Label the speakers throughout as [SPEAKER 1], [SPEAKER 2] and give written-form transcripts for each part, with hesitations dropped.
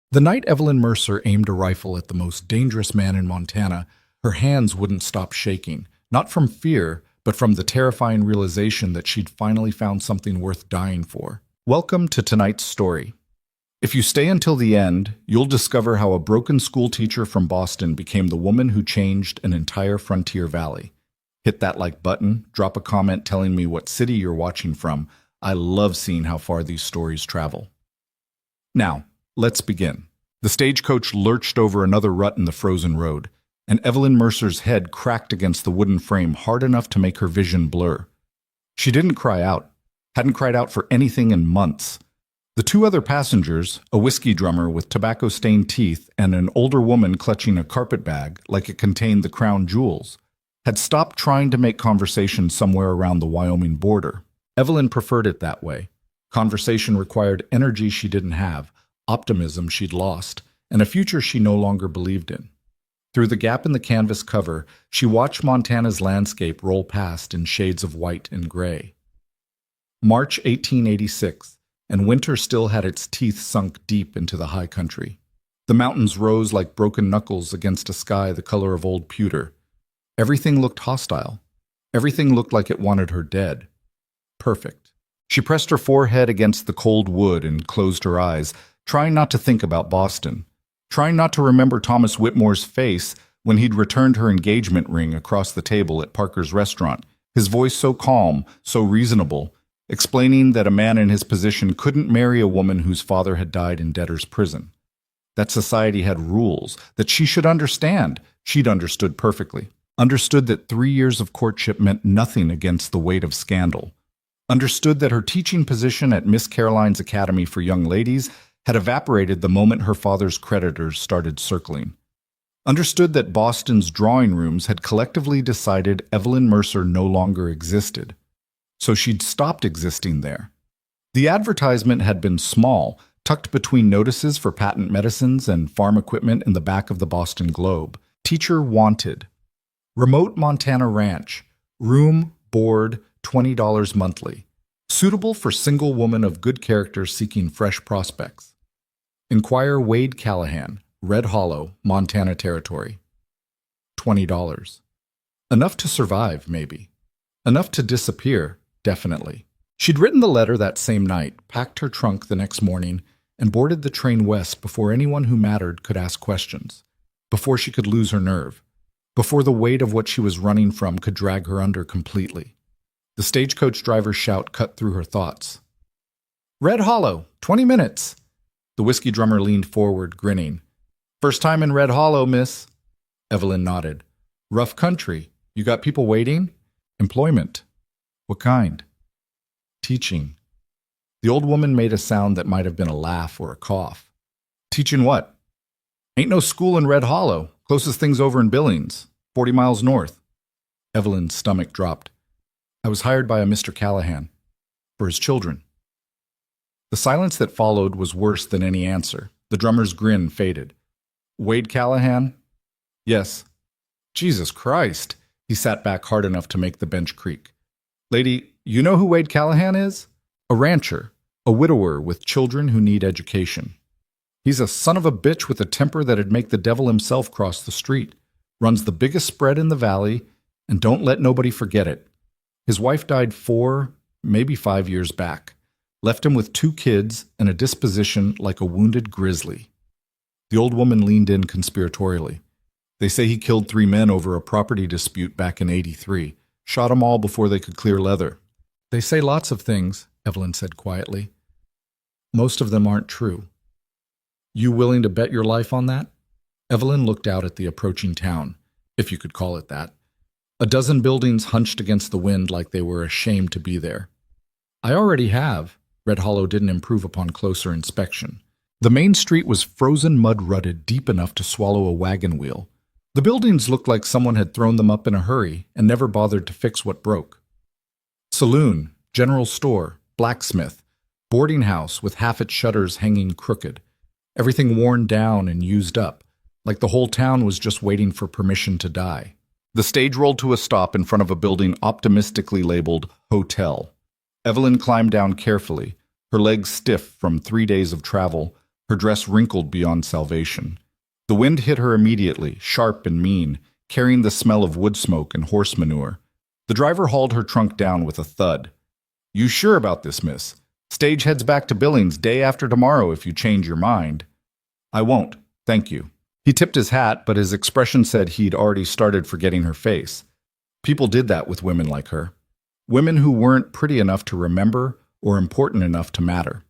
[SPEAKER 1] The night Evelyn Mercer aimed a rifle at the most dangerous man in Montana, her hands wouldn't stop shaking, not from fear, but from the terrifying realization that she'd finally found something worth dying for. Welcome to tonight's story. If you stay until the end, you'll discover how a broken schoolteacher from Boston became the woman who changed an entire frontier valley. Hit that like button, drop a comment telling me what city you're watching from. I love seeing how far these stories travel. Now, let's begin. The stagecoach lurched over another rut in the frozen road, and Evelyn Mercer's head cracked against the wooden frame hard enough to make her vision blur. She didn't cry out, hadn't cried out for anything in months. The two other passengers, a whiskey drummer with tobacco-stained teeth and an older woman clutching a carpet bag like it contained the crown jewels, had stopped trying to make conversation somewhere around the Wyoming border. Evelyn preferred it that way. Conversation required energy she didn't have, optimism she'd lost, and a future she no longer believed in. Through the gap in the canvas cover, she watched Montana's landscape roll past in shades of white and gray. March 1886, and winter still had its teeth sunk deep into the high country. The mountains rose like broken knuckles against a sky the color of old pewter. Everything looked hostile. Everything looked like it wanted her dead. Perfect. She pressed her forehead against the cold wood and closed her eyes, trying not to think about Boston, trying not to remember Thomas Whitmore's face when he'd returned her engagement ring across the table at Parker's restaurant, his voice so calm, so reasonable, explaining that a man in his position couldn't marry a woman whose father had died in debtor's prison. That society had rules, that she should understand. She'd understood perfectly. Understood that 3 years of courtship meant nothing against the weight of scandal. Understood that her teaching position at Miss Caroline's Academy for Young Ladies had evaporated the moment her father's creditors started circling. Understood that Boston's drawing rooms had collectively decided Evelyn Mercer no longer existed. So she'd stopped existing there. The advertisement had been small, tucked between notices for patent medicines and farm equipment in the back of the Boston Globe. Teacher wanted. Remote Montana ranch. Room, board, $20 monthly. Suitable for single woman of good character seeking fresh prospects. Inquire Wade Callahan, Red Hollow, Montana Territory. $20. Enough to survive, maybe. Enough to disappear, definitely. She'd written the letter that same night, packed her trunk the next morning, and boarded the train west before anyone who mattered could ask questions, before she could lose her nerve, before the weight of what she was running from could drag her under completely. The stagecoach driver's shout cut through her thoughts. Red Hollow, 20 minutes. The whiskey drummer leaned forward, grinning. First time in Red Hollow, miss. Evelyn nodded. Rough country. You got people waiting? Employment. What kind? Teaching. The old woman made a sound that might have been a laugh or a cough. Teaching what? Ain't no school in Red Hollow. Closest thing's over in Billings, 40 miles north. Evelyn's stomach dropped. I was hired by a Mr. Callahan. For his children. The silence that followed was worse than any answer. The drummer's grin faded. Wade Callahan? Yes. Jesus Christ. He sat back hard enough to make the bench creak. Lady, you know who Wade Callahan is? A rancher, a widower with children who need education. He's a son of a bitch with a temper that'd make the devil himself cross the street. Runs the biggest spread in the valley, and don't let nobody forget it. His wife died 4, maybe 5 years back. Left him with 2 kids and a disposition like a wounded grizzly. The old woman leaned in conspiratorially. They say he killed 3 men over a property dispute back in '83. Shot 'em all before they could clear leather. They say lots of things, Evelyn said quietly. Most of them aren't true. You willing to bet your life on that? Evelyn looked out at the approaching town, if you could call it that. A dozen buildings hunched against the wind like they were ashamed to be there. I already have. Red Hollow didn't improve upon closer inspection. The main street was frozen mud-rutted deep enough to swallow a wagon wheel. The buildings looked like someone had thrown them up in a hurry and never bothered to fix what broke. Saloon, general store, blacksmith, boarding house with half its shutters hanging crooked. Everything worn down and used up, like the whole town was just waiting for permission to die. The stage rolled to a stop in front of a building optimistically labeled Hotel. Evelyn climbed down carefully, her legs stiff from 3 days of travel, Her dress wrinkled beyond salvation. The wind hit her immediately, sharp and mean, carrying the smell of wood smoke and horse manure. The driver hauled her trunk down with a thud. "You sure about this, miss? Stage heads back to Billings day after tomorrow if you change your mind." "I won't, thank you." He tipped his hat, but his expression said he'd already started forgetting her face. People did that with women like her. Women who weren't pretty enough to remember or important enough to matter.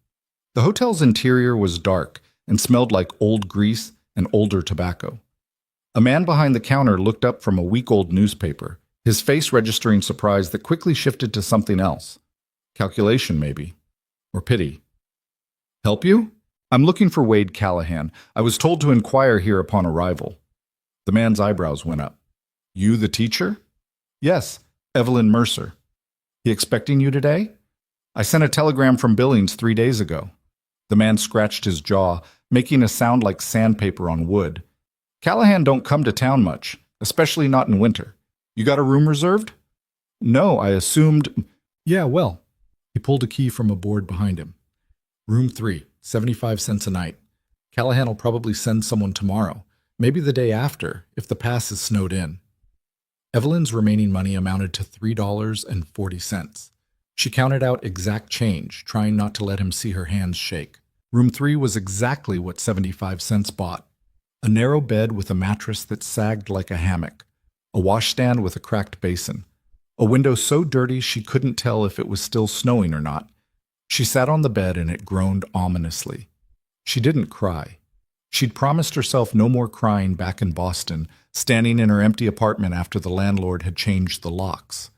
[SPEAKER 1] The hotel's interior was dark and smelled like old grease and older tobacco. A man behind the counter looked up from a week-old newspaper, his face registering surprise that quickly shifted to something else. Calculation, maybe. Or pity. "Help you? I'm looking for Wade Callahan. I was told to inquire here upon arrival." The man's eyebrows went up. "You the teacher?" "Yes, Evelyn Mercer." "He expecting you today?" "I sent a telegram from Billings 3 days ago." The man scratched his jaw, making a sound like sandpaper on wood. "Callahan don't come to town much, especially not in winter. You got a room reserved?" "No, I assumed—" "Yeah, well." He pulled a key from a board behind him. "Room 3, 75 cents a night. Callahan will probably send someone tomorrow, maybe the day after, if the pass is snowed in." Evelyn's remaining money amounted to $3.40. She counted out exact change, trying not to let him see her hands shake. Room 3 was exactly what 75 cents bought. A narrow bed with a mattress that sagged like a hammock. A washstand with a cracked basin. A window so dirty she couldn't tell if it was still snowing or not. She sat on the bed and it groaned ominously. She didn't cry. She'd promised herself no more crying back in Boston, standing in her empty apartment after the landlord had changed the locks.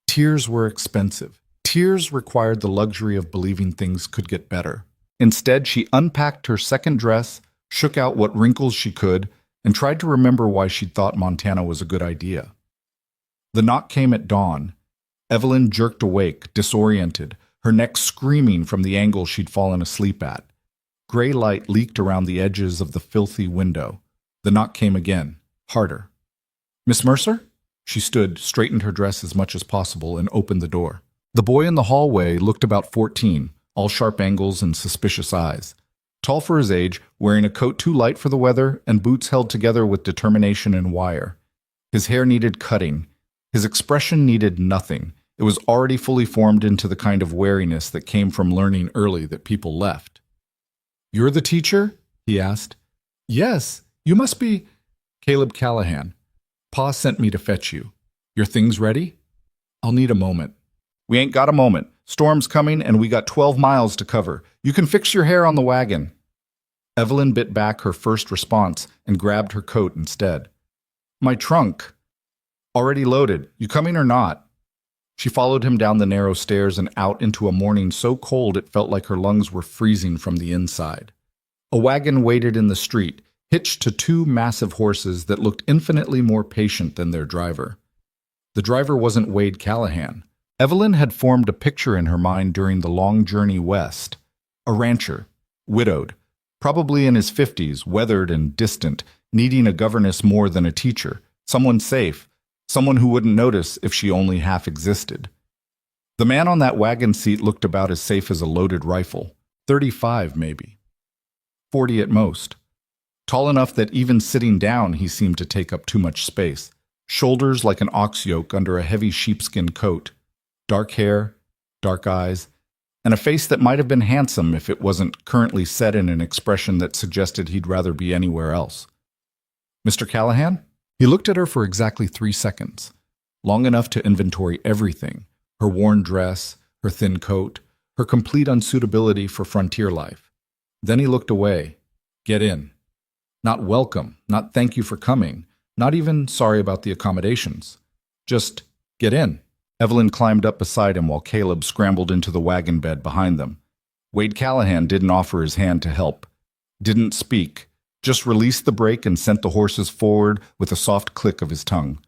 [SPEAKER 1] Tears were expensive. Tears required the luxury of believing things could get better. Instead, she unpacked her second dress, shook out what wrinkles she could, and tried to remember why she'd thought Montana was a good idea. The knock came at dawn. Evelyn jerked awake, disoriented, her neck screaming from the angle she'd fallen asleep at. Gray light leaked around the edges of the filthy window. The knock came again, harder. "Miss Mercer?" She stood, straightened her dress as much as possible, and opened the door. The boy in the hallway looked about 14, all sharp angles and suspicious eyes. Tall for his age, wearing a coat too light for the weather, and boots held together with determination and wire. His hair needed cutting. His expression needed nothing. It was already fully formed into the kind of wariness that came from learning early that people left. "You're the teacher?" he asked. "Yes, you must be—" "Caleb Callahan. Pa sent me to fetch you. Your things ready?" "I'll need a moment." "We ain't got a moment. Storm's coming and we got 12 miles to cover. You can fix your hair on the wagon." Evelyn bit back her first response and grabbed her coat instead. "My trunk." "Already loaded. You coming or not?" She followed him down the narrow stairs and out into a morning so cold it felt like her lungs were freezing from the inside. A wagon waited in the street, hitched to 2 massive horses that looked infinitely more patient than their driver. The driver wasn't Wade Callahan. Evelyn had formed a picture in her mind during the long journey west. A rancher, widowed, probably in his 50s, weathered and distant, needing a governess more than a teacher, someone safe, someone who wouldn't notice if she only half existed. The man on that wagon seat looked about as safe as a loaded rifle, 35 maybe, 40 at most. Tall enough that even sitting down he seemed to take up too much space, shoulders like an ox yoke under a heavy sheepskin coat. Dark hair, dark eyes, and a face that might have been handsome if it wasn't currently set in an expression that suggested he'd rather be anywhere else. "Mr. Callahan?" He looked at her for exactly 3 seconds, long enough to inventory everything, her worn dress, her thin coat, her complete unsuitability for frontier life. Then he looked away. "Get in." Not welcome, not thank you for coming, not even sorry about the accommodations. Just get in. Evelyn climbed up beside him while Caleb scrambled into the wagon bed behind them. Wade Callahan didn't offer his hand to help, didn't speak, just released the brake and sent the horses forward with a soft click of his tongue.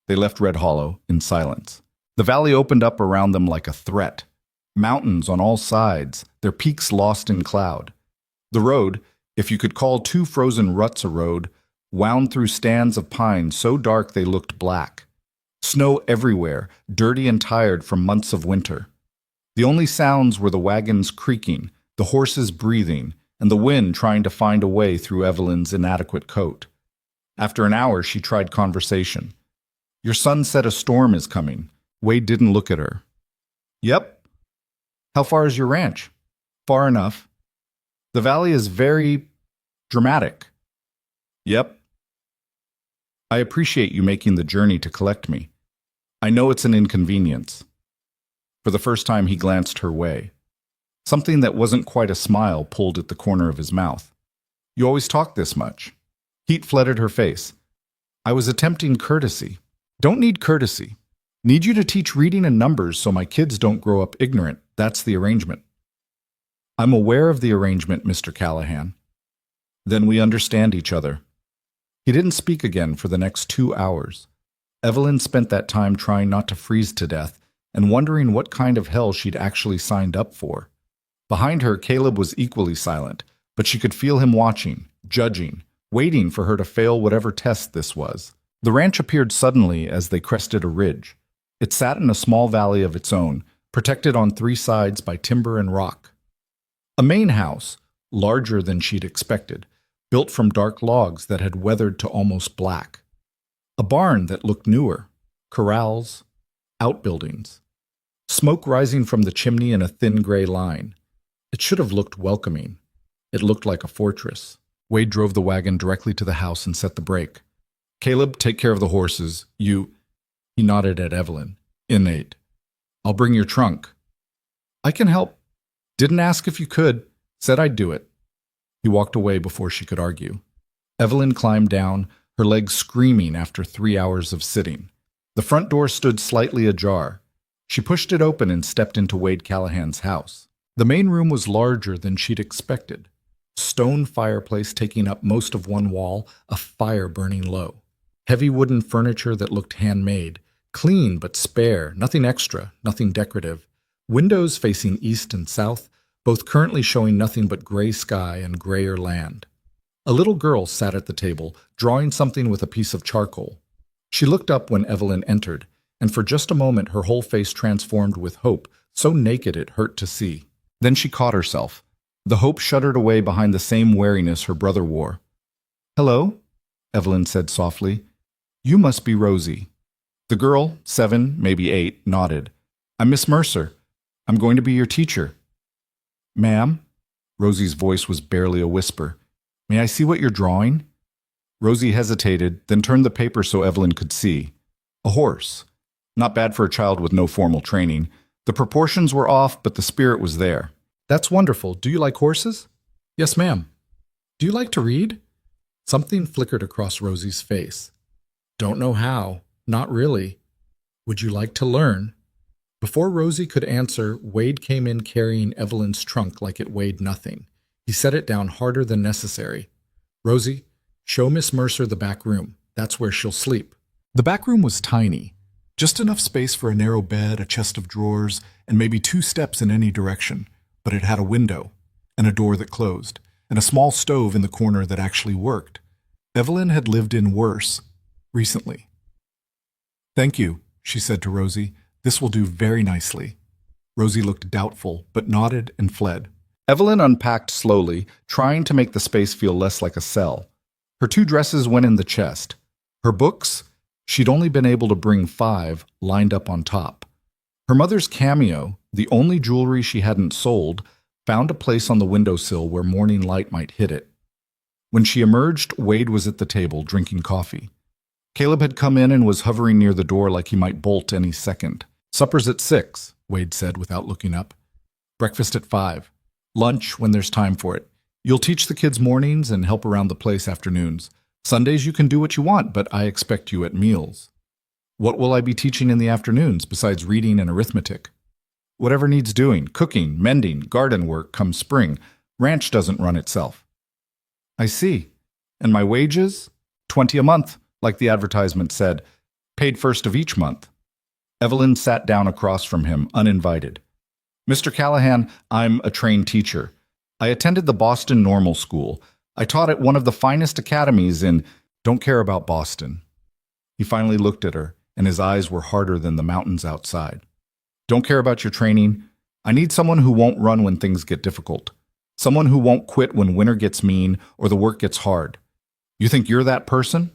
[SPEAKER 1] They left Red Hollow in silence. The valley opened up around them like a threat. Mountains on all sides, their peaks lost in cloud. The road, if you could call 2 frozen ruts a road, wound through stands of pine so dark they looked black. Snow everywhere, dirty and tired from months of winter. The only sounds were the wagons creaking, the horses breathing, and the wind trying to find a way through Evelyn's inadequate coat. After an hour, she tried conversation. "Your son said a storm is coming." Wade didn't look at her. "Yep." "How far is your ranch?" "Far enough." "The valley is very dramatic." "Yep." "I appreciate you making the journey to collect me. I know it's an inconvenience." For the first time, he glanced her way. Something that wasn't quite a smile pulled at the corner of his mouth. "You always talk this much." Heat flooded her face. "I was attempting courtesy." "Don't need courtesy. Need you to teach reading and numbers so my kids don't grow up ignorant. That's the arrangement." "I'm aware of the arrangement, Mr. Callahan." "Then we understand each other." He didn't speak again for the next 2 hours. Evelyn spent that time trying not to freeze to death and wondering what kind of hell she'd actually signed up for. Behind her, Caleb was equally silent, but she could feel him watching, judging, waiting for her to fail whatever test this was. The ranch appeared suddenly as they crested a ridge. It sat in a small valley of its own, protected on 3 sides by timber and rock. A main house, larger than she'd expected, built from dark logs that had weathered to almost black. A barn that looked newer, corrals, outbuildings. Smoke rising from the chimney in a thin gray line. It should have looked welcoming. It looked like a fortress. Wade drove the wagon directly to the house and set the brake. "Caleb, take care of the horses. You—" He nodded at Evelyn. "Innate. I'll bring your trunk." "I can help." "Didn't ask if you could. Said I'd do it." He walked away before she could argue. Evelyn climbed down, her legs screaming after 3 hours of sitting. The front door stood slightly ajar. She pushed it open and stepped into Wade Callahan's house. The main room was larger than she'd expected. Stone fireplace taking up most of one wall, a fire burning low. Heavy wooden furniture that looked handmade, clean but spare, nothing extra, nothing decorative. Windows facing east and south, both currently showing nothing but gray sky and grayer land. A little girl sat at the table, drawing something with a piece of charcoal. She looked up when Evelyn entered, and for just a moment her whole face transformed with hope, so naked it hurt to see. Then she caught herself. The hope shuddered away behind the same wariness her brother wore. "Hello," Evelyn said softly. "You must be Rosie." The girl, 7, maybe 8, nodded. "I'm Miss Mercer. I'm going to be your teacher." "Ma'am?" Rosie's voice was barely a whisper. "May I see what you're drawing?" Rosie hesitated, then turned the paper so Evelyn could see. A horse. Not bad for a child with no formal training. The proportions were off, but the spirit was there. "That's wonderful. Do you like horses?" "Yes, ma'am." "Do you like to read?" Something flickered across Rosie's face. "Don't know how. Not really." "Would you like to learn?" Before Rosie could answer, Wade came in carrying Evelyn's trunk like it weighed nothing. He set it down harder than necessary. "Rosie, show Miss Mercer the back room. That's where she'll sleep." The back room was tiny. Just enough space for a narrow bed, a chest of drawers, and maybe 2 steps in any direction. But it had a window, and a door that closed, and a small stove in the corner that actually worked. Evelyn had lived in worse, recently. "Thank you," she said to Rosie. "This will do very nicely." Rosie looked doubtful, but nodded and fled. Evelyn unpacked slowly, trying to make the space feel less like a cell. Her 2 dresses went in the chest. Her books, she'd only been able to bring 5, lined up on top. Her mother's cameo, the only jewelry she hadn't sold, found a place on the windowsill where morning light might hit it. When she emerged, Wade was at the table, drinking coffee. Caleb had come in and was hovering near the door like he might bolt any second. "Supper's at 6, Wade said without looking up. "Breakfast at 5. Lunch when there's time for it. You'll teach the kids mornings and help around the place afternoons. Sundays you can do what you want, but I expect you at meals." "What will I be teaching in the afternoons besides reading and arithmetic?" "Whatever needs doing, cooking, mending, garden work come spring. Ranch doesn't run itself." "I see. And my wages?" "20 a month, like the advertisement said. Paid first of each month." Evelyn sat down across from him, uninvited. "Mr. Callahan, I'm a trained teacher. I attended the Boston Normal School. I taught at one of the finest academies in— Don't care about Boston." He finally looked at her, and his eyes were harder than the mountains outside. "Don't care about your training. I need someone who won't run when things get difficult. Someone who won't quit when winter gets mean or the work gets hard. You think you're that person?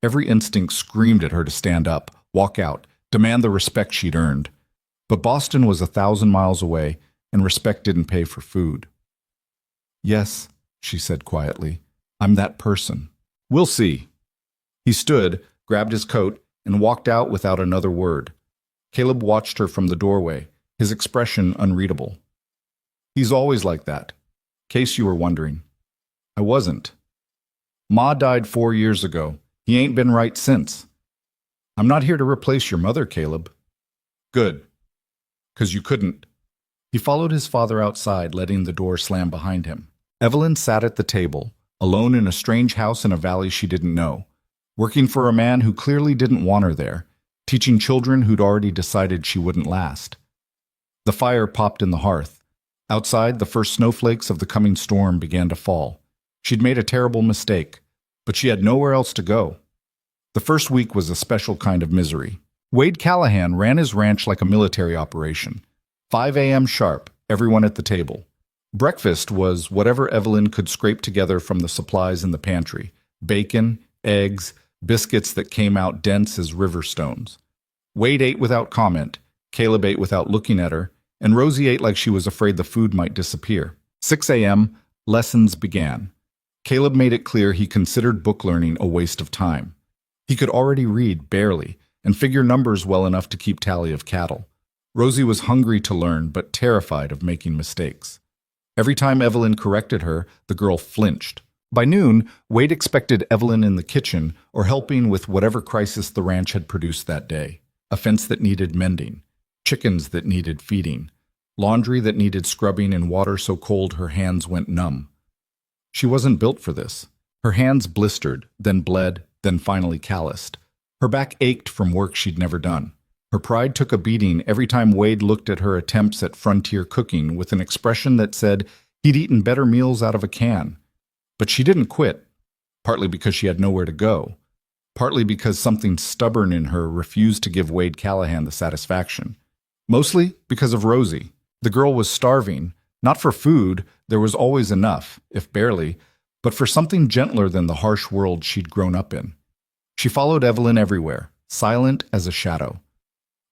[SPEAKER 1] Every instinct screamed at her to stand up, walk out, demand the respect she'd earned. But Boston was 1,000 miles away, and respect didn't pay for food. Yes, she said quietly, I'm that person. We'll see. He stood, grabbed his coat, and walked out without another word. Caleb watched her from the doorway, his expression unreadable. He's always like that. Case you were wondering. I wasn't. Ma died 4 years ago. He ain't been right since. I'm not here to replace your mother, Caleb. Good. 'Cause you couldn't. He followed his father outside, letting the door slam behind him. Evelyn sat at the table, alone in a strange house in a valley she didn't know, working for a man who clearly didn't want her there, teaching children who'd already decided she wouldn't last. The fire popped in the hearth. Outside, the first snowflakes of the coming storm began to fall. She'd made a terrible mistake, but she had nowhere else to go. The first week was a special kind of misery. Wade Callahan ran his ranch like a military operation. 5 a.m. sharp, everyone at the table. Breakfast was whatever Evelyn could scrape together from the supplies in the pantry. Bacon, eggs, biscuits that came out dense as river stones. Wade ate without comment, Caleb ate without looking at her, and Rosie ate like she was afraid the food might disappear. 6 a.m., lessons began. Caleb made it clear he considered book learning a waste of time. He could already read, barely, and figure numbers well enough to keep tally of cattle. Rosie was hungry to learn, but terrified of making mistakes. Every time Evelyn corrected her, the girl flinched. By noon, Wade expected Evelyn in the kitchen or helping with whatever crisis the ranch had produced that day. A fence that needed mending, chickens that needed feeding, laundry that needed scrubbing in water so cold her hands went numb. She wasn't built for this. Her hands blistered, then bled, then finally calloused. Her back ached from work she'd never done. Her pride took a beating every time Wade looked at her attempts at frontier cooking with an expression that said he'd eaten better meals out of a can. But she didn't quit, partly because she had nowhere to go, partly because something stubborn in her refused to give Wade Callahan the satisfaction. Mostly because of Rosie. The girl was starving, not for food, there was always enough, if barely, but for something gentler than the harsh world she'd grown up in. She followed Evelyn everywhere, silent as a shadow.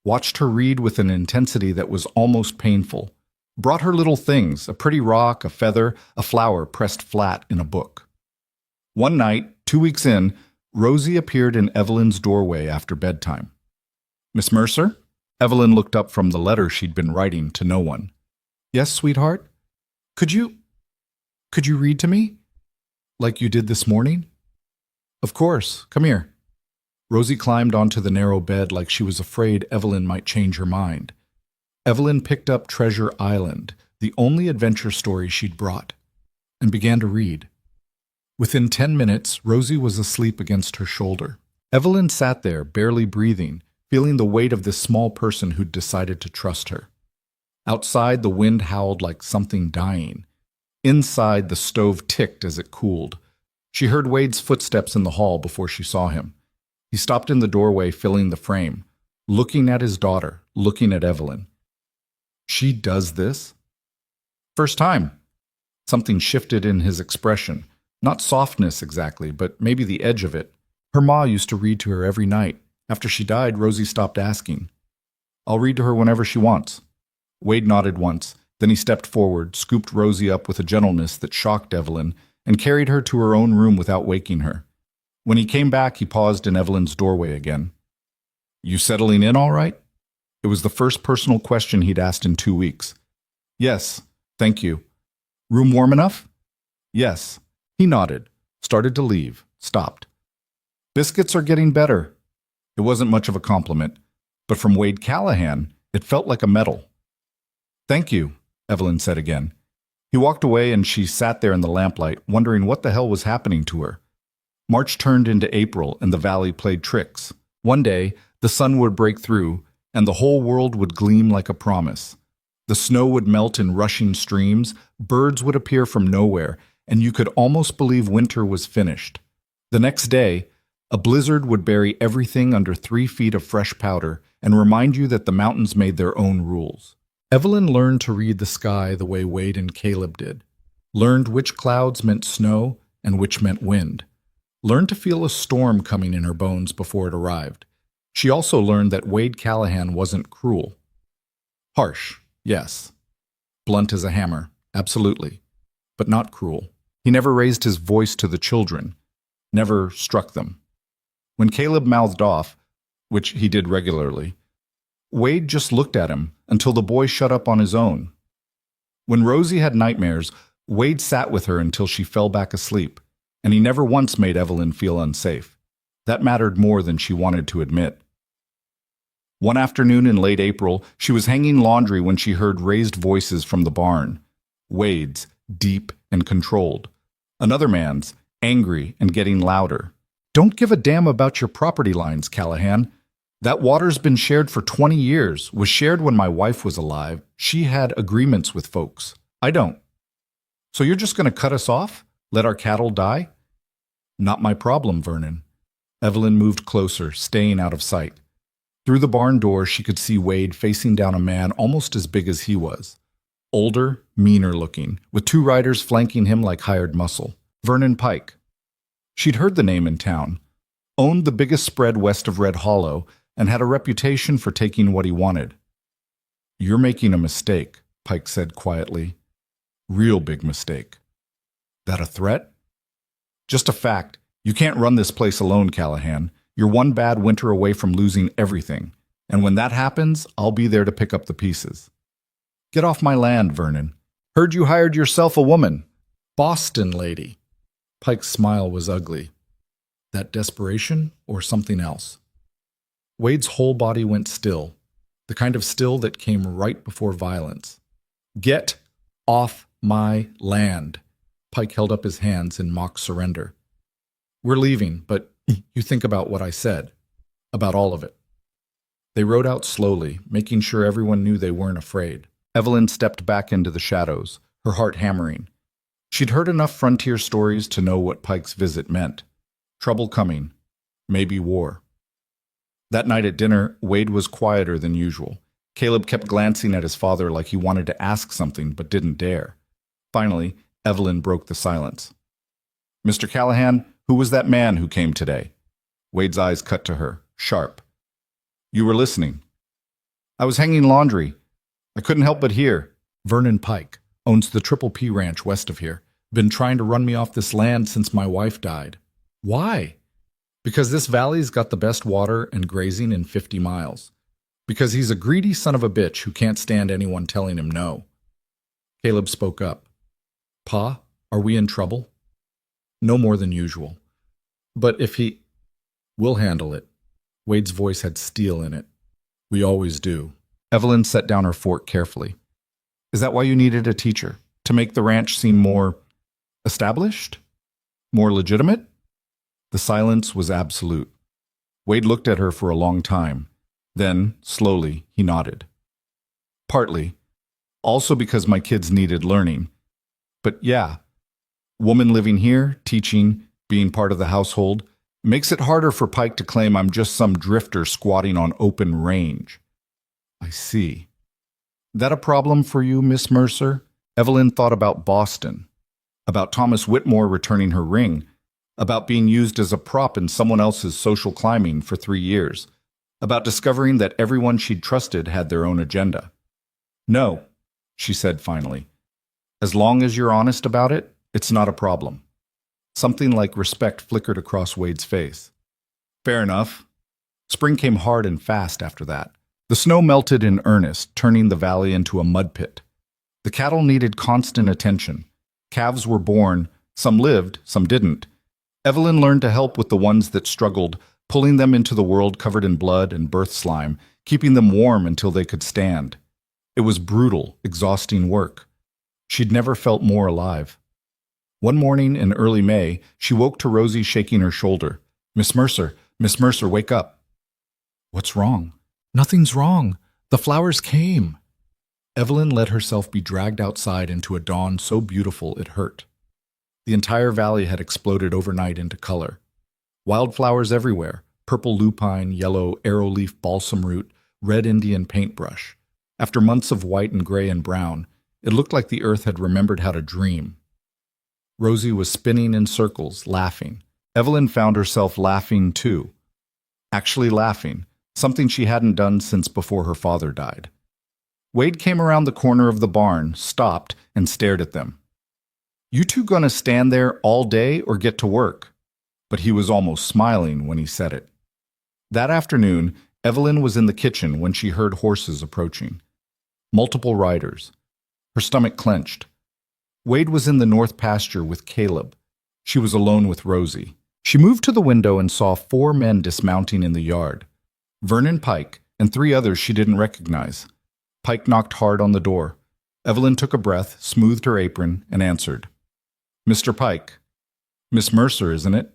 [SPEAKER 1] Watched her read with an intensity that was almost painful. Brought her little things, a pretty rock, a feather, a flower pressed flat in a book. One night, 2 weeks in, Rosie appeared in Evelyn's doorway after bedtime. Miss Mercer? Evelyn looked up from the letter she'd been writing to no one. Yes, sweetheart? Could you read to me? Like you did this morning? Of course. Come here. Rosie climbed onto the narrow bed like she was afraid Evelyn might change her mind. Evelyn picked up Treasure Island, the only adventure story she'd brought, and began to read. Within 10 minutes, Rosie was asleep against her shoulder. Evelyn sat there, barely breathing, feeling the weight of this small person who'd decided to trust her. Outside, the wind howled like something dying. Inside, the stove ticked as it cooled. She heard Wade's footsteps in the hall before she saw him. He stopped in the doorway, filling the frame, looking at his daughter, looking at Evelyn. She does this? First time. Something shifted in his expression. Not softness exactly, but maybe the edge of it. Her ma used to read to her every night. After she died, Rosie stopped asking. I'll read to her whenever she wants. Wade nodded once. Then he stepped forward, scooped Rosie up with a gentleness that shocked Evelyn, and carried her to her own room without waking her. When he came back, he paused in Evelyn's doorway again. You settling in all right? It was the first personal question he'd asked in 2 weeks. Yes, thank you. Room warm enough? Yes. He nodded, started to leave, stopped. Biscuits are getting better. It wasn't much of a compliment, but from Wade Callahan, it felt like a medal. Thank you, Evelyn said again. He walked away and she sat there in the lamplight, wondering what the hell was happening to her. March turned into April and the valley played tricks. One day, the sun would break through and the whole world would gleam like a promise. The snow would melt in rushing streams, birds would appear from nowhere, and you could almost believe winter was finished. The next day, a blizzard would bury everything under 3 feet of fresh powder and remind you that the mountains made their own rules. Evelyn learned to read the sky the way Wade and Caleb did, learned which clouds meant snow and which meant wind, learned to feel a storm coming in her bones before it arrived. She also learned that Wade Callahan wasn't cruel. Harsh, yes. Blunt as a hammer, absolutely. But not cruel. He never raised his voice to the children, never struck them. When Caleb mouthed off, which he did regularly, Wade just looked at him until the boy shut up on his own. When Rosie had nightmares, Wade sat with her until she fell back asleep, and he never once made Evelyn feel unsafe. That mattered more than she wanted to admit. One afternoon in late April, she was hanging laundry when she heard raised voices from the barn. Wade's, deep and controlled. Another man's, angry and getting louder. "Don't give a damn about your property lines, Callahan. That water's been shared for 20 years, was shared when my wife was alive. She had agreements with folks. I don't. So you're just going to cut us off? Let our cattle die?" "Not my problem, Vernon." Evelyn moved closer, staying out of sight. Through the barn door, she could see Wade facing down a man almost as big as he was. Older, meaner looking, with two riders flanking him like hired muscle. Vernon Pike. She'd heard the name in town, owned the biggest spread west of Red Hollow, and had a reputation for taking what he wanted. "You're making a mistake," Pike said quietly. "Real big mistake." "That a threat?" "Just a fact. You can't run this place alone, Callahan. You're one bad winter away from losing everything. And when that happens, I'll be there to pick up the pieces." "Get off my land, Vernon. Heard you hired yourself a woman." "Boston lady." Pike's smile was ugly. That desperation or something else? Wade's whole body went still, the kind of still that came right before violence. "Get off my land." Pike held up his hands in mock surrender. "We're leaving, but you think about what I said. About all of it." They rode out slowly, making sure everyone knew they weren't afraid. Evelyn stepped back into the shadows, her heart hammering. She'd heard enough frontier stories to know what Pike's visit meant. Trouble coming. Maybe war. That night at dinner, Wade was quieter than usual. Caleb kept glancing at his father like he wanted to ask something but didn't dare. Finally, Evelyn broke the silence. "Mr. Callahan, who was that man who came today?" Wade's eyes cut to her, sharp. "You were listening." "I was hanging laundry. I couldn't help but hear." "Vernon Pike owns the Triple P Ranch west of here. Been trying to run me off this land since my wife died." "Why?" "Because this valley's got the best water and grazing in 50 miles. Because he's a greedy son of a bitch who can't stand anyone telling him no." Caleb spoke up. "Pa, are we in trouble?" "No more than usual. But if he—" "We'll handle it." Wade's voice had steel in it. "We always do." Evelyn set down her fork carefully. "Is that why you needed a teacher? To make the ranch seem more established? More legitimate?" The silence was absolute. Wade looked at her for a long time. Then, slowly, he nodded. "Partly. Also because my kids needed learning. But yeah, woman living here, teaching, being part of the household, makes it harder for Pike to claim I'm just some drifter squatting on open range." "I see. That a problem for you, Miss Mercer?" Evelyn thought about Boston, about Thomas Whitmore returning her ring, about being used as a prop in someone else's social climbing for 3 years, about discovering that everyone she'd trusted had their own agenda. "No," she said finally. "As long as you're honest about it, it's not a problem." Something like respect flickered across Wade's face. "Fair enough." Spring came hard and fast after that. The snow melted in earnest, turning the valley into a mud pit. The cattle needed constant attention. Calves were born, some lived, some didn't. Evelyn learned to help with the ones that struggled, pulling them into the world covered in blood and birth slime, keeping them warm until they could stand. It was brutal, exhausting work. She'd never felt more alive. One morning in early May, she woke to Rosie shaking her shoulder. Miss Mercer, wake up." "What's wrong?" "Nothing's wrong. The flowers came." Evelyn let herself be dragged outside into a dawn so beautiful it hurt. The entire valley had exploded overnight into color. Wildflowers everywhere, purple lupine, yellow arrowleaf balsam root, red Indian paintbrush. After months of white and gray and brown, it looked like the earth had remembered how to dream. Rosie was spinning in circles, laughing. Evelyn found herself laughing too. Actually laughing, something she hadn't done since before her father died. Wade came around the corner of the barn, stopped, and stared at them. "You two gonna stand there all day or get to work?" But he was almost smiling when he said it. That afternoon, Evelyn was in the kitchen when she heard horses approaching. Multiple riders. Her stomach clenched. Wade was in the north pasture with Caleb. She was alone with Rosie. She moved to the window and saw 4 men dismounting in the yard. Vernon Pike and 3 others she didn't recognize. Pike knocked hard on the door. Evelyn took a breath, smoothed her apron, and answered. "Mr. Pike. Miss Mercer, isn't it?"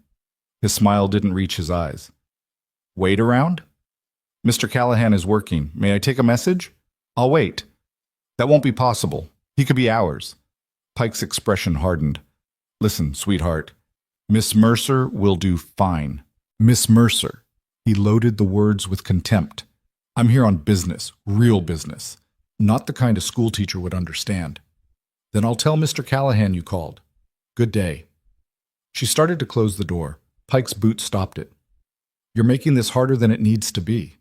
[SPEAKER 1] His smile didn't reach his eyes. "Wade around?" "Mr. Callahan is working. May I take a message?" "I'll wait." "That won't be possible. He could be ours." Pike's expression hardened. "Listen, sweetheart. Miss Mercer will do fine." Miss Mercer. He loaded the words with contempt. "I'm here on business, real business. Not the kind a schoolteacher would understand." "Then I'll tell Mr. Callahan you called. Good day." She started to close the door. Pike's boot stopped it. "You're making this harder than it needs to be."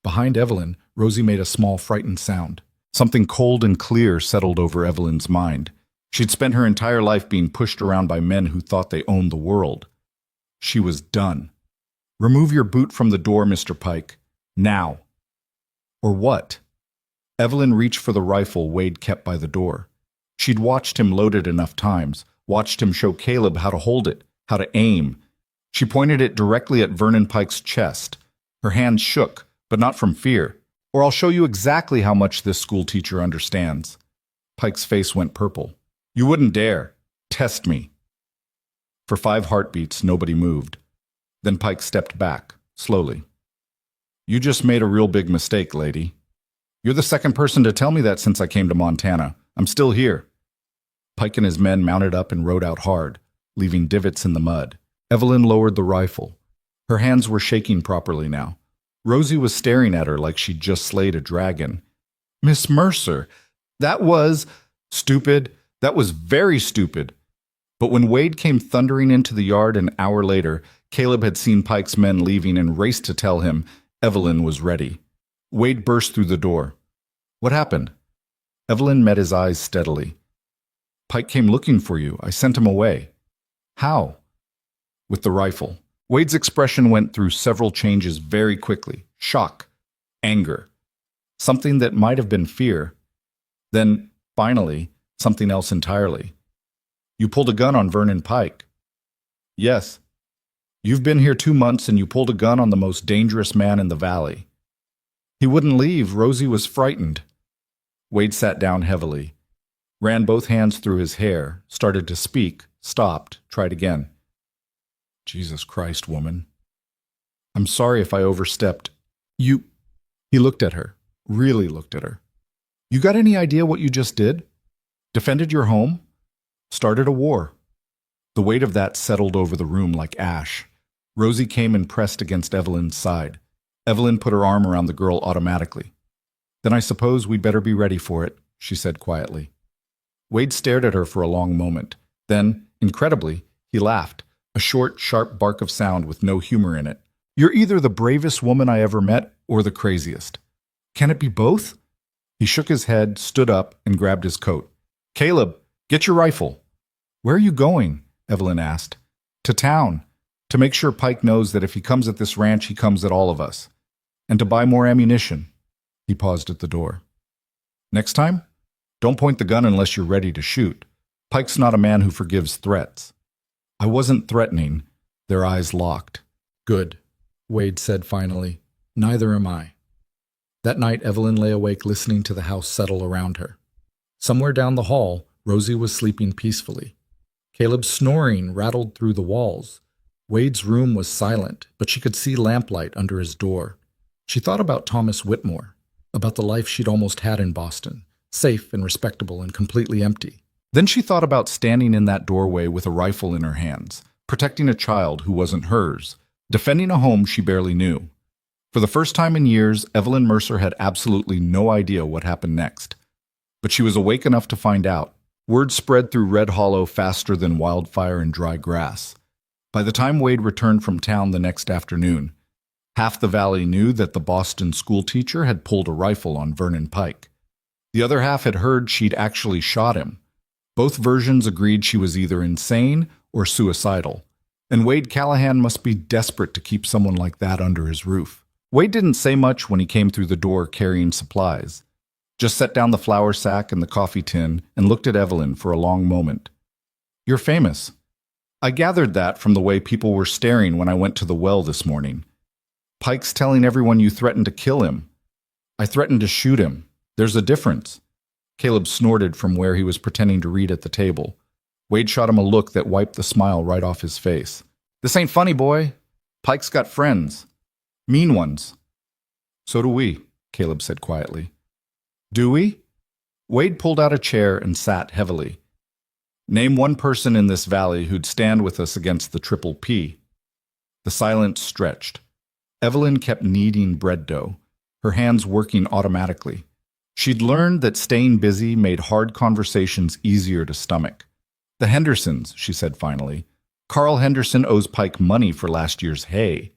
[SPEAKER 1] Behind Evelyn, Rosie made a small, frightened sound. Something cold and clear settled over Evelyn's mind. She'd spent her entire life being pushed around by men who thought they owned the world. She was done. "Remove your boot from the door, Mr. Pike. Now." "Or what?" Evelyn reached for the rifle Wade kept by the door. She'd watched him load it enough times, watched him show Caleb how to hold it, how to aim. She pointed it directly at Vernon Pike's chest. Her hands shook, but not from fear. "Or I'll show you exactly how much this schoolteacher understands." Pike's face went purple. "You wouldn't dare. Test me." For 5 heartbeats, nobody moved. Then Pike stepped back, slowly. "You just made a real big mistake, lady. You're the second person to tell me that since I came to Montana. I'm still here." Pike and his men mounted up and rode out hard, leaving divots in the mud. Evelyn lowered the rifle. Her hands were shaking properly now. Rosie was staring at her like she'd just slayed a dragon. "Miss Mercer, that was stupid. That was very stupid." But when Wade came thundering into the yard an hour later, Caleb had seen Pike's men leaving and raced to tell him Evelyn was ready. Wade burst through the door. "What happened?" Evelyn met his eyes steadily. "Pike came looking for you. I sent him away." "How?" "With the rifle." Wade's expression went through several changes very quickly. Shock. Anger. Something that might have been fear. Then, finally, something else entirely. "You pulled a gun on Vernon Pike." "Yes." "You've been here 2 months and you pulled a gun on the most dangerous man in the valley." "He wouldn't leave. Rosie was frightened." Wade sat down heavily, ran both hands through his hair, started to speak, stopped, tried again. "Jesus Christ, woman. I'm sorry if I overstepped. You—" He looked at her, really looked at her. "You got any idea what you just did? Defended your home? Started a war." The weight of that settled over the room like ash. Rosie came and pressed against Evelyn's side. Evelyn put her arm around the girl automatically. "Then I suppose we'd better be ready for it," she said quietly. Wade stared at her for a long moment. Then, incredibly, he laughed, a short, sharp bark of sound with no humor in it. "You're either the bravest woman I ever met or the craziest. Can it be both?" He shook his head, stood up, and grabbed his coat. "Caleb, get your rifle." "Where are you going?" Evelyn asked. "To town. To make sure Pike knows that if he comes at this ranch, he comes at all of us. And to buy more ammunition." He paused at the door. "Next time, don't point the gun unless you're ready to shoot. Pike's not a man who forgives threats." I wasn't threatening. Their eyes locked. "Good," Wade said finally. "Neither am I." That night, Evelyn lay awake listening to the house settle around her. Somewhere down the hall, Rosie was sleeping peacefully. Caleb's snoring rattled through the walls. Wade's room was silent, but she could see lamplight under his door. She thought about Thomas Whitmore, about the life she'd almost had in Boston, safe and respectable and completely empty. Then she thought about standing in that doorway with a rifle in her hands, protecting a child who wasn't hers, defending a home she barely knew. For the first time in years, Evelyn Mercer had absolutely no idea what happened next. But she was awake enough to find out. Word spread through Red Hollow faster than wildfire in dry grass. By the time Wade returned from town the next afternoon, half the valley knew that the Boston schoolteacher had pulled a rifle on Vernon Pike. The other half had heard she'd actually shot him. Both versions agreed she was either insane or suicidal, and Wade Callahan must be desperate to keep someone like that under his roof. Wade didn't say much when he came through the door carrying supplies. Just set down the flour sack and the coffee tin and looked at Evelyn for a long moment. "You're famous. I gathered that from the way people were staring when I went to the well this morning. Pike's telling everyone you threatened to kill him. I threatened to shoot him. There's a difference." Caleb snorted from where he was pretending to read at the table. Wade shot him a look that wiped the smile right off his face. "This ain't funny, boy. Pike's got friends. Mean ones." "So do we," Caleb said quietly. "Do we?" Wade pulled out a chair and sat heavily. "Name one person in this valley who'd stand with us against the Triple P." The silence stretched. Evelyn kept kneading bread dough, her hands working automatically. She'd learned that staying busy made hard conversations easier to stomach. "The Hendersons," she said finally. "Carl Henderson owes Pike money for last year's hay."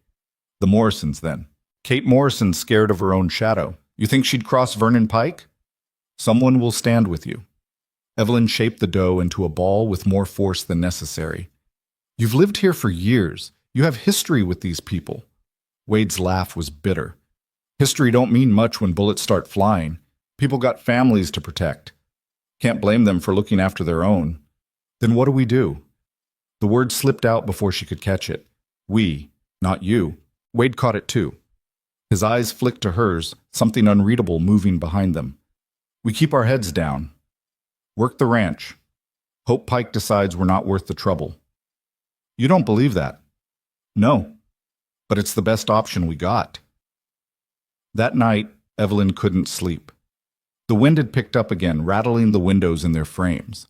[SPEAKER 1] "The Morrisons, then." "Kate Morrison's scared of her own shadow. You think she'd cross Vernon Pike?" "Someone will stand with you." Evelyn shaped the dough into a ball with more force than necessary. "You've lived here for years. You have history with these people." Wade's laugh was bitter. "History don't mean much when bullets start flying. People got families to protect. Can't blame them for looking after their own." "Then what do we do?" The word slipped out before she could catch it. "We, not you." Wade caught it too. His eyes flicked to hers, something unreadable moving behind them. "We keep our heads down. Work the ranch. Hope Pike decides we're not worth the trouble." "You don't believe that?" "No. But it's the best option we got." That night, Evelyn couldn't sleep. The wind had picked up again, rattling the windows in their frames.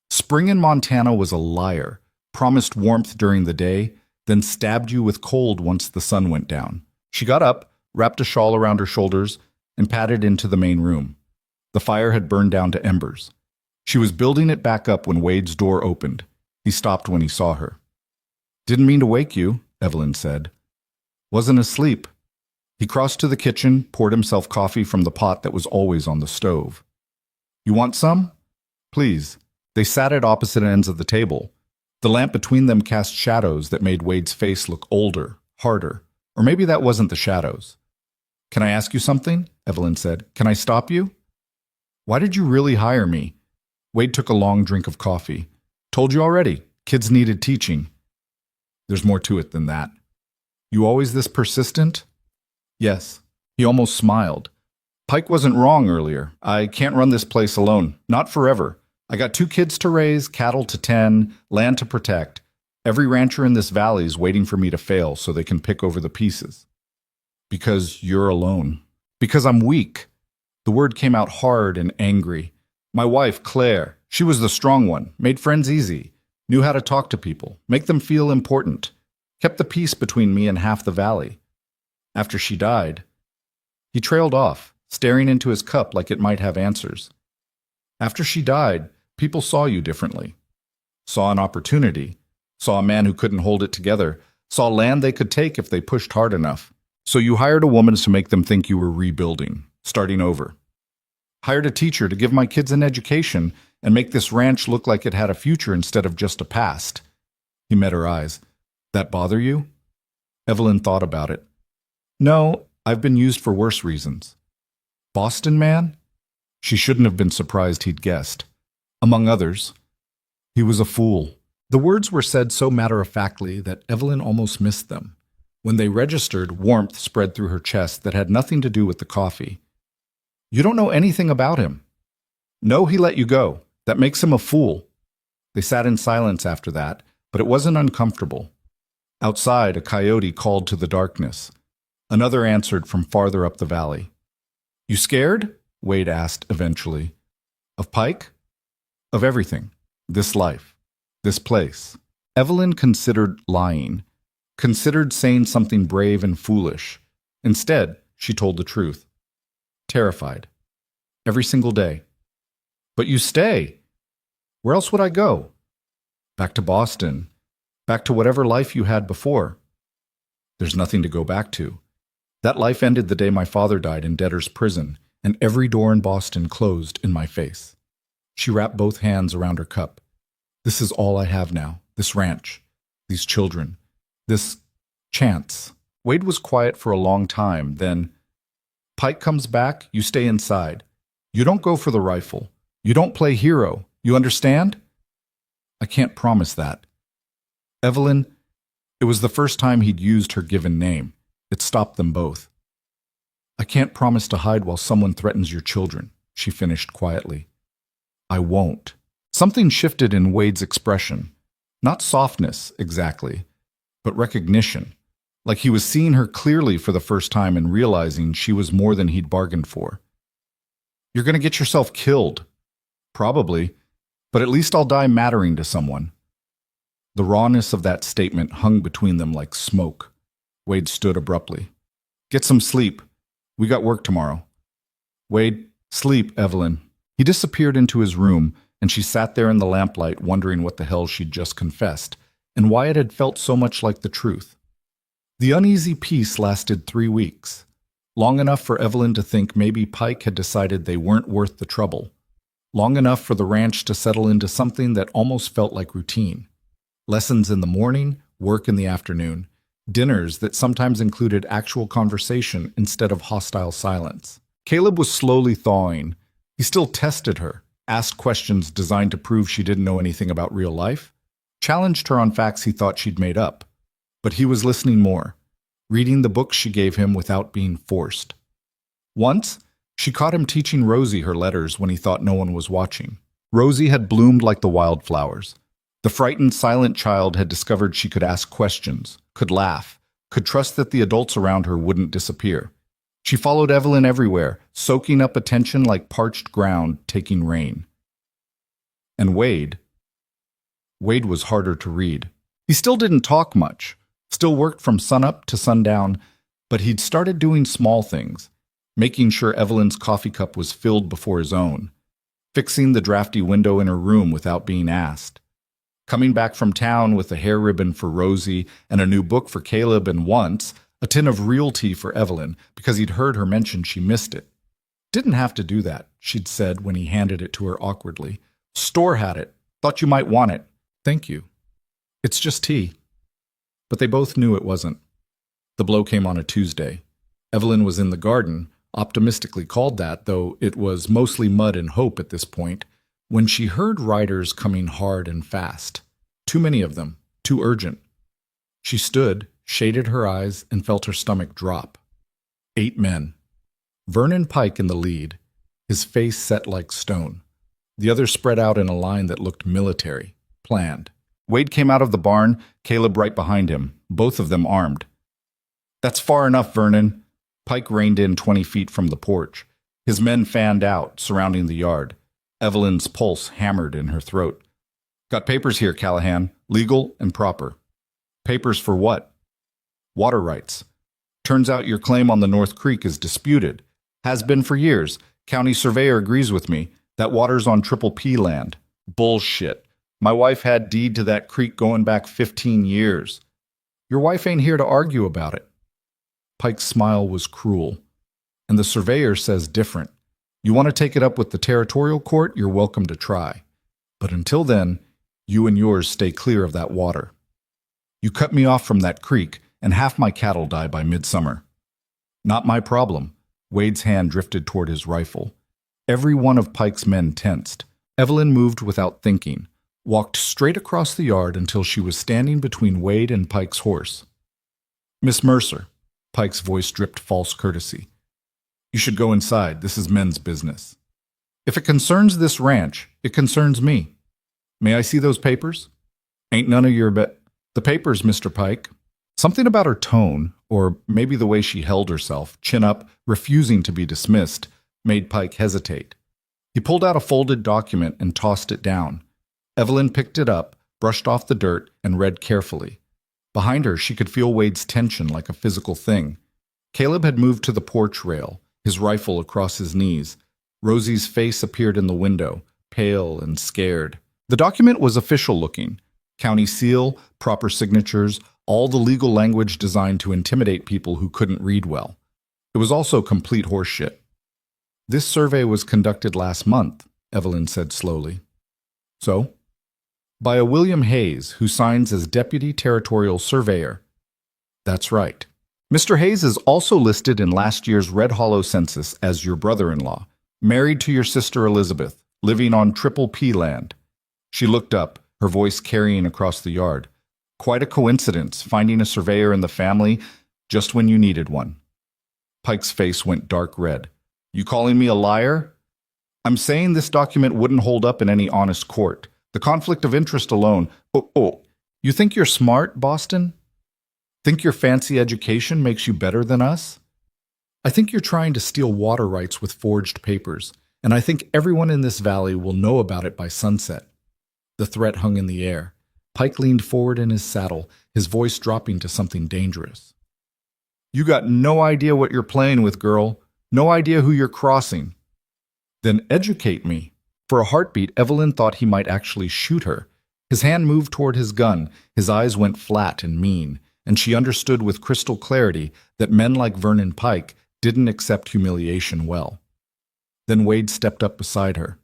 [SPEAKER 1] Spring in Montana was a liar, promised warmth during the day, then stabbed you with cold once the sun went down. She got up, wrapped a shawl around her shoulders, and padded into the main room. The fire had burned down to embers. She was building it back up when Wade's door opened. He stopped when he saw her. "Didn't mean to wake you," Evelyn said. "Wasn't asleep." He crossed to the kitchen, poured himself coffee from the pot that was always on the stove. "You want some?" "Please." They sat at opposite ends of the table. The lamp between them cast shadows that made Wade's face look older, harder. Or maybe that wasn't the shadows. "Can I ask you something?" Evelyn said. "Can I stop you?" "Why did you really hire me?" Wade took a long drink of coffee. "Told you already. Kids needed teaching." "There's more to it than that." "You always this persistent?" "Yes." He almost smiled. "Pike wasn't wrong earlier. I can't run this place alone. Not forever. I got 2 kids to raise, cattle to tend, land to protect. Every rancher in this valley is waiting for me to fail so they can pick over the pieces." "Because you're alone." "Because I'm weak." The word came out hard and angry. "My wife, Claire, she was the strong one, made friends easy, knew how to talk to people, make them feel important, kept the peace between me and half the valley. After she died..." He trailed off, staring into his cup like it might have answers. "After she died, people saw you differently. Saw an opportunity. Saw a man who couldn't hold it together. Saw land they could take if they pushed hard enough. So you hired a woman to make them think you were rebuilding, starting over. Hired a teacher to give my kids an education and make this ranch look like it had a future instead of just a past." He met her eyes. "That bother you?" Evelyn thought about it. "No, I've been used for worse reasons." "Boston man?" She shouldn't have been surprised he'd guessed. "Among others." "He was a fool." The words were said so matter-of-factly that Evelyn almost missed them. When they registered, warmth spread through her chest that had nothing to do with the coffee. "You don't know anything about him." "No, he let you go. That makes him a fool." They sat in silence after that, but it wasn't uncomfortable. Outside, a coyote called to the darkness. Another answered from farther up the valley. "You scared?" Wade asked eventually. "Of Pike?" "Of everything. This life. This place." Evelyn considered lying, considered saying something brave and foolish. Instead, she told the truth. Terrified. Every single day. But you stay. Where else would I go? Back to Boston. Back to whatever life you had before. There's nothing to go back to. That life ended the day my father died in debtor's prison, and every door in Boston closed in my face. She wrapped both hands around her cup. This is all I have now. This ranch. These children. This chance. Wade was quiet for a long time, then, Pike comes back, you stay inside. You don't go for the rifle. You don't play hero. You understand? I can't promise that. Evelyn, it was the first time he'd used her given name. It stopped them both. I can't promise to hide while someone threatens your children, she finished quietly. I won't. Something shifted in Wade's expression. Not softness, exactly, but recognition. Like he was seeing her clearly for the first time and realizing she was more than he'd bargained for. You're going to get yourself killed. Probably, but at least I'll die mattering to someone. The rawness of that statement hung between them like smoke. Wade stood abruptly. Get some sleep. We got work tomorrow. Wade, sleep, Evelyn. He disappeared into his room, and she sat there in the lamplight wondering what the hell she'd just confessed, and why it had felt so much like the truth. The uneasy peace lasted 3 weeks, long enough for Evelyn to think maybe Pike had decided they weren't worth the trouble, long enough for the ranch to settle into something that almost felt like routine. Lessons in the morning, work in the afternoon, dinners that sometimes included actual conversation instead of hostile silence. Caleb was slowly thawing. He still tested her, asked questions designed to prove she didn't know anything about real life, challenged her on facts he thought she'd made up. But he was listening more, reading the books she gave him without being forced. Once, she caught him teaching Rosie her letters when he thought no one was watching. Rosie had bloomed like the wildflowers. The frightened, silent child had discovered she could ask questions, could laugh, could trust that the adults around her wouldn't disappear. She followed Evelyn everywhere, soaking up attention like parched ground taking rain. And Wade was harder to read. He still didn't talk much. Still worked from sunup to sundown, but he'd started doing small things, making sure Evelyn's coffee cup was filled before his own, fixing the drafty window in her room without being asked, coming back from town with a hair ribbon for Rosie and a new book for Caleb, and once a tin of real tea for Evelyn because he'd heard her mention she missed it. Didn't have to do that, she'd said when he handed it to her awkwardly. Store had it. Thought you might want it. Thank you. It's just tea. But they both knew it wasn't. The blow came on a Tuesday. Evelyn was in the garden, optimistically called that, though it was mostly mud and hope at this point, when she heard riders coming hard and fast. Too many of them, too urgent. She stood, shaded her eyes, and felt her stomach drop. 8 men. Vernon Pike in the lead, his face set like stone. The others spread out in a line that looked military, planned. Wade came out of the barn, Caleb right behind him, both of them armed. That's far enough, Vernon. Pike reined in 20 feet from the porch. His men fanned out, surrounding the yard. Evelyn's pulse hammered in her throat. Got papers here, Callahan. Legal and proper. Papers for what? Water rights. Turns out your claim on the North Creek is disputed. Has been for years. County surveyor agrees with me. That water's on Triple P land. Bullshit. My wife had deed to that creek going back 15 years. Your wife ain't here to argue about it. Pike's smile was cruel. And the surveyor says different. You want to take it up with the territorial court, you're welcome to try. But until then, you and yours stay clear of that water. You cut me off from that creek, and half my cattle die by midsummer. Not my problem. Wade's hand drifted toward his rifle. Every one of Pike's men tensed. Evelyn moved without thinking, walked straight across the yard until she was standing between Wade and Pike's horse. Miss Mercer, Pike's voice dripped false courtesy. You should go inside. This is men's business. If it concerns this ranch, it concerns me. May I see those papers? Ain't none of your The papers, Mr. Pike. Something about her tone, or maybe the way she held herself, chin up, refusing to be dismissed, made Pike hesitate. He pulled out a folded document and tossed it down. Evelyn picked it up, brushed off the dirt, and read carefully. Behind her, she could feel Wade's tension like a physical thing. Caleb had moved to the porch rail, his rifle across his knees. Rosie's face appeared in the window, pale and scared. The document was official-looking. County seal, proper signatures, all the legal language designed to intimidate people who couldn't read well. It was also complete horseshit. "This survey was conducted last month," Evelyn said slowly. "So?" "By a William Hayes, who signs as Deputy Territorial Surveyor." "That's right. Mr. Hayes is also listed in last year's Red Hollow census as your brother-in-law, married to your sister Elizabeth, living on Triple P land." She looked up, her voice carrying across the yard. "Quite a coincidence, finding a surveyor in the family just when you needed one." Pike's face went dark red. "You calling me a liar?" "I'm saying this document wouldn't hold up in any honest court. The conflict of interest alone—" Oh, you think you're smart, Boston? Think your fancy education makes you better than us? I think you're trying to steal water rights with forged papers, and I think everyone in this valley will know about it by sunset." The threat hung in the air. Pike leaned forward in his saddle, his voice dropping to something dangerous. "You got no idea what you're playing with, girl. No idea who you're crossing." "Then educate me." For a heartbeat, Evelyn thought he might actually shoot her. His hand moved toward his gun, his eyes went flat and mean, and she understood with crystal clarity that men like Vernon Pike didn't accept humiliation well. Then Wade stepped up beside her.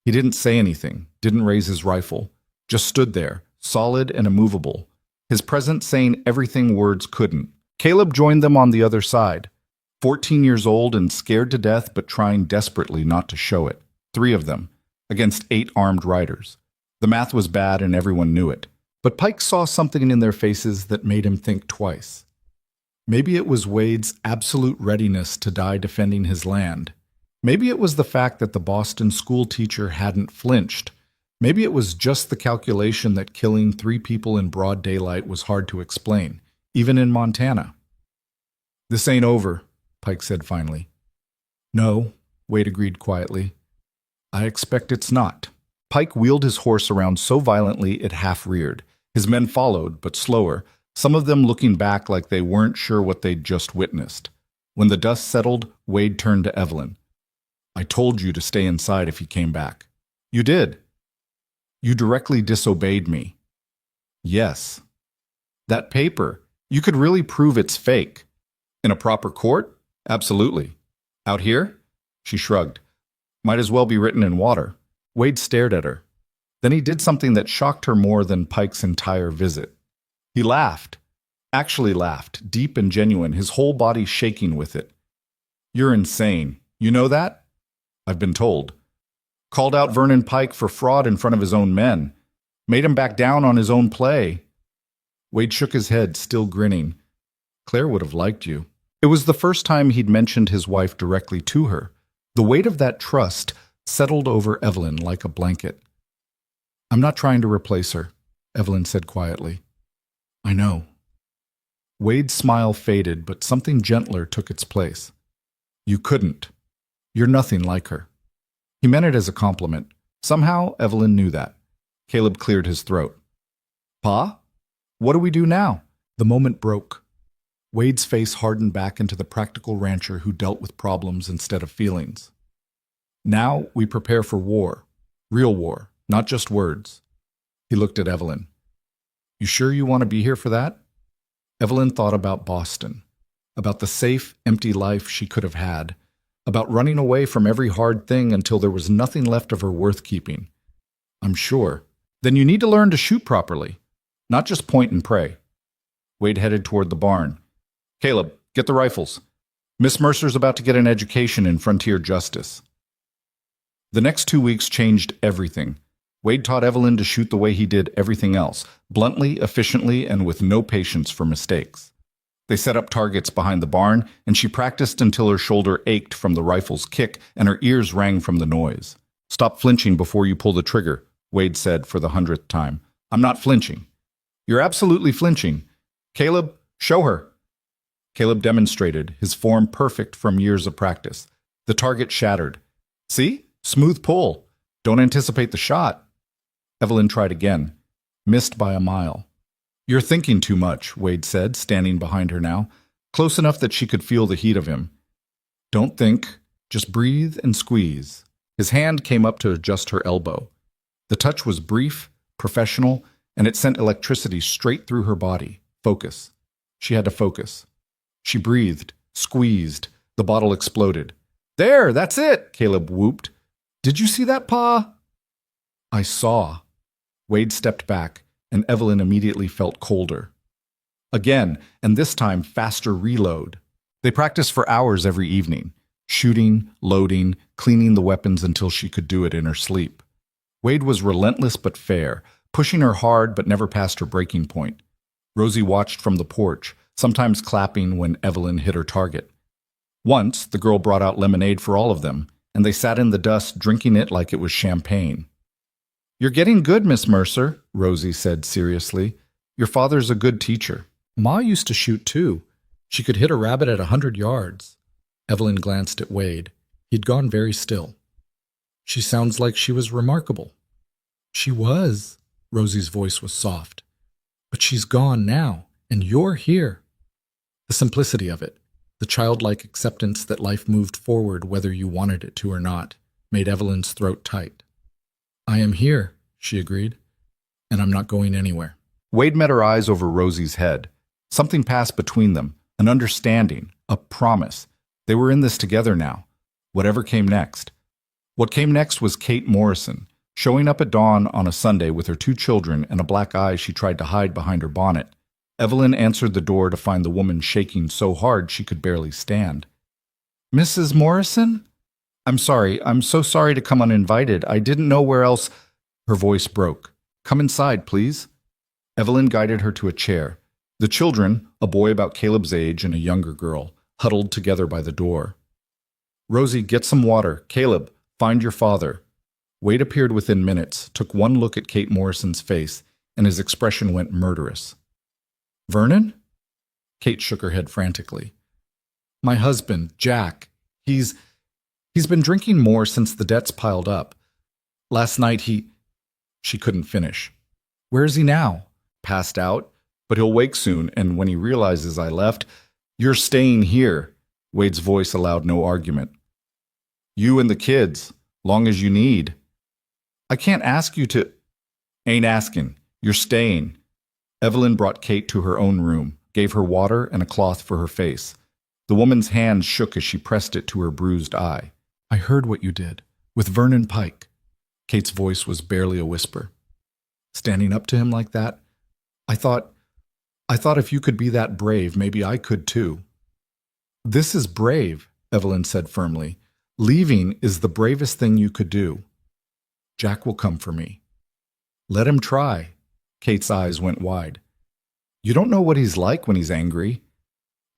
[SPEAKER 1] He didn't say anything, didn't raise his rifle, just stood there, solid and immovable, his presence saying everything words couldn't. Caleb joined them on the other side, 14 years old and scared to death but trying desperately not to show it. 3 of them, against 8 armed riders. The math was bad and everyone knew it, but Pike saw something in their faces that made him think twice. Maybe it was Wade's absolute readiness to die defending his land. Maybe it was the fact that the Boston schoolteacher hadn't flinched. Maybe it was just the calculation that killing 3 people in broad daylight was hard to explain, even in Montana. "This ain't over," Pike said finally. "No," Wade agreed quietly. "I expect it's not." Pike wheeled his horse around so violently it half-reared. His men followed, but slower, some of them looking back like they weren't sure what they'd just witnessed. When the dust settled, Wade turned to Evelyn. "I told you to stay inside if he came back." "You did." "You directly disobeyed me." "Yes." "That paper, you could really prove it's fake." "In a proper court? Absolutely." "Out here?" She shrugged. "Might as well be written in water." Wade stared at her. Then he did something that shocked her more than Pike's entire visit. He laughed. Actually laughed, deep and genuine, his whole body shaking with it. "You're insane. You know that?" "I've been told." "Called out Vernon Pike for fraud in front of his own men. Made him back down on his own play." Wade shook his head, still grinning. "Claire would have liked you." It was the first time he'd mentioned his wife directly to her. The weight of that trust settled over Evelyn like a blanket. "I'm not trying to replace her," Evelyn said quietly. "I know." Wade's smile faded, but something gentler took its place. "You couldn't. You're nothing like her." He meant it as a compliment. Somehow, Evelyn knew that. Caleb cleared his throat. "Pa? What do we do now?" The moment broke. Wade's face hardened back into the practical rancher who dealt with problems instead of feelings. "Now we prepare for war. Real war, not just words." He looked at Evelyn. "You sure you want to be here for that?" Evelyn thought about Boston, about the safe, empty life she could have had, about running away from every hard thing until there was nothing left of her worth keeping. "I'm sure. Then you need to learn to shoot properly, not just point and pray." Wade headed toward the barn. "Caleb, get the rifles. Miss Mercer's about to get an education in frontier justice." The next 2 weeks changed everything. Wade taught Evelyn to shoot the way he did everything else, bluntly, efficiently, and with no patience for mistakes. They set up targets behind the barn, and she practiced until her shoulder ached from the rifle's kick and her ears rang from the noise. "Stop flinching before you pull the trigger," Wade said for the 100th time. "I'm not flinching." "You're absolutely flinching. Caleb, show her." Caleb demonstrated, his form perfect from years of practice. The target shattered. "See? Smooth pull. Don't anticipate the shot." Evelyn tried again. Missed by a mile. "You're thinking too much," Wade said, standing behind her now. close enough that she could feel the heat of him. Don't think, just breathe and squeeze. His hand came up to adjust her elbow. The touch was brief, professional, and it sent electricity straight through her body. Focus. She had to focus. She breathed, squeezed. The bottle exploded. There, that's it, Caleb whooped. Did you see that, Pa? I saw. Wade stepped back, and Evelyn immediately felt colder. Again, and this time faster reload. They practiced for hours every evening, shooting, loading, cleaning the weapons until she could do it in her sleep. Wade was relentless but fair, pushing her hard but never past her breaking point. Rosie watched from the porch, sometimes clapping when Evelyn hit her target. Once, the girl brought out lemonade for all of them, and they sat in the dust drinking it like it was champagne. You're getting good, Miss Mercer, Rosie said seriously. Your father's a good teacher. Ma used to shoot too. She could hit a rabbit at 100 yards. Evelyn glanced at Wade. He'd gone very still. She sounds like she was remarkable. She was. Rosie's voice was soft. But she's gone now, and you're here. The simplicity of it, the childlike acceptance that life moved forward whether you wanted it to or not, made Evelyn's throat tight. I am here, she agreed, and I'm not going anywhere. Wade met her eyes over Rosie's head. Something passed between them, an understanding, a promise. They were in this together now, whatever came next. What came next was Kate Morrison, showing up at dawn on a Sunday with her 2 children and a black eye she tried to hide behind her bonnet. Evelyn answered the door to find the woman shaking so hard she could barely stand. Mrs. Morrison? I'm so sorry to come uninvited. I didn't know where else. Her voice broke. Come inside, please. Evelyn guided her to a chair. The children, a boy about Caleb's age and a younger girl, huddled together by the door. Rosie, get some water. Caleb, find your father. Wade appeared within minutes, took one look at Kate Morrison's face, and his expression went murderous. Vernon? Kate shook her head frantically. My husband, Jack, he's been drinking more since the debts piled up. Last night She couldn't finish. Where is he now? Passed out, but he'll wake soon, and when he realizes I left, you're staying here. Wade's voice allowed no argument. You and the kids, long as you need. I can't ask you to. Ain't asking. You're staying. Evelyn brought Kate to her own room, gave her water and a cloth for her face. The woman's hand shook as she pressed it to her bruised eye. I heard what you did, with Vernon Pike. Kate's voice was barely a whisper. Standing up to him like that? I thought if you could be that brave, maybe I could too. This is brave, Evelyn said firmly. Leaving is the bravest thing you could do. Jack will come for me. Let him try. Kate's eyes went wide. You don't know what he's like when he's angry.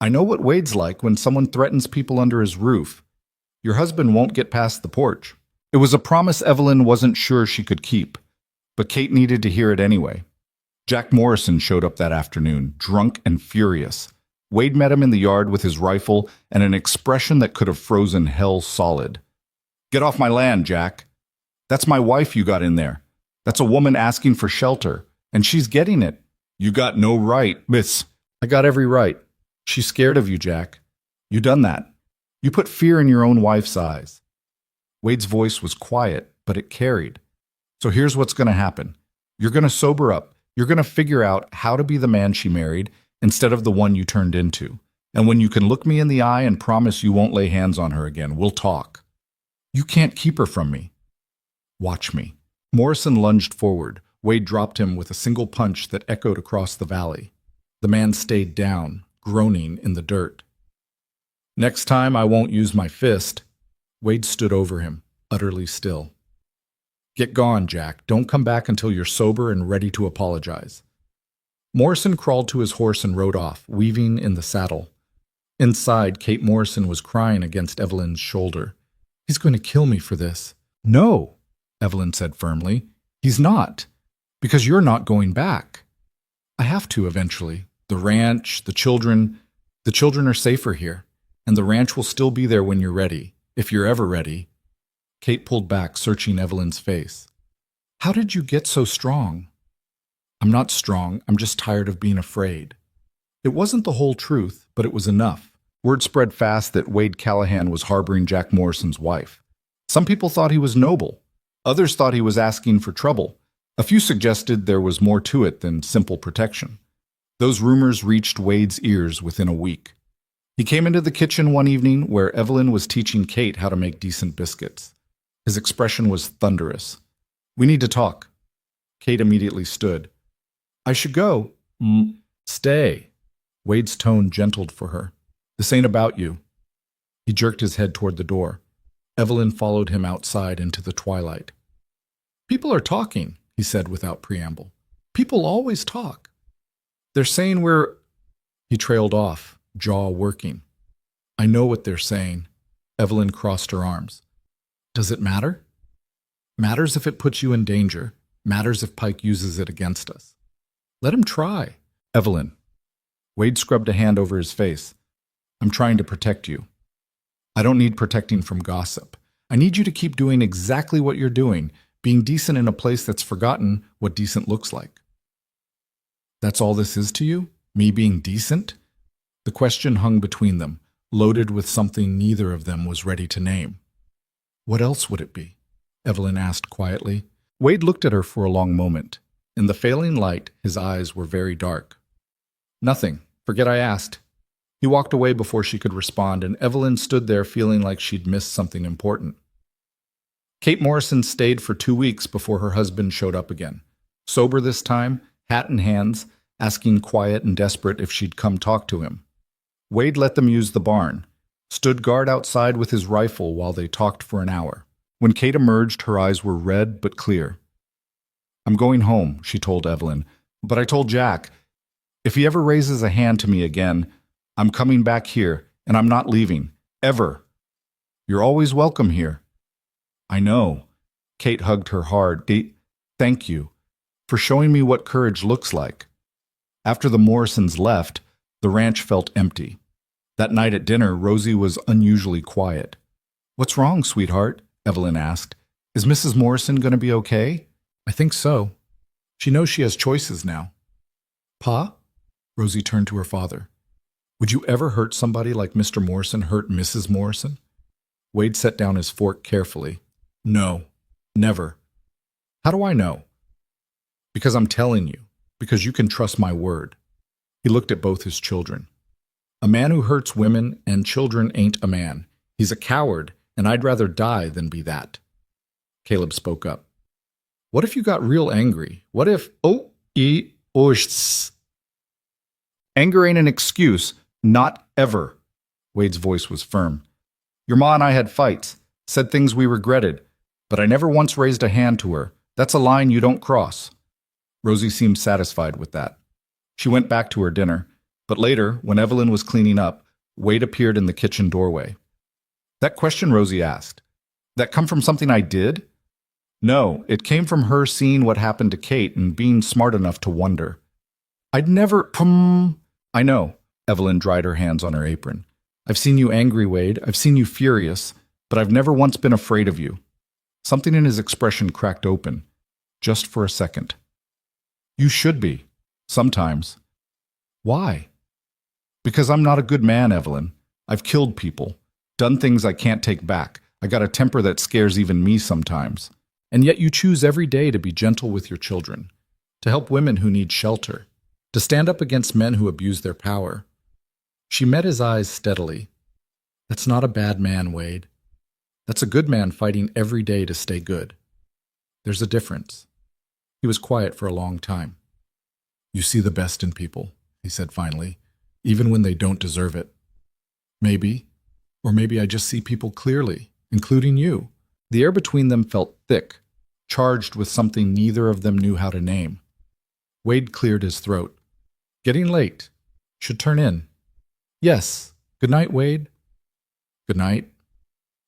[SPEAKER 1] I know what Wade's like when someone threatens people under his roof. Your husband won't get past the porch. It was a promise Evelyn wasn't sure she could keep, but Kate needed to hear it anyway. Jack Morrison showed up that afternoon, drunk and furious. Wade met him in the yard with his rifle and an expression that could have frozen hell solid. Get off my land, Jack. That's my wife you got in there. That's a woman asking for shelter, and she's getting it. You got no right, miss. I got every right. She's scared of you, Jack. You done that. You put fear in your own wife's eyes. Wade's voice was quiet, but it carried. So here's what's going to happen. You're going to sober up. You're going to figure out how to be the man she married instead of the one you turned into. And when you can look me in the eye and promise you won't lay hands on her again, we'll talk. You can't keep her from me. Watch me. Morrison lunged forward. Wade dropped him with a single punch that echoed across the valley. The man stayed down, groaning in the dirt. Next time I won't use my fist. Wade stood over him, utterly still. Get gone, Jack. Don't come back until you're sober and ready to apologize. Morrison crawled to his horse and rode off, weaving in the saddle. Inside, Kate Morrison was crying against Evelyn's shoulder. He's going to kill me for this. No, Evelyn said firmly. He's not. Because you're not going back. I have to eventually. The ranch, the children are safer here. And the ranch will still be there when you're ready, if you're ever ready. Kate pulled back, searching Evelyn's face. How did you get so strong? I'm not strong. I'm just tired of being afraid. It wasn't the whole truth, but it was enough. Word spread fast that Wade Callahan was harboring Jack Morrison's wife. Some people thought he was noble. Others thought he was asking for trouble. A few suggested there was more to it than simple protection. Those rumors reached Wade's ears within a week. He came into the kitchen one evening where Evelyn was teaching Kate how to make decent biscuits. His expression was thunderous. "We need to talk." Kate immediately stood. "I should go." Stay." Wade's tone gentled for her. "This ain't about you." He jerked his head toward the door. Evelyn followed him outside into the twilight. "People are talking," he said without preamble. "People always talk. They're saying we're—" He trailed off, jaw working. "I know what they're saying." Evelyn crossed her arms. "Does it matter?" "Matters if it puts you in danger. Matters if Pike uses it against us." "Let him try." "Evelyn." Wade scrubbed a hand over his face. "I'm trying to protect you. I don't need protecting from gossip. I need you to keep doing exactly what you're doing, being decent in a place that's forgotten what decent looks like." "That's all this is to you? Me being decent?" The question hung between them, loaded with something neither of them was ready to name. "What else would it be?" Evelyn asked quietly. Wade looked at her for a long moment. In the failing light, his eyes were very dark. "Nothing. Forget I asked." He walked away before she could respond, and Evelyn stood there feeling like she'd missed something important. Kate Morrison stayed for 2 weeks before her husband showed up again. Sober this time, hat in hands, asking quiet and desperate if she'd come talk to him. Wade let them use the barn, stood guard outside with his rifle while they talked for an hour. When Kate emerged, her eyes were red but clear. "I'm going home," she told Evelyn, "but I told Jack, if he ever raises a hand to me again, I'm coming back here, and I'm not leaving. Ever. You're always welcome here." "I know." Kate hugged her hard. Thank you for showing me what courage looks like." After the Morrisons left, the ranch felt empty. That night at dinner, Rosie was unusually quiet. "What's wrong, sweetheart?" Evelyn asked. "Is Mrs. Morrison going to be okay?" "I think so. She knows she has choices now." "Pa?" Rosie turned to her father. "Would you ever hurt somebody like Mr. Morrison hurt Mrs. Morrison?" Wade set down his fork carefully. "No, never." "How do I know?" "Because I'm telling you. Because you can trust my word." He looked at both his children. "A man who hurts women and children ain't a man. He's a coward, and I'd rather die than be that." Caleb spoke up. "What if you got real angry? What if— Anger ain't an excuse. Not ever." Wade's voice was firm. "Your ma and I had fights, said things we regretted, but I never once raised a hand to her. That's a line you don't cross." Rosie seemed satisfied with that. She went back to her dinner, but later, when Evelyn was cleaning up, Wade appeared in the kitchen doorway. "That question Rosie asked, that come from something I did?" "No, it came from her seeing what happened to Kate and being smart enough to wonder." "I'd never— "I know." Evelyn dried her hands on her apron. "I've seen you angry, Wade. I've seen you furious, but I've never once been afraid of you." Something in his expression cracked open, just for a second. "You should be. Sometimes." "Why?" "Because I'm not a good man, Evelyn. I've killed people, done things I can't take back. I got a temper that scares even me sometimes. And yet you choose every day to be gentle with your children, to help women who need shelter, to stand up against men who abuse their power." She met his eyes steadily. "That's not a bad man, Wade. That's a good man fighting every day to stay good. There's a difference." He was quiet for a long time. "You see the best in people," he said finally, "even when they don't deserve it." "Maybe. Or maybe I just see people clearly, including you." The air between them felt thick, charged with something neither of them knew how to name. Wade cleared his throat. "Getting late. Should turn in." "Yes. Good night, Wade." "Good night."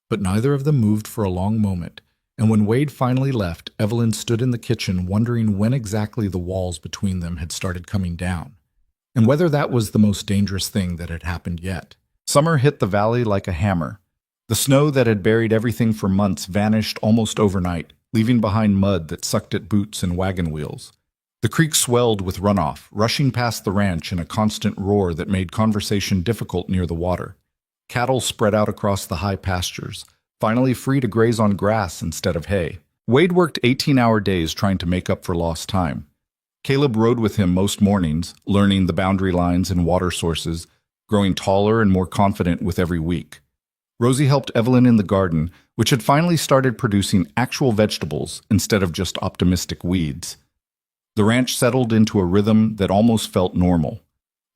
[SPEAKER 1] But neither of them moved for a long moment, and when Wade finally left, Evelyn stood in the kitchen wondering when exactly the walls between them had started coming down, and whether that was the most dangerous thing that had happened yet. Summer hit the valley like a hammer. The snow that had buried everything for months vanished almost overnight, leaving behind mud that sucked at boots and wagon wheels. The creek swelled with runoff, rushing past the ranch in a constant roar that made conversation difficult near the water. Cattle spread out across the high pastures, finally free to graze on grass instead of hay. Wade worked 18-hour days trying to make up for lost time. Caleb rode with him most mornings, learning the boundary lines and water sources, growing taller and more confident with every week. Rosie helped Evelyn in the garden, which had finally started producing actual vegetables instead of just optimistic weeds. The ranch settled into a rhythm that almost felt normal.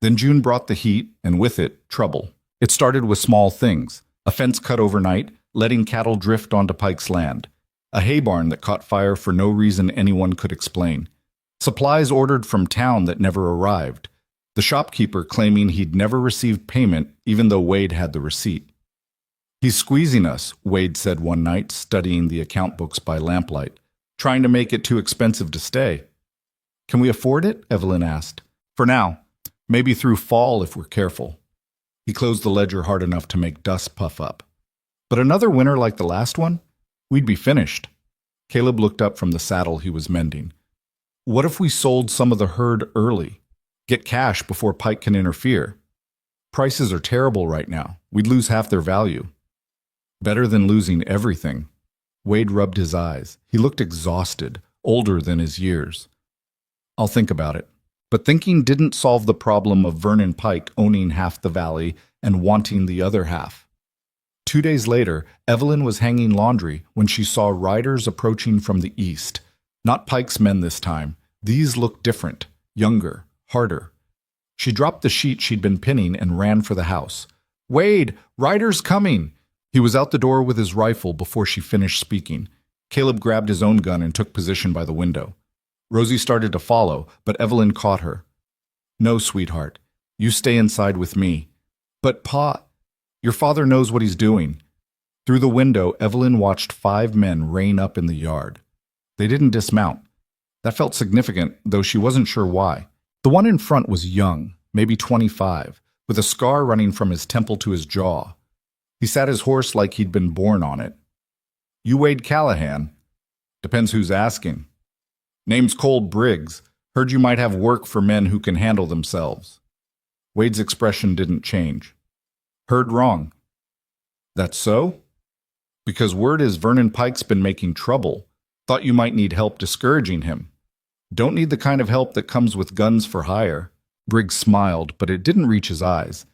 [SPEAKER 1] Then June brought the heat, and with it, trouble. It started with small things: a fence cut overnight, letting cattle drift onto Pike's land; a hay barn that caught fire for no reason anyone could explain; supplies ordered from town that never arrived; the shopkeeper claiming he'd never received payment even though Wade had the receipt. "He's squeezing us," Wade said one night, studying the account books by lamplight, "trying to make it too expensive to stay." "Can we afford it?" Evelyn asked. "For now. Maybe through fall if we're careful." He closed the ledger hard enough to make dust puff up. "But another winter like the last one? We'd be finished." Caleb looked up from the saddle he was mending. "What if we sold some of the herd early? Get cash before Pike can interfere. Prices are terrible right now. We'd lose half their value." "Better than losing everything." Wade rubbed his eyes. He looked exhausted, older than his years. "I'll think about it." But thinking didn't solve the problem of Vernon Pike owning half the valley and wanting the other half. 2 days later, Evelyn was hanging laundry when she saw riders approaching from the east. Not Pike's men this time. These looked different, younger, harder. She dropped the sheet she'd been pinning and ran for the house. "Wade, riders coming!" He was out the door with his rifle before she finished speaking. Caleb grabbed his own gun and took position by the window. Rosie started to follow, but Evelyn caught her. "No, sweetheart. You stay inside with me." "But Pa, your father knows what he's doing." Through the window, Evelyn watched 5 men rein up in the yard. They didn't dismount. That felt significant, though she wasn't sure why. The one in front was young, maybe 25, with a scar running from his temple to his jaw. He sat his horse like he'd been born on it. "You Wade Callahan?" "Depends who's asking." "Name's Cole Briggs. Heard you might have work for men who can handle themselves." Wade's expression didn't change. "Heard wrong." "That's so?" "Because word is Vernon Pike's been making trouble. Thought you might need help discouraging him." "Don't need the kind of help that comes with guns for hire." Briggs smiled, but it didn't reach his eyes.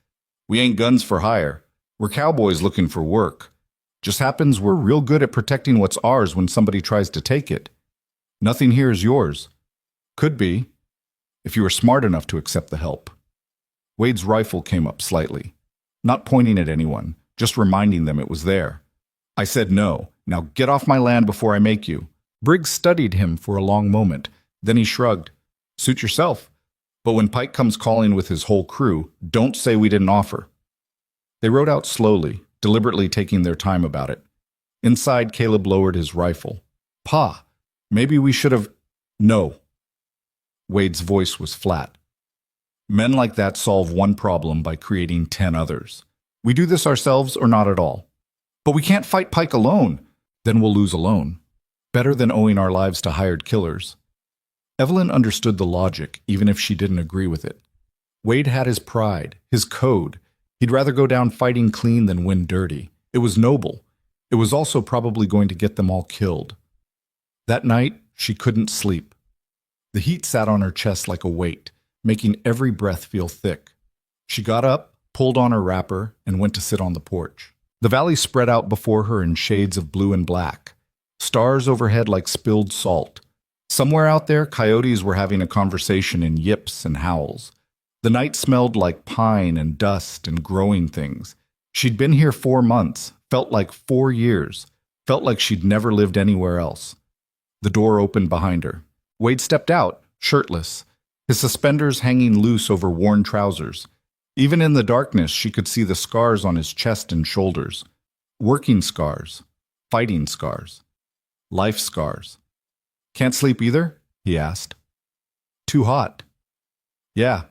[SPEAKER 1] "We ain't guns for hire. We're cowboys looking for work. Just happens we're real good at protecting what's ours when somebody tries to take it. Nothing here is yours." "Could be, if you were smart enough to accept the help." Wade's rifle came up slightly, not pointing at anyone, just reminding them it was there. "I said no. Now get off my land before I make you." Briggs studied him for a long moment. Then he shrugged. "Suit yourself. But when Pike comes calling with his whole crew, don't say we didn't offer." They rode out slowly, deliberately taking their time about it. Inside, Caleb lowered his rifle. "Pa, maybe we should have—" "No." Wade's voice was flat. "Men like that solve one problem by creating 10 others. We do this ourselves or not at all." "But we can't fight Pike alone." "Then we'll lose alone. Better than owing our lives to hired killers." Evelyn understood the logic, even if she didn't agree with it. Wade had his pride, his code. He'd rather go down fighting clean than win dirty. It was noble. It was also probably going to get them all killed. That night, she couldn't sleep. The heat sat on her chest like a weight, making every breath feel thick. She got up, pulled on her wrapper, and went to sit on the porch. The valley spread out before her in shades of blue and black. Stars overhead like spilled salt. Somewhere out there, coyotes were having a conversation in yips and howls. The night smelled like pine and dust and growing things. She'd been here 4 months, felt like 4 years, felt like she'd never lived anywhere else. The door opened behind her. Wade stepped out, shirtless, his suspenders hanging loose over worn trousers. Even in the darkness, she could see the scars on his chest and shoulders. Working scars, fighting scars, life scars. "Can't sleep either?" he asked. "Too hot." "Yeah."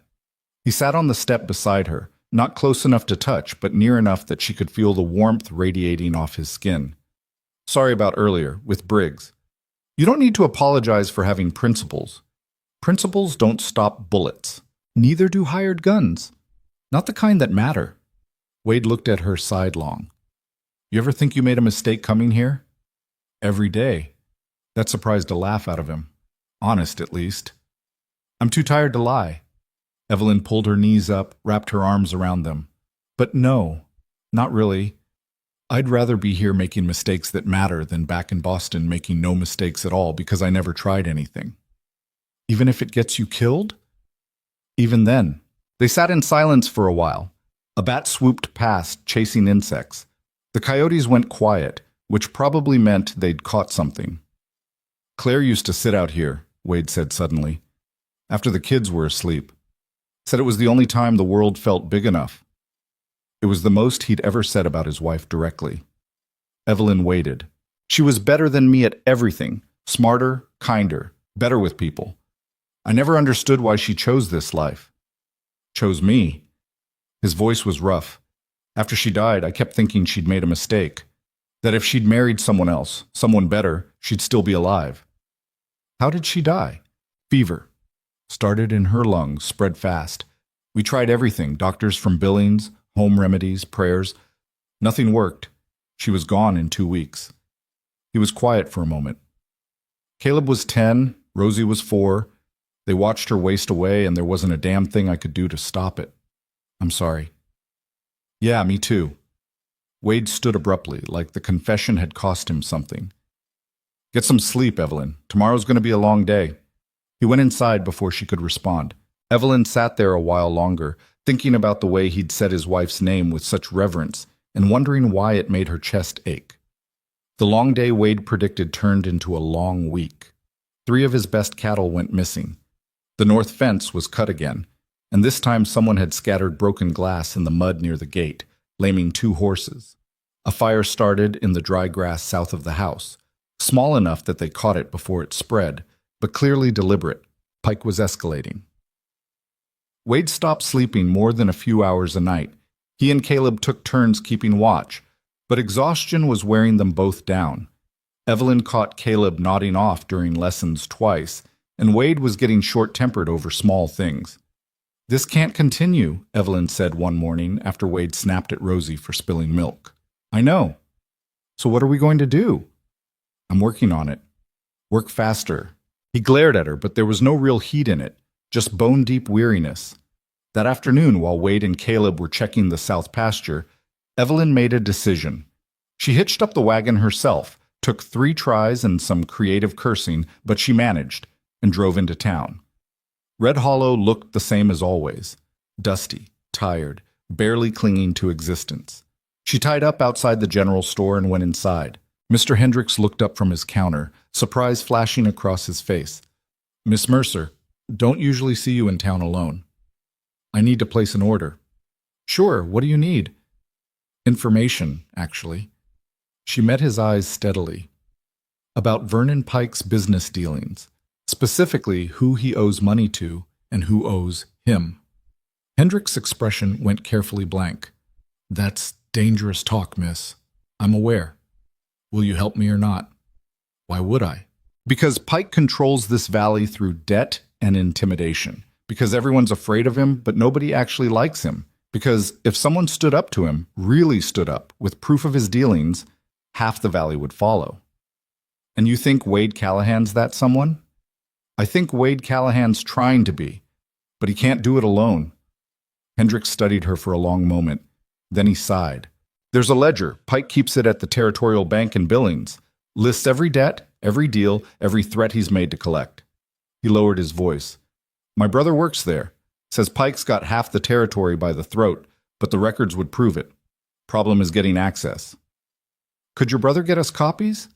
[SPEAKER 1] He sat on the step beside her, not close enough to touch, but near enough that she could feel the warmth radiating off his skin. "Sorry about earlier, with Briggs. You don't need to apologize for having principles. Principles don't stop bullets. Neither do hired guns. Not the kind that matter. Wade looked at her sidelong. You ever think you made a mistake coming here? Every day. That surprised a laugh out of him. Honest, at least. I'm too tired to lie. Evelyn pulled her knees up, wrapped her arms around them. But no, not really. I'd rather be here making mistakes that matter than back in Boston making no mistakes at all because I never tried anything. Even if it gets you killed? Even then. They sat in silence for a while. A bat swooped past, chasing insects. The coyotes went quiet, which probably meant they'd caught something. Claire used to sit out here, Wade said suddenly, after the kids were asleep. Said it was the only time the world felt big enough. It was the most he'd ever said about his wife directly. Evelyn waited. She was better than me at everything, smarter, kinder, better with people. I never understood why she chose this life. Chose me. His voice was rough. After she died, I kept thinking she'd made a mistake. That if she'd married someone else, someone better, she'd still be alive. How did she die? Fever. Started in her lungs, spread fast. We tried everything, doctors from Billings, home remedies, prayers. Nothing worked. She was gone in 2 weeks. He was quiet for a moment. Caleb was 10, Rosie was 4. They watched her waste away, and there wasn't a damn thing I could do to stop it. I'm sorry. Yeah, me too. Wade stood abruptly, like the confession had cost him something. Get some sleep, Evelyn. Tomorrow's going to be a long day. He went inside before she could respond. Evelyn sat there a while longer, thinking about the way he'd said his wife's name with such reverence and wondering why it made her chest ache. The long day Wade predicted turned into a long week. 3 of his best cattle went missing. The north fence was cut again, and this time someone had scattered broken glass in the mud near the gate, laming 2 horses. A fire started in the dry grass south of the house, small enough that they caught it before it spread, but clearly deliberate. Pike was escalating. Wade stopped sleeping more than a few hours a night. He and Caleb took turns keeping watch, but exhaustion was wearing them both down. Evelyn caught Caleb nodding off during lessons twice, and Wade was getting short-tempered over small things. This can't continue, Evelyn said one morning after Wade snapped at Rosie for spilling milk. I know. So what are we going to do? I'm working on it. Work faster. He glared at her, but there was no real heat in it, just bone-deep weariness. That afternoon, while Wade and Caleb were checking the south pasture, Evelyn made a decision. She hitched up the wagon herself, took 3 tries and some creative cursing, but she managed, and drove into town. Red Hollow looked the same as always, dusty, tired, barely clinging to existence. She tied up outside the general store and went inside. Mr. Hendricks looked up from his counter, surprise flashing across his face. Miss Mercer, don't usually see you in town alone. I need to place an order. Sure, what do you need? Information, actually. She met his eyes steadily. About Vernon Pike's business dealings, specifically who he owes money to and who owes him. Hendrick's expression went carefully blank. That's dangerous talk, miss. I'm aware. Will you help me or not? Why would I? Because Pike controls this valley through debt and intimidation. Because everyone's afraid of him, but nobody actually likes him. Because if someone stood up to him, really stood up, with proof of his dealings, half the valley would follow. And you think Wade Callahan's that someone? I think Wade Callahan's trying to be, but he can't do it alone. Hendricks studied her for a long moment. Then he sighed. There's a ledger. Pike keeps it at the Territorial Bank in Billings. Lists every debt, every deal, every threat he's made to collect. He lowered his voice. My brother works there. Says Pike's got half the territory by the throat, but the records would prove it. Problem is getting access. Could your brother get us copies?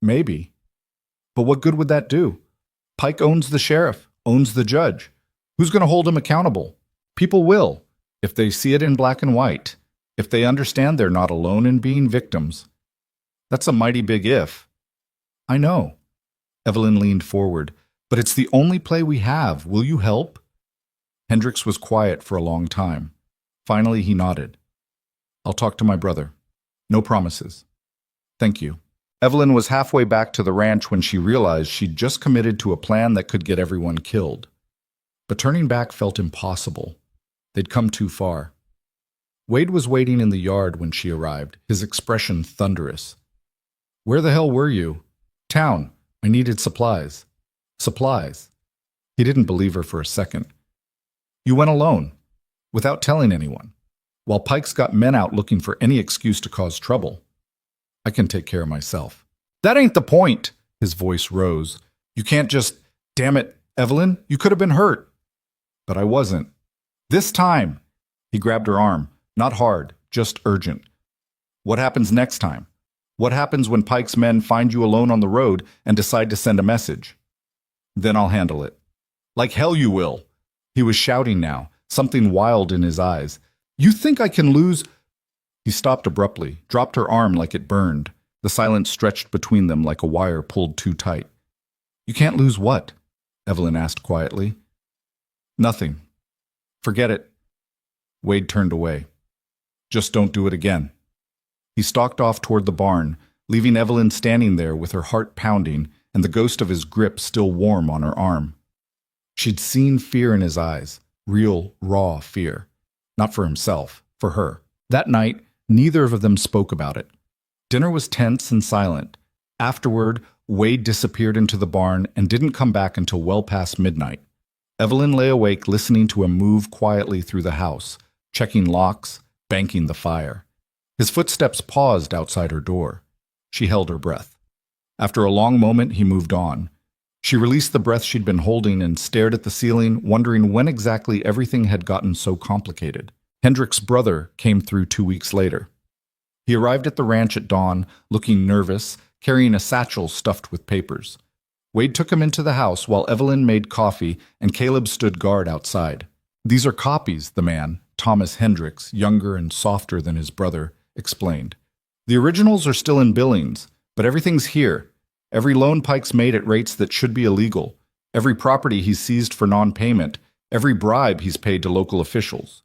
[SPEAKER 1] Maybe. But what good would that do? Pike owns the sheriff, owns the judge. Who's going to hold him accountable? People will, if they see it in black and white, if they understand they're not alone in being victims. That's a mighty big if. I know. Evelyn leaned forward. But it's the only play we have. Will you help? Hendricks was quiet for a long time. Finally, he nodded. I'll talk to my brother. No promises. Thank you. Evelyn was halfway back to the ranch when she realized she'd just committed to a plan that could get everyone killed. But turning back felt impossible. They'd come too far. Wade was waiting in the yard when she arrived, his expression thunderous. "Where the hell were you?" "Town. I needed supplies." "Supplies?" He didn't believe her for a second. "You went alone, without telling anyone, while Pike's got men out looking for any excuse to cause trouble." "I can take care of myself." "That ain't the point." His voice rose. "You can't just— Damn it, Evelyn, you could have been hurt." "But I wasn't. This time." He grabbed her arm. Not hard, just urgent. "What happens next time? What happens when Pike's men find you alone on the road and decide to send a message?" "Then I'll handle it." "Like hell you will." He was shouting now, something wild in his eyes. "You think I can lose—" He stopped abruptly, dropped her arm like it burned. The silence stretched between them like a wire pulled too tight. "You can't lose what?" Evelyn asked quietly. "Nothing. Forget it." Wade turned away. "Just don't do it again." He stalked off toward the barn, leaving Evelyn standing there with her heart pounding and the ghost of his grip still warm on her arm. She'd seen fear in his eyes, real, raw fear. Not for himself, for her. That night, neither of them spoke about it. Dinner was tense and silent. Afterward, Wade disappeared into the barn and didn't come back until well past midnight. Evelyn lay awake listening to him move quietly through the house, checking locks, banking the fire. His footsteps paused outside her door. She held her breath. After a long moment, he moved on. She released the breath she'd been holding and stared at the ceiling, wondering when exactly everything had gotten so complicated. Hendrick's brother came through 2 weeks later. He arrived at the ranch at dawn, looking nervous, carrying a satchel stuffed with papers. Wade took him into the house while Evelyn made coffee and Caleb stood guard outside. "These are copies," the man, Thomas Hendricks, younger and softer than his brother, explained. "The originals are still in Billings, but everything's here. Every loan Pike's made at rates that should be illegal, every property he's seized for non-payment, every bribe he's paid to local officials."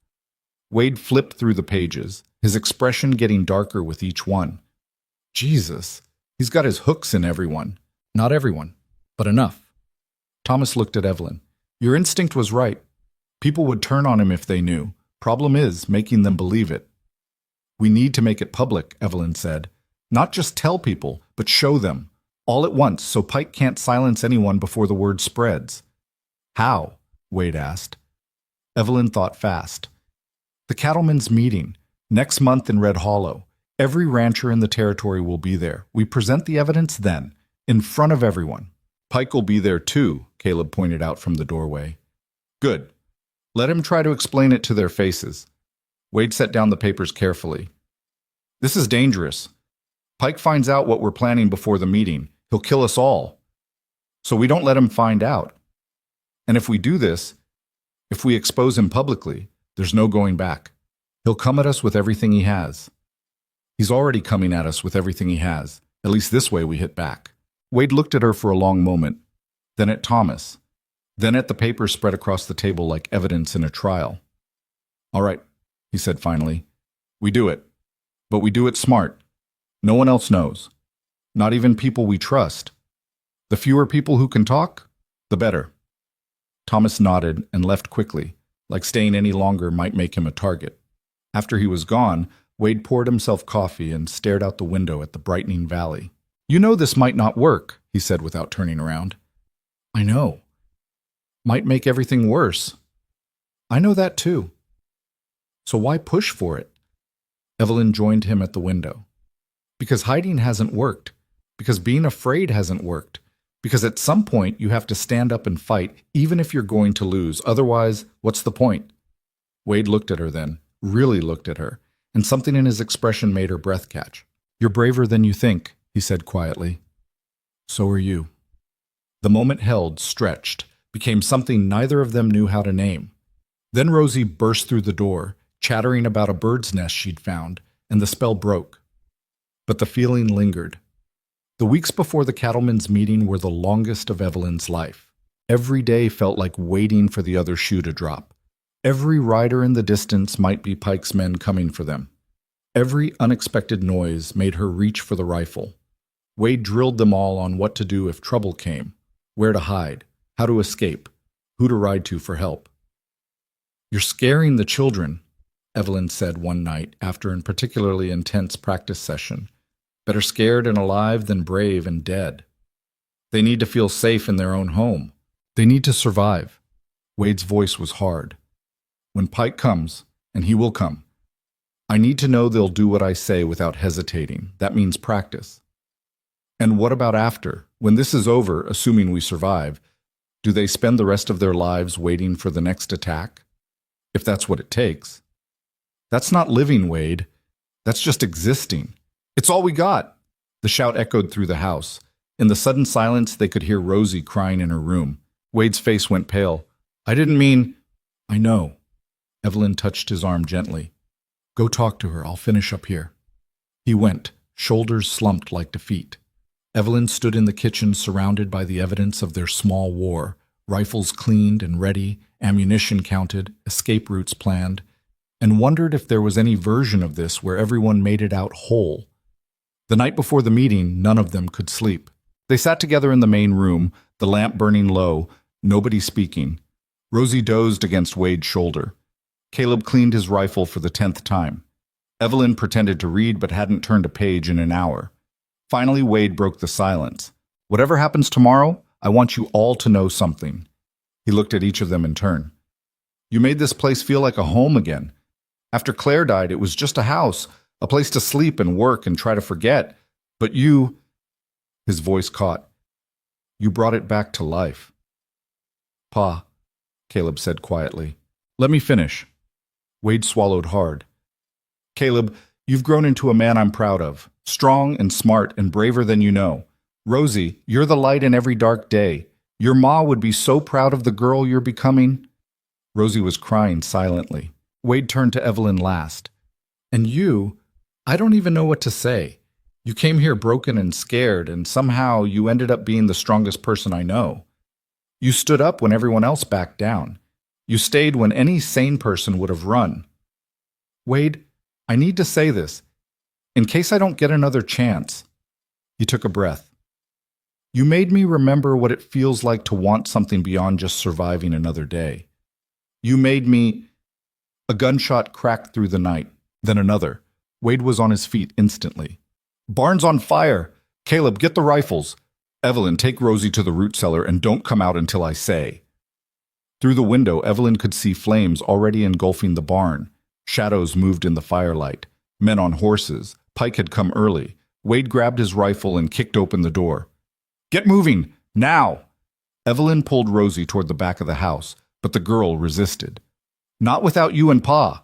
[SPEAKER 1] Wade flipped through the pages, his expression getting darker with each one. Jesus, he's got his hooks in everyone. Not everyone, but enough. Thomas looked at Evelyn. "Your instinct was right. People would turn on him if they knew. Problem is, making them believe it." "We need to make it public," Evelyn said. "Not just tell people, but show them. All at once, so Pike can't silence anyone before the word spreads." "How?" Wade asked. Evelyn thought fast. "The cattlemen's meeting. Next month in Red Hollow. Every rancher in the territory will be there. We present the evidence then, in front of everyone." "Pike will be there too," Caleb pointed out from the doorway. "Good. Let him try to explain it to their faces." Wade set down the papers carefully. "This is dangerous. Pike finds out what we're planning before the meeting. He'll kill us all. So we don't let him find out. And if we do this, if we expose him publicly, there's no going back. He'll come at us with everything he has. He's already coming at us with everything he has. At least this way we hit back." Wade looked at her for a long moment, then at Thomas, then at the papers spread across the table like evidence in a trial. "All right," he said finally. "We do it. But we do it smart. No one else knows. Not even people we trust. The fewer people who can talk, the better." Thomas nodded and left quickly, like staying any longer might make him a target. After he was gone, Wade poured himself coffee and stared out the window at the brightening valley. "You know this might not work," he said without turning around. "I know. Might make everything worse." "I know that too. So why push for it?" Evelyn joined him at the window. "Because hiding hasn't worked. Because being afraid hasn't worked. Because at some point you have to stand up and fight, even if you're going to lose. Otherwise, what's the point?" Wade looked at her then, really looked at her, and something in his expression made her breath catch. "You're braver than you think," he said quietly. "So are you." The moment held, stretched, became something neither of them knew how to name. Then Rosie burst through the door, chattering about a bird's nest she'd found, and the spell broke. But the feeling lingered. The weeks before the cattlemen's meeting were the longest of Evelyn's life. Every day felt like waiting for the other shoe to drop. Every rider in the distance might be Pike's men coming for them. Every unexpected noise made her reach for the rifle. Wade drilled them all on what to do if trouble came, where to hide, how to escape, who to ride to for help. "You're scaring the children," Evelyn said one night after a particularly intense practice session. "Better scared and alive than brave and dead. They need to feel safe in their own home. They need to survive." Wade's voice was hard. "When Pike comes, and he will come, I need to know they'll do what I say without hesitating. That means practice. And what about after? When this is over, assuming we survive, do they spend the rest of their lives waiting for the next attack? If that's what it takes. That's not living, Wade. That's just existing. It's all we got." The shout echoed through the house. In the sudden silence, they could hear Rosie crying in her room. Wade's face went pale. "I didn't mean—" "I know." Evelyn touched his arm gently. "Go talk to her. I'll finish up here." He went, shoulders slumped like defeat. Evelyn stood in the kitchen surrounded by the evidence of their small war, rifles cleaned and ready, ammunition counted, escape routes planned, and wondered if there was any version of this where everyone made it out whole. The night before the meeting, none of them could sleep. They sat together in the main room, the lamp burning low, nobody speaking. Rosie dozed against Wade's shoulder. Caleb cleaned his rifle for the 10th time. Evelyn pretended to read but hadn't turned a page in an hour. Finally, Wade broke the silence. "Whatever happens tomorrow, I want you all to know something." He looked at each of them in turn. "You made this place feel like a home again. After Claire died, it was just a house, a place to sleep and work and try to forget. But you—" His voice caught. "You brought it back to life." "Pa," Caleb said quietly. "Let me finish." Wade swallowed hard. "Caleb, you've grown into a man I'm proud of, strong and smart and braver than you know. Rosie, you're the light in every dark day. Your ma would be so proud of the girl you're becoming." Rosie was crying silently. Wade turned to Evelyn last. "And you, I don't even know what to say. You came here broken and scared, and somehow you ended up being the strongest person I know. You stood up when everyone else backed down. You stayed when any sane person would have run. Wade, I need to say this, in case I don't get another chance." He took a breath. "You made me remember what it feels like to want something beyond just surviving another day. You made me—" A gunshot cracked through the night, then another. Wade was on his feet instantly. "Barn's on fire! Caleb, get the rifles! Evelyn, take Rosie to the root cellar and don't come out until I say." Through the window, Evelyn could see flames already engulfing the barn. Shadows moved in the firelight. Men on horses. Pike had come early. Wade grabbed his rifle and kicked open the door. "Get moving! Now!" Evelyn pulled Rosie toward the back of the house, but the girl resisted. "Not without you and Pa.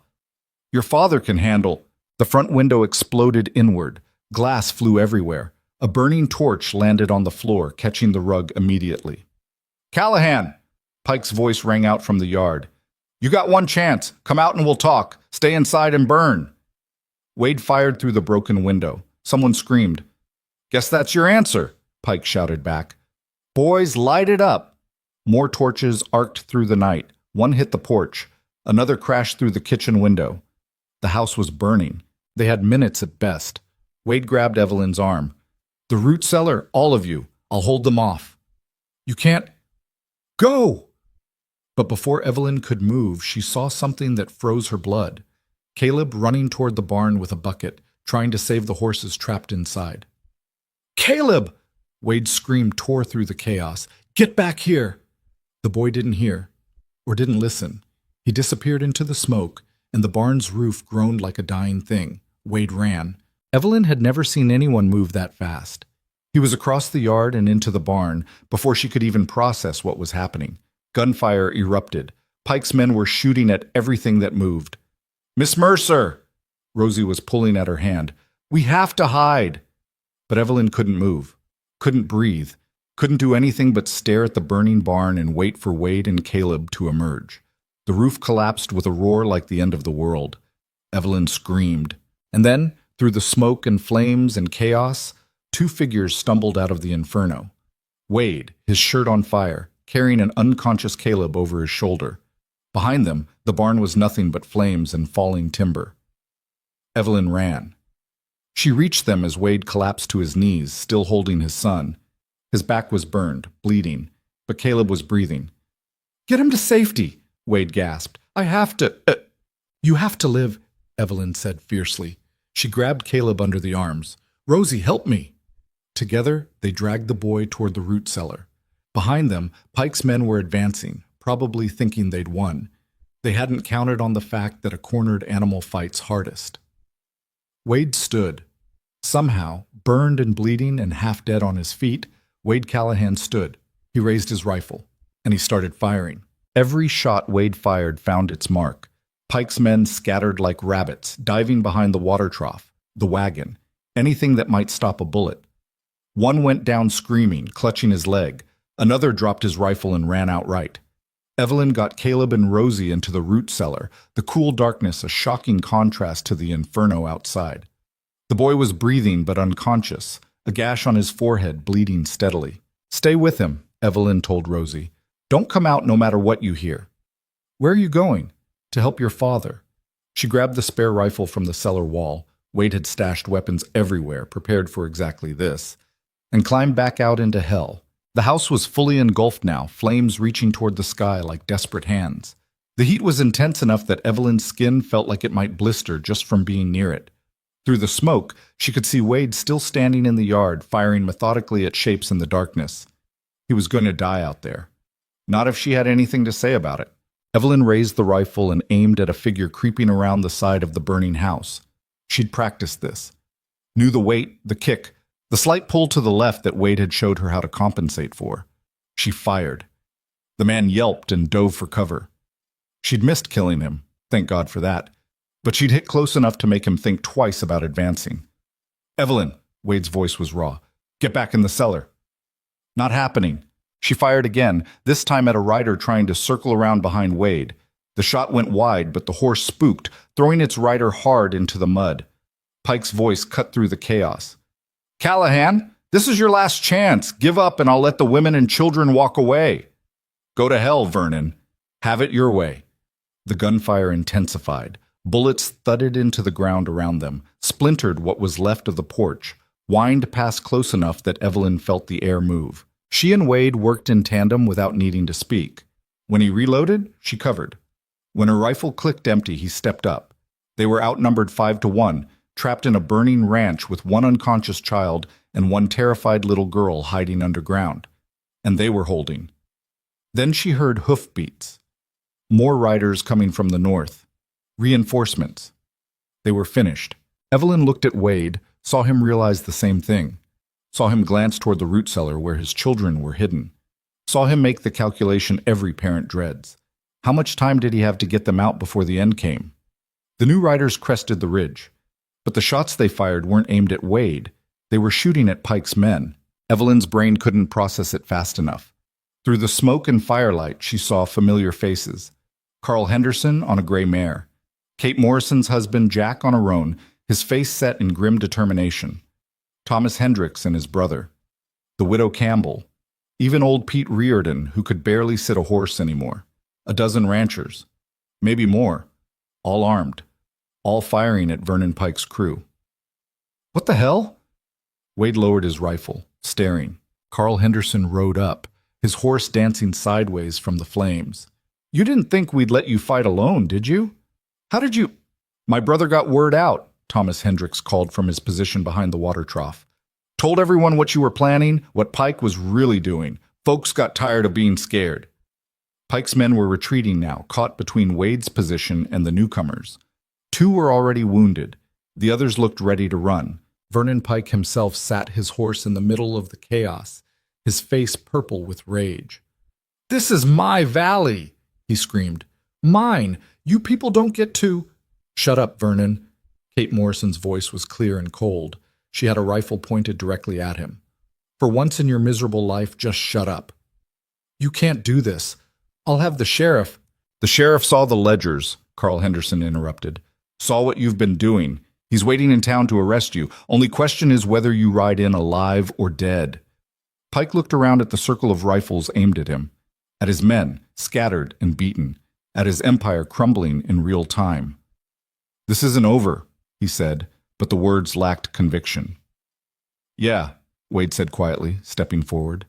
[SPEAKER 1] Your father can handle—" The front window exploded inward. Glass flew everywhere. A burning torch landed on the floor, catching the rug immediately. "Callahan!" Pike's voice rang out from the yard. "You got one chance. Come out and we'll talk. Stay inside and burn." Wade fired through the broken window. Someone screamed. "Guess that's your answer," Pike shouted back. "Boys, light it up." More torches arced through the night. One hit the porch. Another crashed through the kitchen window. The house was burning. They had minutes at best. Wade grabbed Evelyn's arm. "The root cellar, all of you. I'll hold them off." "You can't—" "Go!" But before Evelyn could move, she saw something that froze her blood. Caleb running toward the barn with a bucket, trying to save the horses trapped inside. "Caleb!" Wade's scream tore through the chaos. "Get back here!" The boy didn't hear, or didn't listen. He disappeared into the smoke, and the barn's roof groaned like a dying thing. Wade ran. Evelyn had never seen anyone move that fast. He was across the yard and into the barn before she could even process what was happening. Gunfire erupted. Pike's men were shooting at everything that moved. "Miss Mercer!" Rosie was pulling at her hand. "We have to hide!" But Evelyn couldn't move, couldn't breathe, couldn't do anything but stare at the burning barn and wait for Wade and Caleb to emerge. The roof collapsed with a roar like the end of the world. Evelyn screamed. And then, through the smoke and flames and chaos, two figures stumbled out of the inferno. Wade, his shirt on fire, carrying an unconscious Caleb over his shoulder. Behind them, the barn was nothing but flames and falling timber. Evelyn ran. She reached them as Wade collapsed to his knees, still holding his son. His back was burned, bleeding, but Caleb was breathing. "Get him to safety," Wade gasped. "I have to—" "You have to live," Evelyn said fiercely. She grabbed Caleb under the arms. "Rosie, help me." Together, they dragged the boy toward the root cellar. Behind them, Pike's men were advancing, probably thinking they'd won. They hadn't counted on the fact that a cornered animal fights hardest. Wade stood. Somehow, burned and bleeding and half dead on his feet, Wade Callahan stood. He raised his rifle, and he started firing. Every shot Wade fired found its mark. Pike's men scattered like rabbits, diving behind the water trough, the wagon, anything that might stop a bullet. One went down screaming, clutching his leg. Another dropped his rifle and ran outright. Evelyn got Caleb and Rosie into the root cellar, the cool darkness a shocking contrast to the inferno outside. The boy was breathing but unconscious, a gash on his forehead bleeding steadily. "Stay with him," Evelyn told Rosie. "Don't come out no matter what you hear." "Where are you going?" "To help your father." She grabbed the spare rifle from the cellar wall. Wade had stashed weapons everywhere, prepared for exactly this, and climbed back out into hell. The house was fully engulfed now, flames reaching toward the sky like desperate hands. The heat was intense enough that Evelyn's skin felt like it might blister just from being near it. Through the smoke, she could see Wade still standing in the yard, firing methodically at shapes in the darkness. He was going to die out there. Not if she had anything to say about it. Evelyn raised the rifle and aimed at a figure creeping around the side of the burning house. She'd practiced this. Knew the weight, the kick, the slight pull to the left that Wade had showed her how to compensate for. She fired. The man yelped and dove for cover. She'd missed killing him, thank God for that, but she'd hit close enough to make him think twice about advancing. "Evelyn," Wade's voice was raw, "get back in the cellar." Not happening. She fired again, this time at a rider trying to circle around behind Wade. The shot went wide, but the horse spooked, throwing its rider hard into the mud. Pike's voice cut through the chaos. "Callahan, this is your last chance. Give up and I'll let the women and children walk away." "Go to hell, Vernon. Have it your way." The gunfire intensified. Bullets thudded into the ground around them, splintered what was left of the porch, whined past close enough that Evelyn felt the air move. She and Wade worked in tandem without needing to speak. When he reloaded, she covered. When her rifle clicked empty, he stepped up. They were outnumbered 5-1, trapped in a burning ranch with one unconscious child and one terrified little girl hiding underground. And they were holding. Then she heard hoofbeats. More riders coming from the north. Reinforcements. They were finished. Evelyn looked at Wade, saw him realize the same thing. Saw him glance toward the root cellar where his children were hidden. Saw him make the calculation every parent dreads. How much time did he have to get them out before the end came? The new riders crested the ridge. But the shots they fired weren't aimed at Wade. They were shooting at Pike's men. Evelyn's brain couldn't process it fast enough. Through the smoke and firelight, she saw familiar faces. Carl Henderson on a gray mare. Kate Morrison's husband Jack on a roan, his face set in grim determination. Thomas Hendricks and his brother. The widow Campbell. Even old Pete Riordan, who could barely sit a horse anymore. A dozen ranchers. Maybe more. All armed. All firing at Vernon Pike's crew. "What the hell?" Wade lowered his rifle, staring. Carl Henderson rode up, his horse dancing sideways from the flames. "You didn't think we'd let you fight alone, did you? How did you—" "My brother got word out," Thomas Hendricks called from his position behind the water trough. "Told everyone what you were planning, what Pike was really doing. Folks got tired of being scared." Pike's men were retreating now, caught between Wade's position and the newcomers. 2 were already wounded. The others looked ready to run. Vernon Pike himself sat his horse in the middle of the chaos, his face purple with rage. "This is my valley," he screamed. "Mine. You people don't get to—" "Shut up, Vernon." Kate Morrison's voice was clear and cold. She had a rifle pointed directly at him. "For once in your miserable life, just shut up." "You can't do this. I'll have the sheriff—" "The sheriff saw the ledgers," Carl Henderson interrupted. "Saw what you've been doing. He's waiting in town to arrest you. Only question is whether you ride in alive or dead." Pike looked around at the circle of rifles aimed at him, at his men, scattered and beaten, at his empire crumbling in real time. "This isn't over," he said, but the words lacked conviction. "Yeah," Wade said quietly, stepping forward.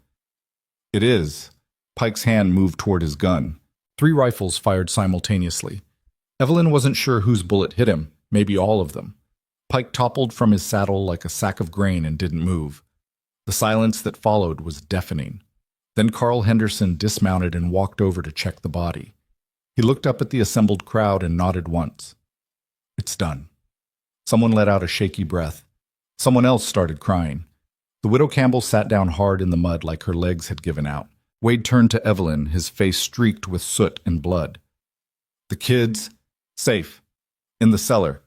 [SPEAKER 1] "It is." Pike's hand moved toward his gun. 3 rifles fired simultaneously. Evelyn wasn't sure whose bullet hit him, maybe all of them. Pike toppled from his saddle like a sack of grain and didn't move. The silence that followed was deafening. Then Carl Henderson dismounted and walked over to check the body. He looked up at the assembled crowd and nodded once. "It's done." Someone let out a shaky breath. Someone else started crying. The widow Campbell sat down hard in the mud like her legs had given out. Wade turned to Evelyn, his face streaked with soot and blood. "The kids, safe. In the cellar.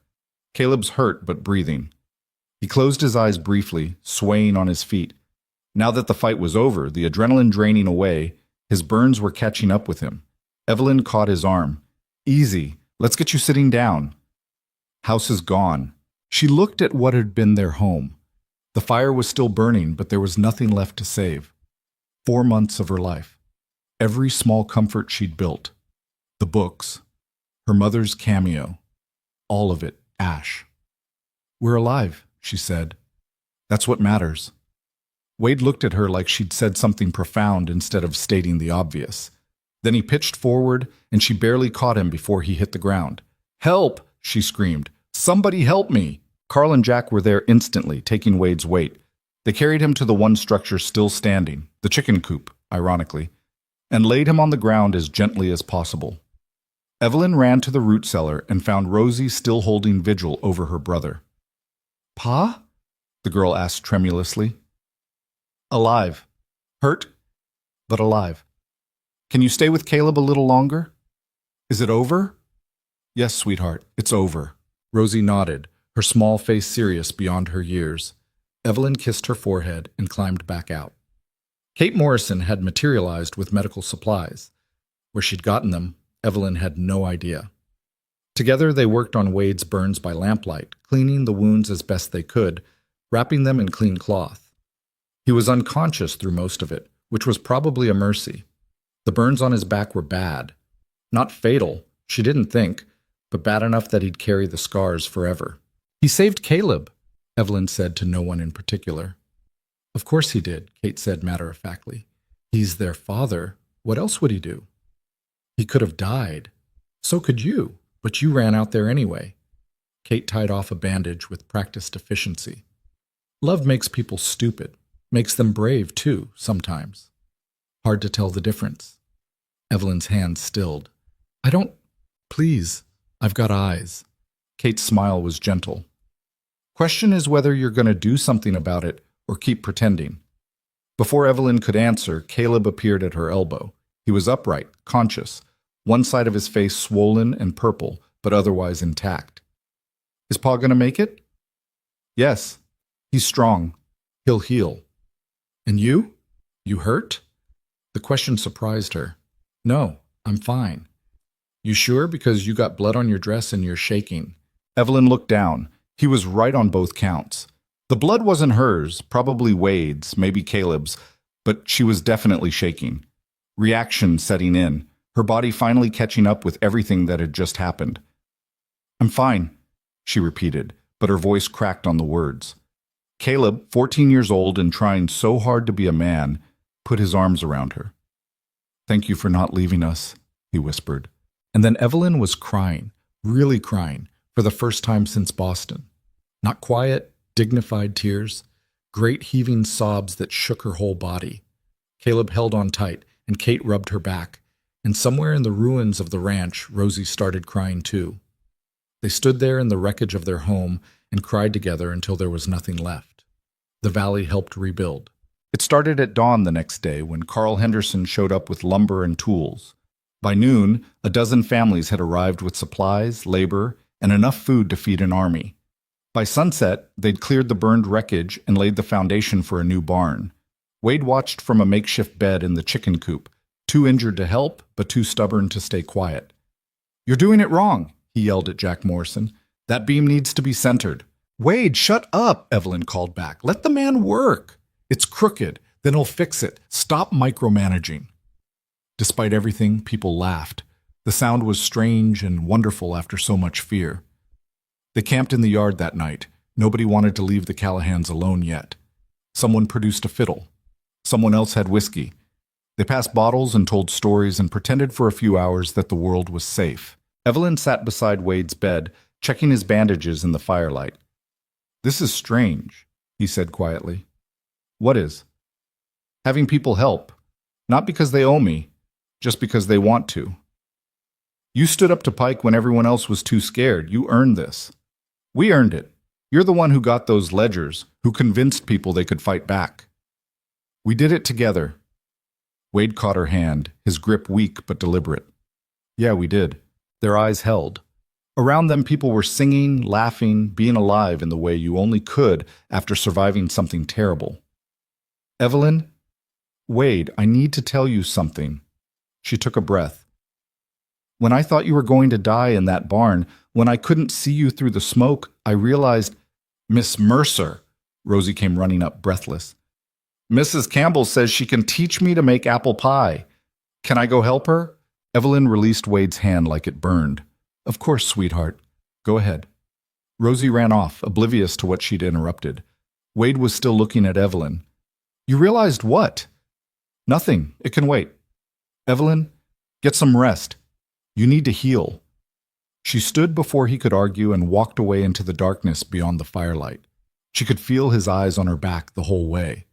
[SPEAKER 1] Caleb's hurt but breathing." He closed his eyes briefly, swaying on his feet. Now that the fight was over, the adrenaline draining away, his burns were catching up with him. Evelyn caught his arm. "Easy. Let's get you sitting down." House is gone. She looked at what had been their home. The fire was still burning, but there was nothing left to save. 4 months of her life. Every small comfort she'd built. The books. Her mother's cameo. All of it ash. "We're alive," she said. "That's what matters." Wade looked at her like she'd said something profound instead of stating the obvious. Then he pitched forward, and she barely caught him before he hit the ground. "Help!" she screamed. "Somebody help me!" Carl and Jack were there instantly, taking Wade's weight. They carried him to the one structure still standing, the chicken coop, ironically, and laid him on the ground as gently as possible. Evelyn ran to the root cellar and found Rosie still holding vigil over her brother. "Pa?" the girl asked tremulously. "Alive. Hurt, but alive. Can you stay with Caleb a little longer?" "Is it over?" "Yes, sweetheart, it's over." Rosie nodded, her small face serious beyond her years. Evelyn kissed her forehead and climbed back out. Kate Morrison had materialized with medical supplies. Where she'd gotten them, Evelyn had no idea. Together they worked on Wade's burns by lamplight, cleaning the wounds as best they could, wrapping them in clean cloth. He was unconscious through most of it, which was probably a mercy. The burns on his back were bad. Not fatal, she didn't think, but bad enough that he'd carry the scars forever. "He saved Caleb," Evelyn said to no one in particular. "Of course he did," Kate said matter-of-factly. "He's their father. What else would he do?" "He could have died. So could you, but you ran out there anyway." Kate tied off a bandage with practiced efficiency. "Love makes people stupid. Makes them brave, too, sometimes. Hard to tell the difference." Evelyn's hand stilled. "I don't... Please, I've got eyes." Kate's smile was gentle. "Question is whether you're going to do something about it or keep pretending." Before Evelyn could answer, Caleb appeared at her elbow. He was upright, conscious, one side of his face swollen and purple, but otherwise intact. "Is Pa going to make it?" "Yes. He's strong. He'll heal." "And you? You hurt?" The question surprised her. "No, I'm fine." "You sure? Because you got blood on your dress and you're shaking." Evelyn looked down. He was right on both counts. The blood wasn't hers, probably Wade's, maybe Caleb's, but she was definitely shaking. Reaction setting in, her body finally catching up with everything that had just happened. "I'm fine," she repeated, but her voice cracked on the words. Caleb, 14 years old and trying so hard to be a man, put his arms around her. "Thank you for not leaving us," he whispered. And then Evelyn was crying, really crying, for the first time since Boston. Not quiet, dignified tears, great heaving sobs that shook her whole body. Caleb held on tight, and Kate rubbed her back, and somewhere in the ruins of the ranch, Rosie started crying too. They stood there in the wreckage of their home and cried together until there was nothing left. The valley helped rebuild. It started at dawn the next day when Carl Henderson showed up with lumber and tools. By noon, a dozen families had arrived with supplies, labor, and enough food to feed an army. By sunset, they'd cleared the burned wreckage and laid the foundation for a new barn. Wade watched from a makeshift bed in the chicken coop, too injured to help, but too stubborn to stay quiet. "You're doing it wrong," he yelled at Jack Morrison. "That beam needs to be centered." "Wade, shut up," Evelyn called back. "Let the man work. It's crooked. Then he'll fix it. Stop micromanaging." Despite everything, people laughed. The sound was strange and wonderful after so much fear. They camped in the yard that night. Nobody wanted to leave the Callahans alone yet. Someone produced a fiddle. Someone else had whiskey. They passed bottles and told stories and pretended for a few hours that the world was safe. Evelyn sat beside Wade's bed, checking his bandages in the firelight. "This is strange," he said quietly. "What is?" "Having people help. Not because they owe me, just because they want to. You stood up to Pike when everyone else was too scared. You earned this." "We earned it. You're the one who got those ledgers, who convinced people they could fight back." "We did it together." Wade caught her hand, his grip weak but deliberate. "Yeah, we did." Their eyes held. Around them, people were singing, laughing, being alive in the way you only could after surviving something terrible. "Evelyn? Wade, I need to tell you something." She took a breath. "When I thought you were going to die in that barn, when I couldn't see you through the smoke, I realized—" "Miss Mercer!" Rosie came running up, breathless. "Mrs. Campbell says she can teach me to make apple pie. Can I go help her?" Evelyn released Wade's hand like it burned. "Of course, sweetheart. Go ahead." Rosie ran off, oblivious to what she'd interrupted. Wade was still looking at Evelyn. "You realized what?" "Nothing. It can wait. Evelyn, get some rest. You need to heal." She stood before he could argue and walked away into the darkness beyond the firelight. She could feel his eyes on her back the whole way.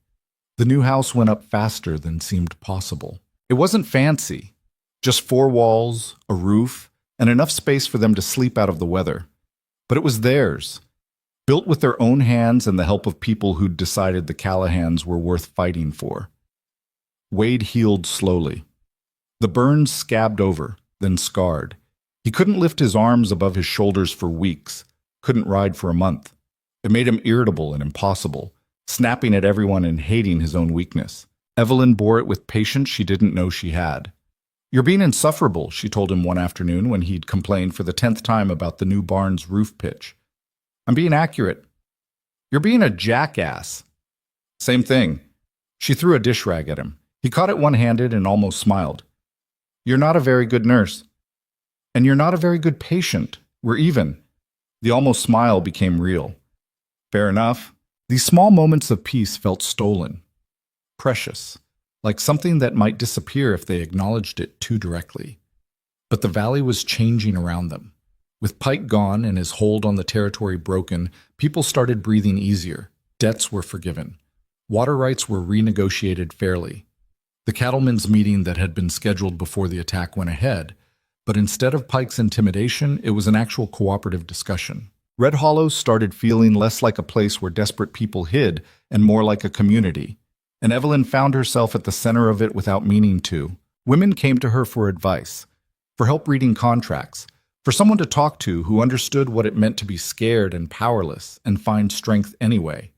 [SPEAKER 1] The new house went up faster than seemed possible. It wasn't fancy. Just 4 walls, a roof, and enough space for them to sleep out of the weather. But it was theirs, built with their own hands and the help of people who'd decided the Callahans were worth fighting for. Wade healed slowly. The burns scabbed over, then scarred. He couldn't lift his arms above his shoulders for weeks, couldn't ride for a month. It made him irritable and impossible, snapping at everyone and hating his own weakness. Evelyn bore it with patience she didn't know she had. "You're being insufferable," she told him one afternoon when he'd complained for the 10th time about the new barn's roof pitch. "I'm being accurate." "You're being a jackass." "Same thing." She threw a dish rag at him. He caught it one-handed and almost smiled. "You're not a very good nurse. And you're not a very good patient. We're even." The almost smile became real. "Fair enough." These small moments of peace felt stolen, precious, like something that might disappear if they acknowledged it too directly. But the valley was changing around them. With Pike gone and his hold on the territory broken, people started breathing easier. Debts were forgiven. Water rights were renegotiated fairly. The cattlemen's meeting that had been scheduled before the attack went ahead, but instead of Pike's intimidation, it was an actual cooperative discussion. Red Hollow started feeling less like a place where desperate people hid and more like a community, and Evelyn found herself at the center of it without meaning to. Women came to her for advice, for help reading contracts, for someone to talk to who understood what it meant to be scared and powerless and find strength anyway.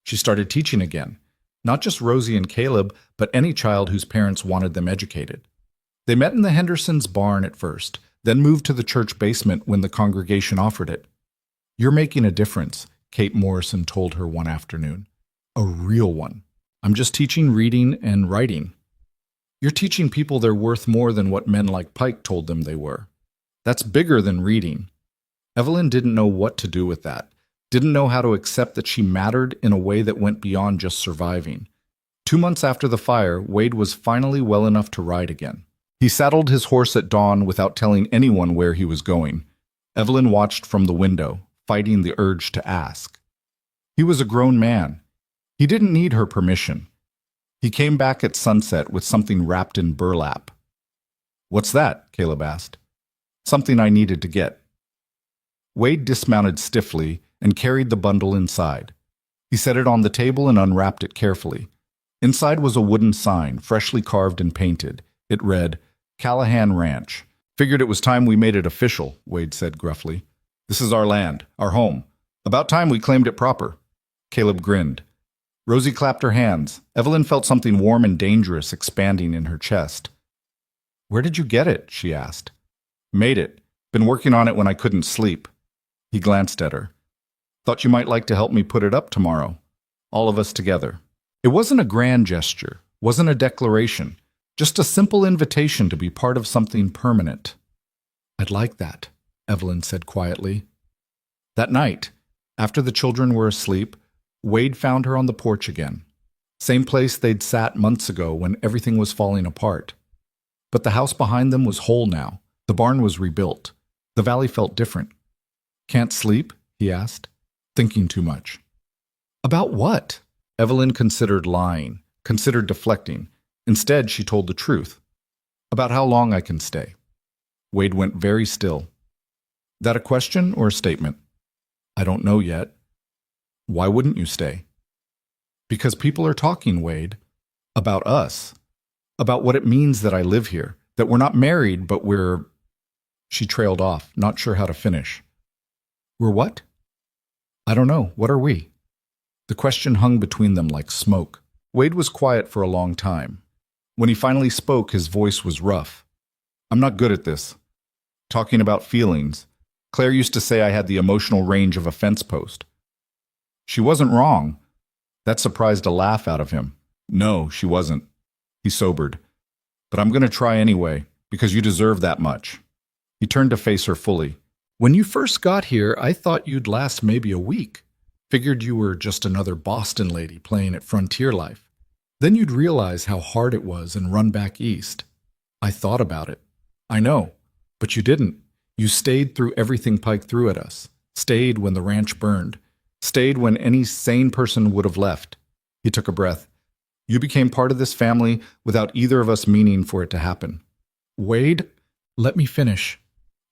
[SPEAKER 1] She started teaching again, not just Rosie and Caleb, but any child whose parents wanted them educated. They met in the Hendersons' barn at first, then moved to the church basement when the congregation offered it. "You're making a difference," Kate Morrison told her one afternoon. "A real one. I'm just teaching reading and writing." "You're teaching people they're worth more than what men like Pike told them they were. That's bigger than reading." Evelyn didn't know what to do with that, didn't know how to accept that she mattered in a way that went beyond just surviving. 2 months after the fire, Wade was finally well enough to ride again. He saddled his horse at dawn without telling anyone where he was going. Evelyn watched from the window, fighting the urge to ask. He was a grown man. He didn't need her permission. He came back at sunset with something wrapped in burlap. "What's that?" Caleb asked. "Something I needed to get." Wade dismounted stiffly and carried the bundle inside. He set it on the table and unwrapped it carefully. Inside was a wooden sign, freshly carved and painted. It read, "Callahan Ranch." "Figured it was time we made it official," Wade said gruffly. "This is our land, our home. About time we claimed it proper." Caleb grinned. Rosie clapped her hands. Evelyn felt something warm and dangerous expanding in her chest. "Where did you get it?" she asked. "Made it. Been working on it when I couldn't sleep." He glanced at her. "Thought you might like to help me put it up tomorrow. All of us together." It wasn't a grand gesture, wasn't a declaration, just a simple invitation to be part of something permanent. "I'd like that," Evelyn said quietly. That night, After the children were asleep, Wade found her on the porch again. Same place they'd sat months ago when everything was falling apart. But the house behind them was whole now. The barn was rebuilt. The valley felt different. "Can't sleep?" he asked. "Thinking too much." "About what?" Evelyn considered lying, considered deflecting. Instead, she told the truth. "About how long I can stay." Wade went very still. "That a question or a statement?" "I don't know yet." "Why wouldn't you stay?" "Because people are talking, Wade. About us. About what it means that I live here. That we're not married, but we're—" She trailed off, not sure how to finish. "We're what?" "I don't know. What are we?" The question hung between them like smoke. Wade was quiet for a long time. When he finally spoke, his voice was rough. "I'm not good at this. Talking about feelings. Claire used to say I had the emotional range of a fence post." She wasn't wrong. That surprised a laugh out of him. "No, she wasn't." He sobered. "But I'm going to try anyway, because you deserve that much." He turned to face her fully. "When you first got here, I thought you'd last maybe a week. Figured you were just another Boston lady playing at frontier life. Then you'd realize how hard it was and run back east. I thought about it. I know. But you didn't. You stayed through everything Pike threw at us. Stayed when the ranch burned. Stayed when any sane person would have left." He took a breath. "You became part of this family without either of us meaning for it to happen." "Wade, let me finish.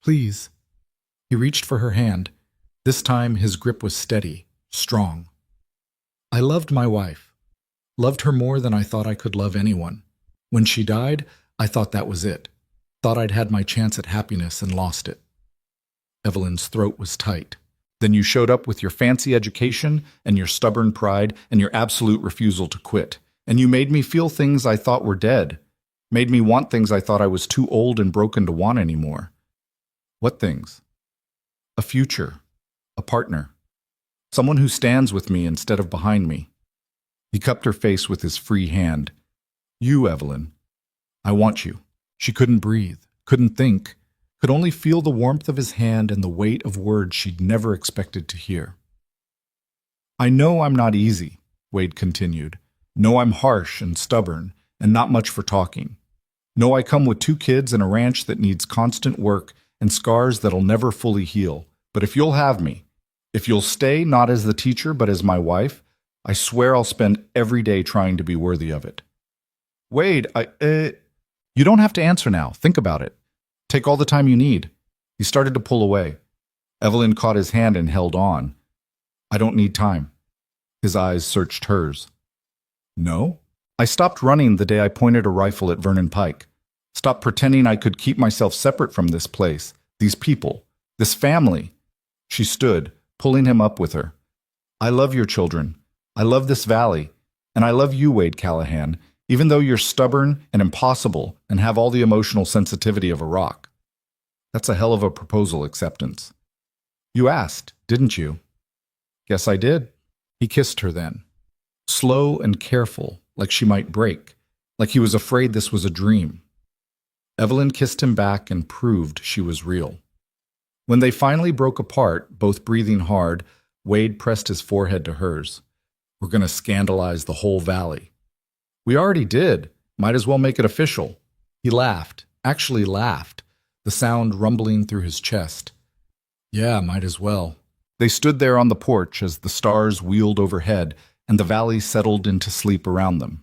[SPEAKER 1] Please." He reached for her hand. This time his grip was steady, strong. "I loved my wife. Loved her more than I thought I could love anyone. When she died, I thought that was it. Thought I'd had my chance at happiness and lost it." Evelyn's throat was tight. "Then you showed up with your fancy education and your stubborn pride and your absolute refusal to quit. And you made me feel things I thought were dead. Made me want things I thought I was too old and broken to want anymore." "What things?" "A future. A partner. Someone who stands with me instead of behind me." He cupped her face with his free hand. "You, Evelyn. I want you." She couldn't breathe, couldn't think, could only feel the warmth of his hand and the weight of words she'd never expected to hear. "I know I'm not easy," Wade continued. "Know I'm harsh and stubborn and not much for talking. Know I come with 2 kids and a ranch that needs constant work and scars that'll never fully heal. But if you'll have me, if you'll stay not as the teacher but as my wife, I swear I'll spend every day trying to be worthy of it." "Wade, You don't have to answer now. Think about it. Take all the time you need." He started to pull away. Evelyn caught his hand and held on. "I don't need time." His eyes searched hers. "No?" "I stopped running the day I pointed a rifle at Vernon Pike. Stopped pretending I could keep myself separate from this place, these people, this family." She stood, pulling him up with her. "I love your children. I love this valley. And I love you, Wade Callahan, even though you're stubborn and impossible and have all the emotional sensitivity of a rock." That's a hell of a proposal acceptance. "You asked, didn't you?" "Guess I did." He kissed her then. Slow and careful, like she might break, like he was afraid this was a dream. Evelyn kissed him back and proved she was real. When they finally broke apart, both breathing hard, Wade pressed his forehead to hers. "We're going to scandalize the whole valley." "We already did. Might as well make it official." He laughed, actually laughed, the sound rumbling through his chest. "Yeah, might as well." They stood there on the porch as the stars wheeled overhead and the valley settled into sleep around them.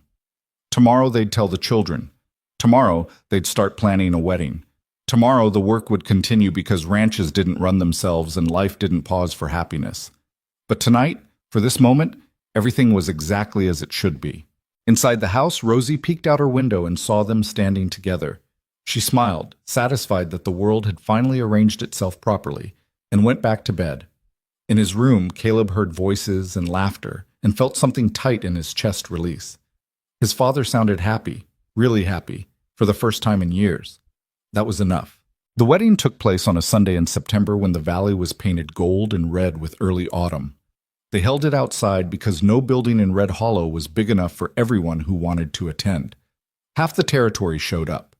[SPEAKER 1] Tomorrow they'd tell the children. Tomorrow they'd start planning a wedding. Tomorrow the work would continue because ranches didn't run themselves and life didn't pause for happiness. But tonight, for this moment, everything was exactly as it should be. Inside the house, Rosie peeked out her window and saw them standing together. She smiled, satisfied that the world had finally arranged itself properly, and went back to bed. In his room, Caleb heard voices and laughter and felt something tight in his chest release. His father sounded happy, really happy, for the first time in years. That was enough. The wedding took place on a Sunday in September when the valley was painted gold and red with early autumn. They held it outside because no building in Red Hollow was big enough for everyone who wanted to attend. Half the territory showed up.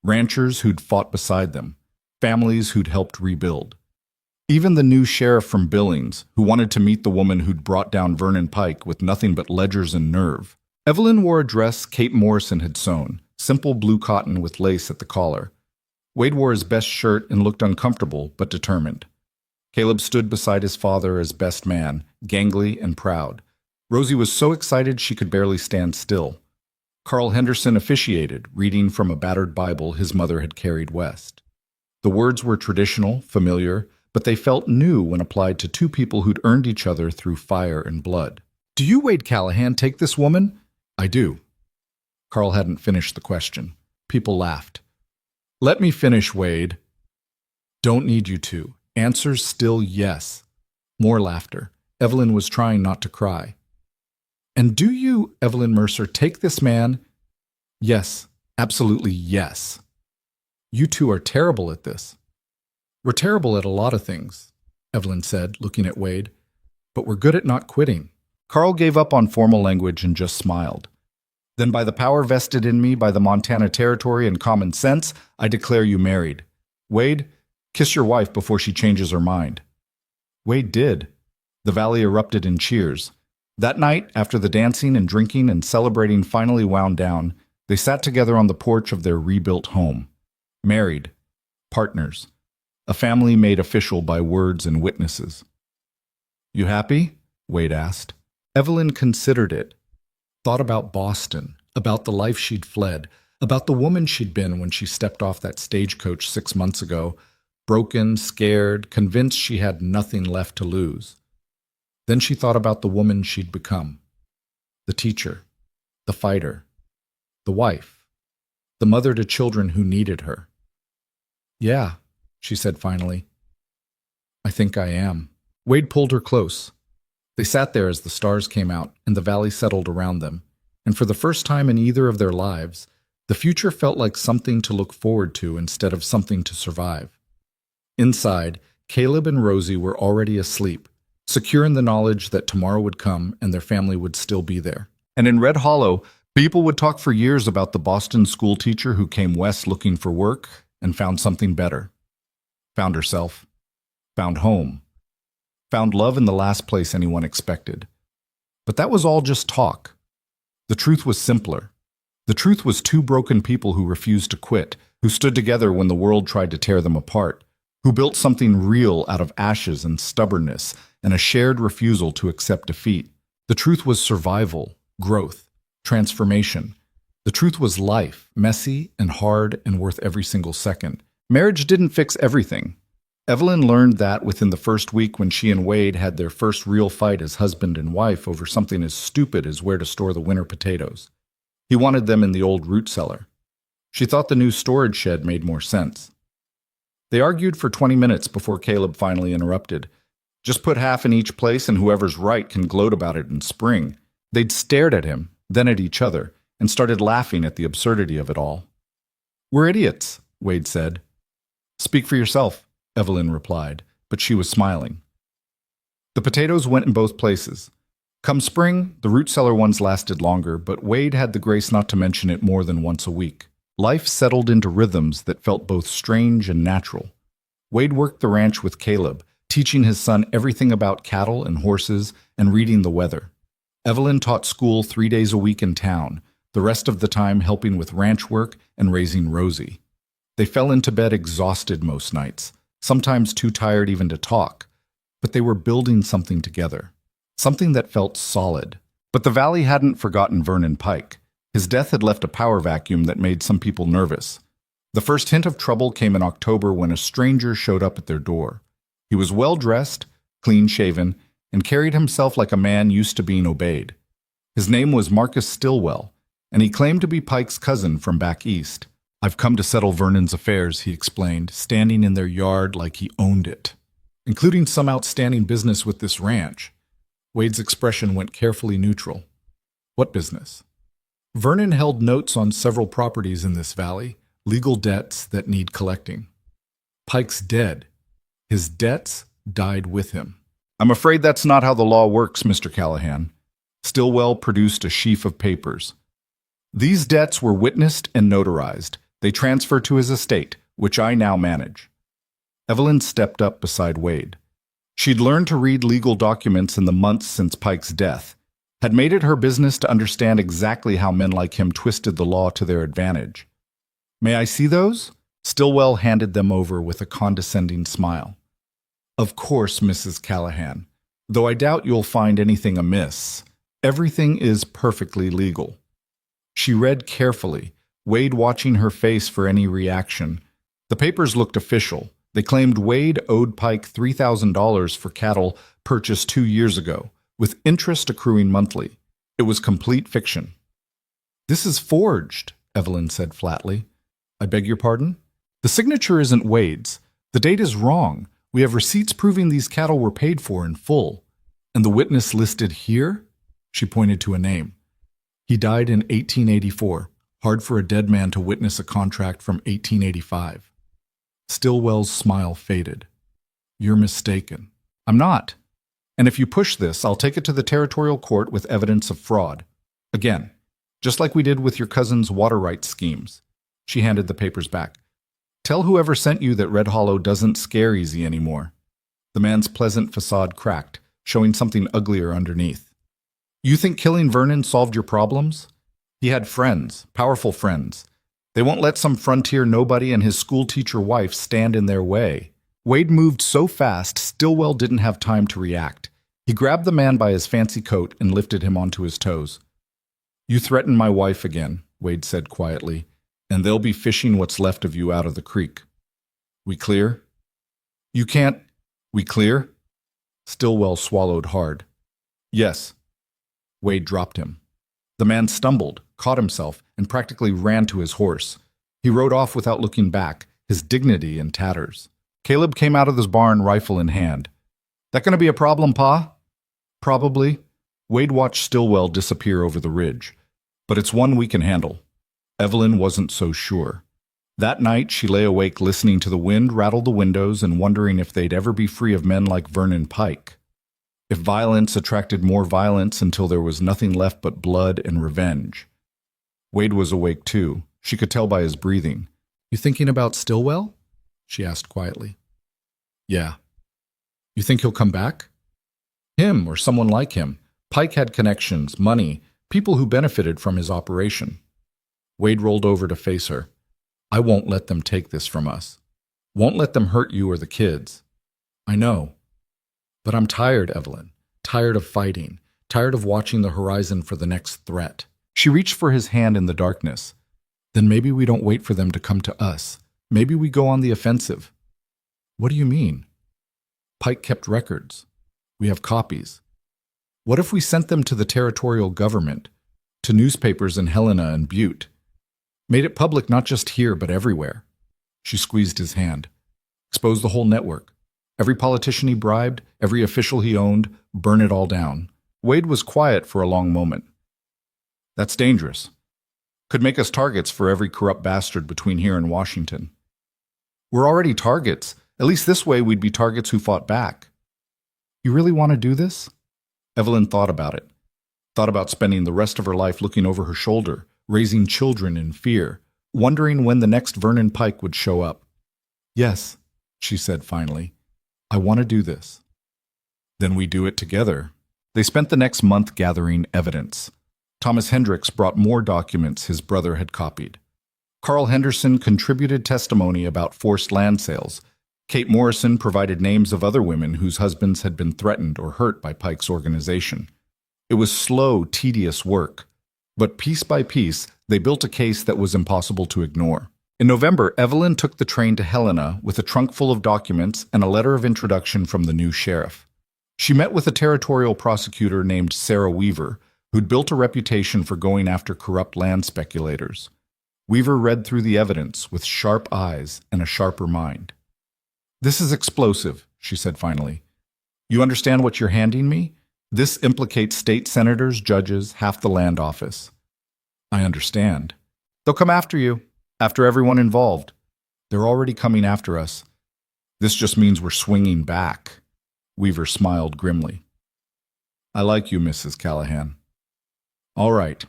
[SPEAKER 1] Ranchers who'd fought beside them, families who'd helped rebuild. Even the new sheriff from Billings, who wanted to meet the woman who'd brought down Vernon Pike with nothing but ledgers and nerve. Evelyn wore a dress Kate Morrison had sewn, simple blue cotton with lace at the collar. Wade wore his best shirt and looked uncomfortable but determined. Caleb stood beside his father as best man, gangly and proud. Rosie was so excited she could barely stand still. Carl Henderson officiated, reading from a battered Bible his mother had carried west. The words were traditional, familiar, but they felt new when applied to two people who'd earned each other through fire and blood. "Do you, Wade Callahan, take this woman?" "I do." Carl hadn't finished the question. People laughed. "Let me finish, Wade." "Don't need you to. Answer's still yes." More laughter. Evelyn was trying not to cry. "And do you, Evelyn Mercer, take this man?" "Yes, absolutely yes." "You two are terrible at this." "We're terrible at a lot of things," Evelyn said, looking at Wade. "But we're good at not quitting." Carl gave up on formal language and just smiled. "Then by the power vested in me by the Montana Territory and common sense, I declare you married. Wade, kiss your wife before she changes her mind." Wade did. The valley erupted in cheers. That night, after the dancing and drinking and celebrating finally wound down, they sat together on the porch of their rebuilt home. Married. Partners. A family made official by words and witnesses. "You happy?" Wade asked. Evelyn considered it. Thought about Boston, about the life she'd fled, about the woman she'd been when she stepped off that stagecoach 6 months ago, broken, scared, convinced she had nothing left to lose. Then she thought about the woman she'd become. The teacher, the fighter, the wife, the mother to children who needed her. "Yeah," she said finally. "I think I am." Wade pulled her close. They sat there as the stars came out and the valley settled around them, and for the first time in either of their lives, the future felt like something to look forward to instead of something to survive. Inside, Caleb and Rosie were already asleep, secure in the knowledge that tomorrow would come and their family would still be there. And in Red Hollow, people would talk for years about the Boston schoolteacher who came west looking for work and found something better. Found herself. Found home. Found love in the last place anyone expected. But that was all just talk. The truth was simpler. The truth was two broken people who refused to quit, who stood together when the world tried to tear them apart, who built something real out of ashes and stubbornness and a shared refusal to accept defeat. The truth was survival, growth, transformation. The truth was life, messy and hard and worth every single second. Marriage didn't fix everything. Evelyn learned that within the first week when she and Wade had their first real fight as husband and wife over something as stupid as where to store the winter potatoes. He wanted them in the old root cellar. She thought the new storage shed made more sense. They argued for 20 minutes before Caleb finally interrupted. "Just put half in each place and whoever's right can gloat about it in spring." They'd stared at him, then at each other, and started laughing at the absurdity of it all. "We're idiots," Wade said. "Speak for yourself," Evelyn replied, but she was smiling. The potatoes went in both places. Come spring, the root cellar ones lasted longer, but Wade had the grace not to mention it more than once a week. Life settled into rhythms that felt both strange and natural. Wade worked the ranch with Caleb, teaching his son everything about cattle and horses and reading the weather. Evelyn taught school 3 days a week in town, the rest of the time helping with ranch work and raising Rosie. They fell into bed exhausted most nights, sometimes too tired even to talk, but they were building something together, something that felt solid. But the valley hadn't forgotten Vernon Pike. His death had left a power vacuum that made some people nervous. The first hint of trouble came in October when a stranger showed up at their door. He was well-dressed, clean-shaven, and carried himself like a man used to being obeyed. His name was Marcus Stillwell, and he claimed to be Pike's cousin from back east. "I've come to settle Vernon's affairs," he explained, standing in their yard like he owned it, "including some outstanding business with this ranch." Wade's expression went carefully neutral. "What business?" "Vernon held notes on several properties in this valley, legal debts that need collecting. Pike's dead. His debts died with him." "I'm afraid that's not how the law works, Mr. Callahan." Stillwell produced a sheaf of papers. "These debts were witnessed and notarized. They transfer to his estate, which I now manage." Evelyn stepped up beside Wade. She'd learned to read legal documents in the months since Pike's death, had made it her business to understand exactly how men like him twisted the law to their advantage. "May I see those?" Stillwell handed them over with a condescending smile. "Of course, Mrs. Callahan, though I doubt you'll find anything amiss. Everything is perfectly legal." She read carefully, Wade watching her face for any reaction. The papers looked official. They claimed Wade owed Pike $3,000 for cattle purchased 2 years ago, with interest accruing monthly. It was complete fiction. "This is forged," Evelyn said flatly. "I beg your pardon?" "The signature isn't Wade's. The date is wrong. We have receipts proving these cattle were paid for in full. And the witness listed here?" She pointed to a name. "He died in 1884. Hard for a dead man to witness a contract from 1885. Stillwell's smile faded. "You're mistaken." "I'm not. And if you push this, I'll take it to the territorial court with evidence of fraud. Again, just like we did with your cousin's water rights schemes." She handed the papers back. "Tell whoever sent you that Red Hollow doesn't scare easy anymore." The man's pleasant facade cracked, showing something uglier underneath. "You think killing Vernon solved your problems? He had friends, powerful friends. They won't let some frontier nobody and his schoolteacher wife stand in their way." Wade moved so fast, Stillwell didn't have time to react. He grabbed the man by his fancy coat and lifted him onto his toes. "You threaten my wife again," Wade said quietly, "and they'll be fishing what's left of you out of the creek. We clear?" "You can't—" "We clear?" Stillwell swallowed hard. "Yes." Wade dropped him. The man stumbled, caught himself, and practically ran to his horse. He rode off without looking back, his dignity in tatters. Caleb came out of his barn, rifle in hand. "That gonna be a problem, Pa?" "Probably." Wade watched Stillwell disappear over the ridge. "But it's one we can handle." Evelyn wasn't so sure. That night, she lay awake listening to the wind rattle the windows and wondering if they'd ever be free of men like Vernon Pike. If violence attracted more violence until there was nothing left but blood and revenge. Wade was awake too. She could tell by his breathing. "You thinking about Stillwell?" she asked quietly. "Yeah." "You think he'll come back?" "Him or someone like him. Pike had connections, money, people who benefited from his operation." Wade rolled over to face her. "I won't let them take this from us. Won't let them hurt you or the kids." "I know. But I'm tired, Evelyn. Tired of fighting. Tired of watching the horizon for the next threat." She reached for his hand in the darkness. "Then maybe we don't wait for them to come to us. Maybe we go on the offensive." "What do you mean?" "Pike kept records. We have copies. What if we sent them to the territorial government, to newspapers in Helena and Butte? Made it public not just here, but everywhere." She squeezed his hand. "Expose the whole network. Every politician he bribed, every official he owned, burn it all down." Wade was quiet for a long moment. "That's dangerous. Could make us targets for every corrupt bastard between here and Washington." "We're already targets. At least this way we'd be targets who fought back." "You really want to do this?" Evelyn thought about it. Thought about spending the rest of her life looking over her shoulder, raising children in fear, wondering when the next Vernon Pike would show up. "Yes," she said finally. "I want to do this." "Then we do it together." They spent the next month gathering evidence. Thomas Hendricks brought more documents his brother had copied. Carl Henderson contributed testimony about forced land sales. Kate Morrison provided names of other women whose husbands had been threatened or hurt by Pike's organization. It was slow, tedious work, but piece by piece, they built a case that was impossible to ignore. In November, Evelyn took the train to Helena with a trunk full of documents and a letter of introduction from the new sheriff. She met with a territorial prosecutor named Sarah Weaver, who'd built a reputation for going after corrupt land speculators. Weaver read through the evidence with sharp eyes and a sharper mind. "This is explosive," she said finally. "You understand what you're handing me? This implicates state senators, judges, half the land office." "I understand." "They'll come after you. After everyone involved. They're already coming after us. This just means we're swinging back." Weaver smiled grimly. "I like you, Mrs. Callahan." "All right.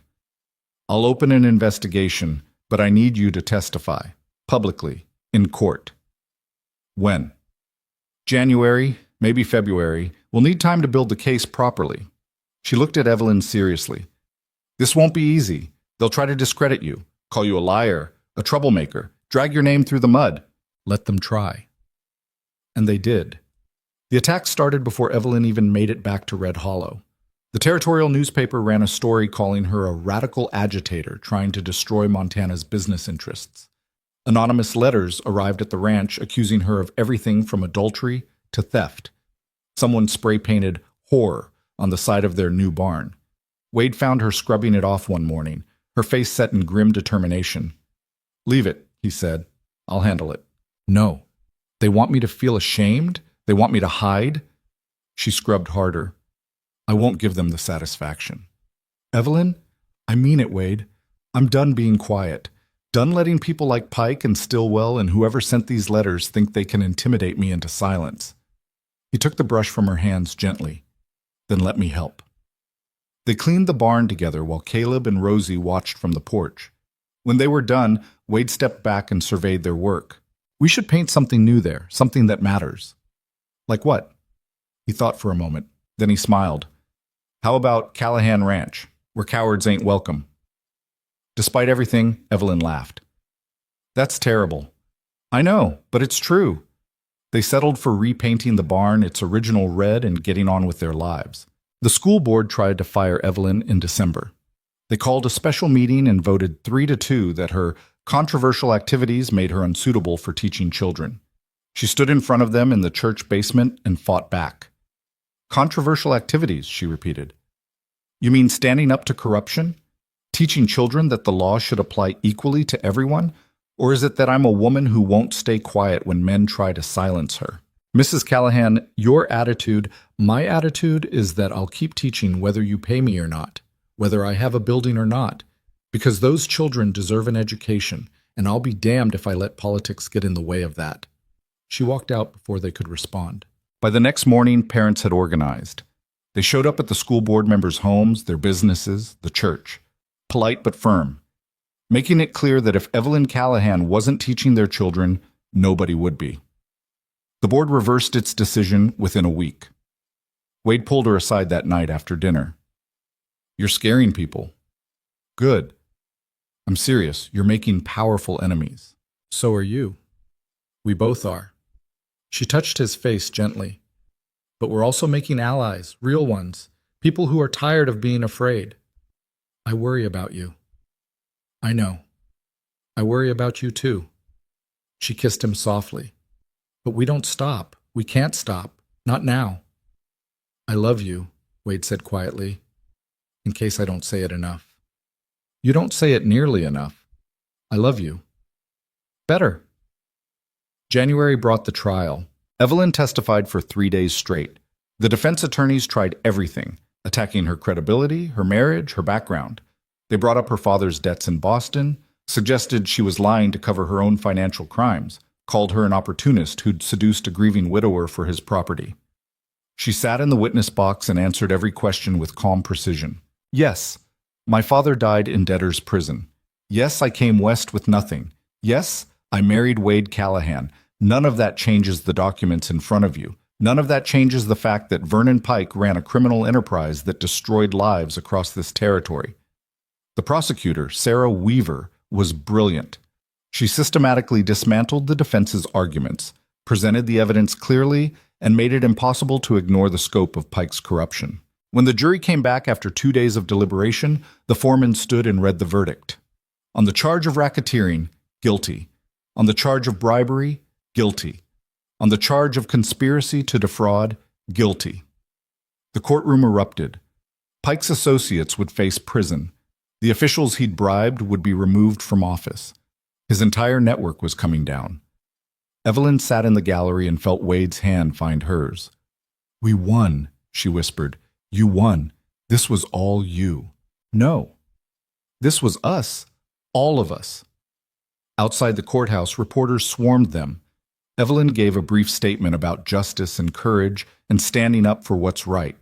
[SPEAKER 1] I'll open an investigation, but I need you to testify, publicly, in court." "When?" January, maybe February. We'll need time to build the case properly. She looked at Evelyn seriously. This won't be easy. They'll try to discredit you, call you a liar, a troublemaker, drag your name through the mud. Let them try. And they did. The attack started before Evelyn even made it back to Red Hollow. The territorial newspaper ran a story calling her a radical agitator trying to destroy Montana's business interests. Anonymous letters arrived at the ranch accusing her of everything from adultery to theft. Someone spray-painted "whore" on the side of their new barn. Wade found her scrubbing it off one morning, her face set in grim determination. "Leave it," he said. "I'll handle it." "No. They want me to feel ashamed? They want me to hide?" She scrubbed harder. "I won't give them the satisfaction." "Evelyn, I mean it, Wade. I'm done being quiet. Done letting people like Pike and Stillwell and whoever sent these letters think they can intimidate me into silence." He took the brush from her hands gently. "Then let me help." They cleaned the barn together while Caleb and Rosie watched from the porch. When they were done, Wade stepped back and surveyed their work. "We should paint something new there, something that matters." "Like what?" He thought for a moment. Then he smiled. "How about Callahan Ranch, where cowards ain't welcome?" Despite everything, Evelyn laughed. "That's terrible." "I know, but it's true." They settled for repainting the barn its original red and getting on with their lives. The school board tried to fire Evelyn in December. They called a special meeting and voted 3-2 that her controversial activities made her unsuitable for teaching children. She stood in front of them in the church basement and fought back. "Controversial activities," she repeated. "You mean standing up to corruption? Teaching children that the law should apply equally to everyone? Or is it that I'm a woman who won't stay quiet when men try to silence her?" "Mrs. Callahan, your attitude, my attitude is that I'll keep teaching whether you pay me or not, whether I have a building or not, because those children deserve an education, and I'll be damned if I let politics get in the way of that." She walked out before they could respond. By the next morning, parents had organized. They showed up at the school board members' homes, their businesses, the church, polite but firm, making it clear that if Evelyn Callahan wasn't teaching their children, nobody would be. The board reversed its decision within a week. Wade pulled her aside that night after dinner. "You're scaring people." "Good. I'm serious. You're making powerful enemies." "So are you. We both are." She touched his face gently. "But we're also making allies, real ones, people who are tired of being afraid. I worry about you." "I know. I worry about you too." She kissed him softly. "But we don't stop. We can't stop. Not now." "I love you," Wade said quietly, in case I don't say it enough. "You don't say it nearly enough. I love you." "Better." January brought the trial. Evelyn testified for 3 days straight. The defense attorneys tried everything, attacking her credibility, her marriage, her background. They brought up her father's debts in Boston, suggested she was lying to cover her own financial crimes, called her an opportunist who'd seduced a grieving widower for his property. She sat in the witness box and answered every question with calm precision. "Yes, my father died in debtor's prison. Yes, I came west with nothing. Yes, I married Wade Callahan. None of that changes the documents in front of you. None of that changes the fact that Vernon Pike ran a criminal enterprise that destroyed lives across this territory." The prosecutor, Sarah Weaver, was brilliant. She systematically dismantled the defense's arguments, presented the evidence clearly, and made it impossible to ignore the scope of Pike's corruption. When the jury came back after 2 days of deliberation, the foreman stood and read the verdict. On the charge of racketeering, guilty. On the charge of bribery, guilty. On the charge of conspiracy to defraud, guilty. The courtroom erupted. Pike's associates would face prison. The officials he'd bribed would be removed from office. His entire network was coming down. Evelyn sat in the gallery and felt Wade's hand find hers. "We won," she whispered. "You won. This was all you." "No. This was us. All of us." Outside the courthouse, reporters swarmed them. Evelyn gave a brief statement about justice and courage and standing up for what's right.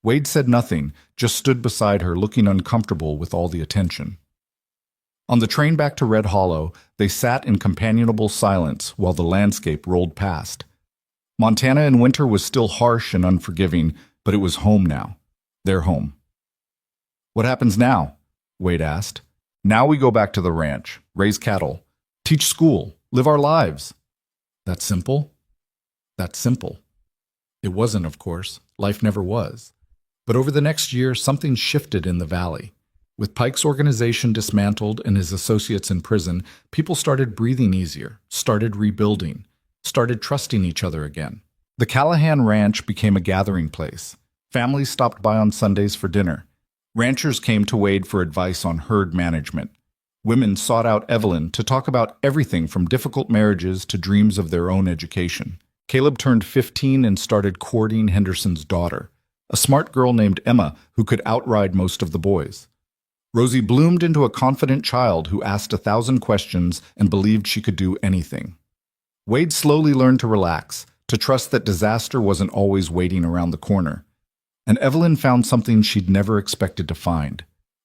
[SPEAKER 1] Wade said nothing, just stood beside her, looking uncomfortable with all the attention. On the train back to Red Hollow, they sat in companionable silence while the landscape rolled past. Montana in winter was still harsh and unforgiving, but it was home now. Their home. What happens now? Wade asked. Now we go back to the ranch, raise cattle, teach school, live our lives. That simple? That's simple. It wasn't, of course. Life never was. But over the next year, something shifted in the valley. With Pike's organization dismantled and his associates in prison, people started breathing easier, started rebuilding, started trusting each other again. The Callahan Ranch became a gathering place. Families stopped by on Sundays for dinner. Ranchers came to Wade for advice on herd management. Women sought out Evelyn to talk about everything from difficult marriages to dreams of their own education. Caleb turned 15 and started courting Henderson's daughter, a smart girl named Emma who could outride most of the boys. Rosie bloomed into a confident child who asked 1,000 questions and believed she could do anything. Wade slowly learned to relax, to trust that disaster wasn't always waiting around the corner. And Evelyn found something she'd never expected to find: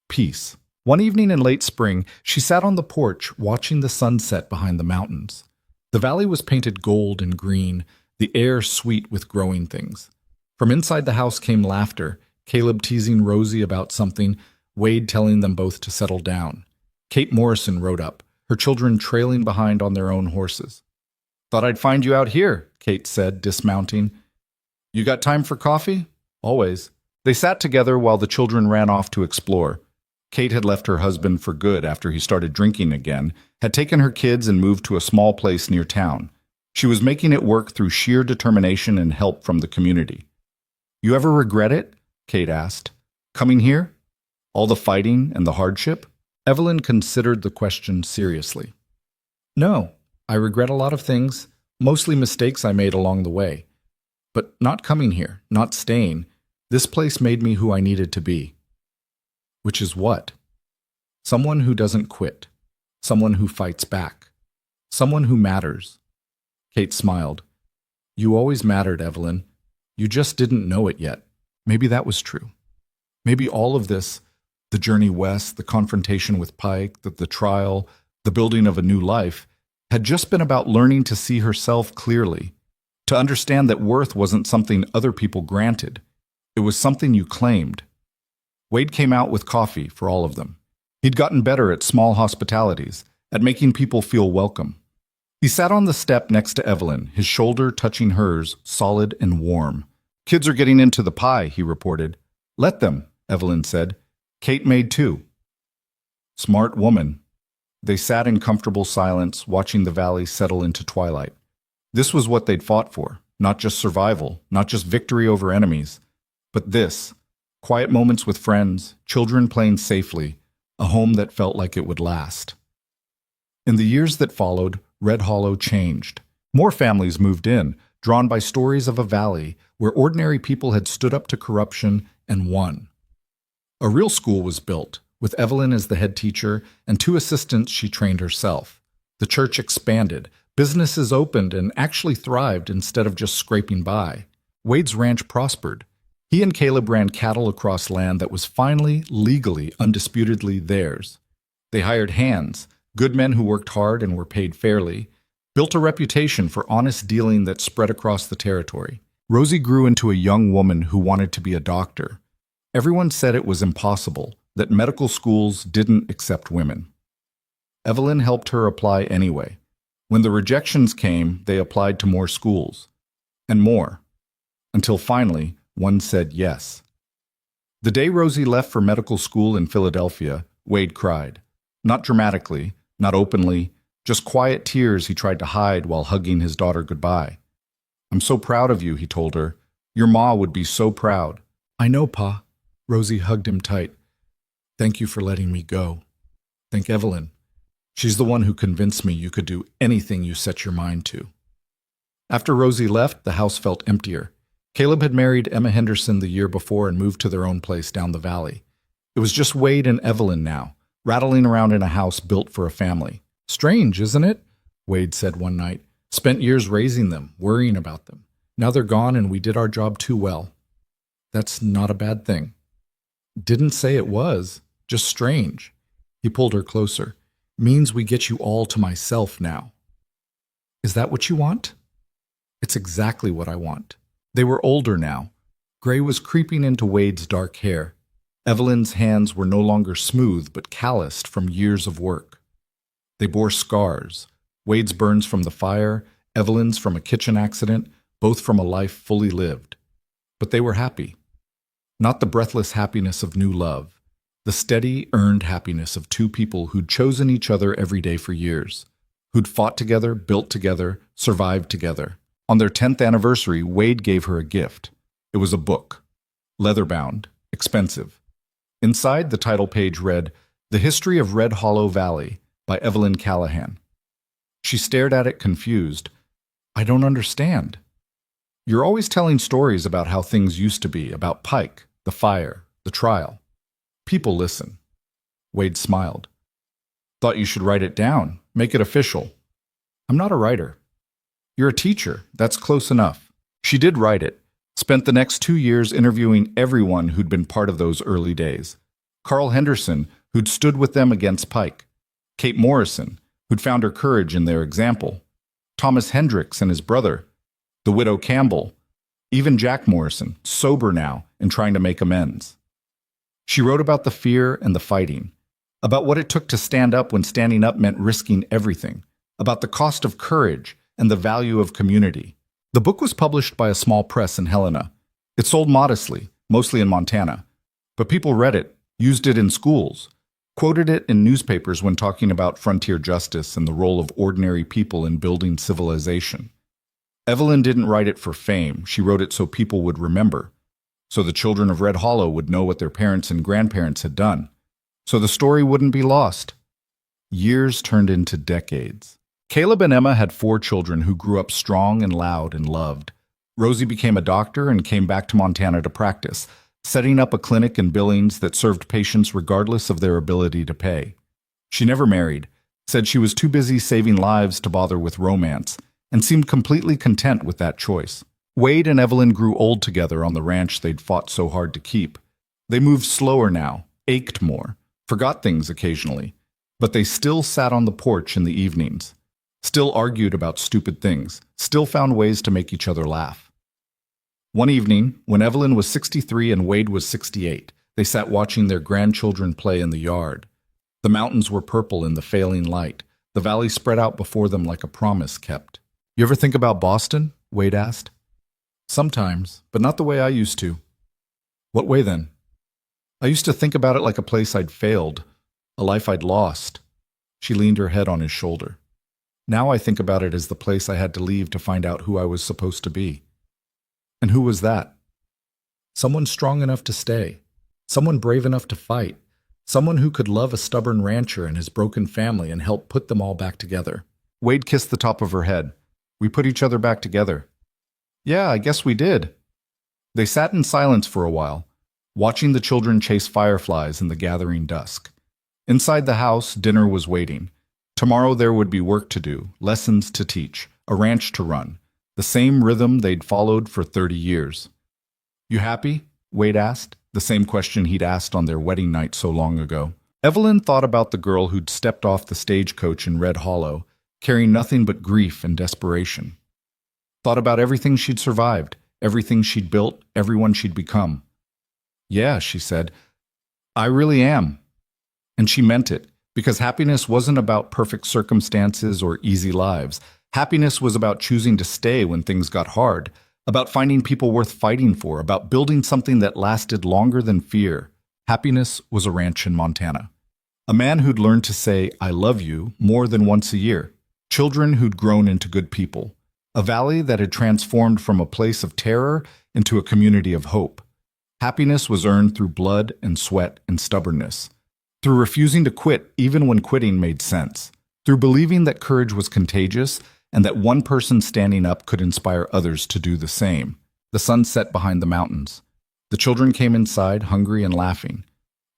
[SPEAKER 1] peace. One evening in late spring, she sat on the porch watching the sunset behind the mountains. The valley was painted gold and green, the air sweet with growing things. From inside the house came laughter, Caleb teasing Rosie about something, Wade telling them both to settle down. Kate Morrison rode up, her children trailing behind on their own horses. "Thought I'd find you out here," Kate said, dismounting. "You got time for coffee?" "Always." They sat together while the children ran off to explore. Kate had left her husband for good after he started drinking again, had taken her kids and moved to a small place near town. She was making it work through sheer determination and help from the community. "You ever regret it?" Kate asked. "Coming here? All the fighting and the hardship?" Evelyn considered the question seriously. "No, I regret a lot of things, mostly mistakes I made along the way. But not coming here, not staying. This place made me who I needed to be." "Which is what?" "Someone who doesn't quit. Someone who fights back. Someone who matters." Kate smiled. "You always mattered, Evelyn. You just didn't know it yet." Maybe that was true. Maybe all of this, the journey west, the confrontation with Pike, the trial, the building of a new life, had just been about learning to see herself clearly, to understand that worth wasn't something other people granted. It was something you claimed. Wade came out with coffee for all of them. He'd gotten better at small hospitalities, at making people feel welcome. He sat on the step next to Evelyn, his shoulder touching hers, solid and warm. "Kids are getting into the pie," he reported. "Let them," Evelyn said. "Kate made too." Smart woman. They sat in comfortable silence, watching the valley settle into twilight. This was what they'd fought for, not just survival, not just victory over enemies, but this: quiet moments with friends, children playing safely, a home that felt like it would last. In the years that followed, Red Hollow changed. More families moved in, drawn by stories of a valley where ordinary people had stood up to corruption and won. A real school was built, with Evelyn as the head teacher and 2 assistants she trained herself. The church expanded, businesses opened and actually thrived instead of just scraping by. Wade's ranch prospered. He and Caleb ran cattle across land that was finally, legally, undisputedly theirs. They hired hands, good men who worked hard and were paid fairly, built a reputation for honest dealing that spread across the territory. Rosie grew into a young woman who wanted to be a doctor. Everyone said it was impossible, that medical schools didn't accept women. Evelyn helped her apply anyway. When the rejections came, they applied to more schools. And more. Until finally, one said yes. The day Rosie left for medical school in Philadelphia, Wade cried. Not dramatically, not openly, just quiet tears he tried to hide while hugging his daughter goodbye. "I'm so proud of you," he told her. "Your ma would be so proud." "I know, Pa." Rosie hugged him tight. "Thank you for letting me go. Thank Evelyn. She's the one who convinced me you could do anything you set your mind to." After Rosie left, the house felt emptier. Caleb had married Emma Henderson the year before and moved to their own place down the valley. It was just Wade and Evelyn now, rattling around in a house built for a family. "Strange, isn't it?" Wade said one night. "Spent years raising them, worrying about them. Now they're gone and we did our job too well." "That's not a bad thing." "Didn't say it was, just strange." He pulled her closer. "Means we get you all to myself now." "Is that what you want?" It's exactly what I want. They were older now. Gray was creeping into Wade's dark hair. Evelyn's hands were no longer smooth but calloused from years of work. They bore scars. Wade's burns from the fire, Evelyn's from a kitchen accident, both from a life fully lived. But they were happy. Not the breathless happiness of new love. The steady, earned happiness of two people who'd chosen each other every day for years. Who'd fought together, built together, survived together. On their 10th anniversary, Wade gave her a gift. It was a book. Leather-bound, expensive. Inside, the title page read, The History of Red Hollow Valley by Evelyn Callahan. She stared at it confused. I don't understand. You're always telling stories about how things used to be, about Pike, the fire, the trial. People listen. Wade smiled. Thought you should write it down, make it official. I'm not a writer. You're a teacher, that's close enough. She did write it, spent the next 2 years interviewing everyone who'd been part of those early days. Carl Henderson, who'd stood with them against Pike. Kate Morrison, who'd found her courage in their example. Thomas Hendricks and his brother. The widow Campbell. Even Jack Morrison, sober now and trying to make amends. She wrote about the fear and the fighting, about what it took to stand up when standing up meant risking everything, about the cost of courage and the value of community. The book was published by a small press in Helena. It sold modestly, mostly in Montana. But people read it, used it in schools, quoted it in newspapers when talking about frontier justice and the role of ordinary people in building civilization. Evelyn didn't write it for fame. She wrote it so people would remember, so the children of Red Hollow would know what their parents and grandparents had done, so the story wouldn't be lost. Years turned into decades. Caleb and Emma had 4 children who grew up strong and loud and loved. Rosie became a doctor and came back to Montana to practice, setting up a clinic in Billings that served patients regardless of their ability to pay. She never married, said she was too busy saving lives to bother with romance, and seemed completely content with that choice. Wade and Evelyn grew old together on the ranch they'd fought so hard to keep. They moved slower now, ached more, forgot things occasionally, but they still sat on the porch in the evenings, still argued about stupid things, still found ways to make each other laugh. One evening, when Evelyn was 63 and Wade was 68, they sat watching their grandchildren play in the yard. The mountains were purple in the failing light. The valley spread out before them like a promise kept. You ever think about Boston? Wade asked. Sometimes, but not the way I used to. What way then? I used to think about it like a place I'd failed, a life I'd lost. She leaned her head on his shoulder. Now I think about it as the place I had to leave to find out who I was supposed to be. And who was that? Someone strong enough to stay. Someone brave enough to fight. Someone who could love a stubborn rancher and his broken family and help put them all back together. Wade kissed the top of her head. We put each other back together. Yeah, I guess we did. They sat in silence for a while, watching the children chase fireflies in the gathering dusk. Inside the house, dinner was waiting. Tomorrow there would be work to do, lessons to teach, a ranch to run, the same rhythm they'd followed for 30 years. You happy? Wade asked, the same question he'd asked on their wedding night so long ago. Evelyn thought about the girl who'd stepped off the stagecoach in Red Hollow, carrying nothing but grief and desperation. Thought about everything she'd survived, everything she'd built, everyone she'd become. Yeah, she said, I really am. And she meant it, because happiness wasn't about perfect circumstances or easy lives. Happiness was about choosing to stay when things got hard, about finding people worth fighting for, about building something that lasted longer than fear. Happiness was a ranch in Montana. A man who'd learned to say, I love you, more than once a year. Children who'd grown into good people. A valley that had transformed from a place of terror into a community of hope. Happiness was earned through blood and sweat and stubbornness. Through refusing to quit even when quitting made sense. Through believing that courage was contagious and that one person standing up could inspire others to do the same. The sun set behind the mountains. The children came inside, hungry and laughing.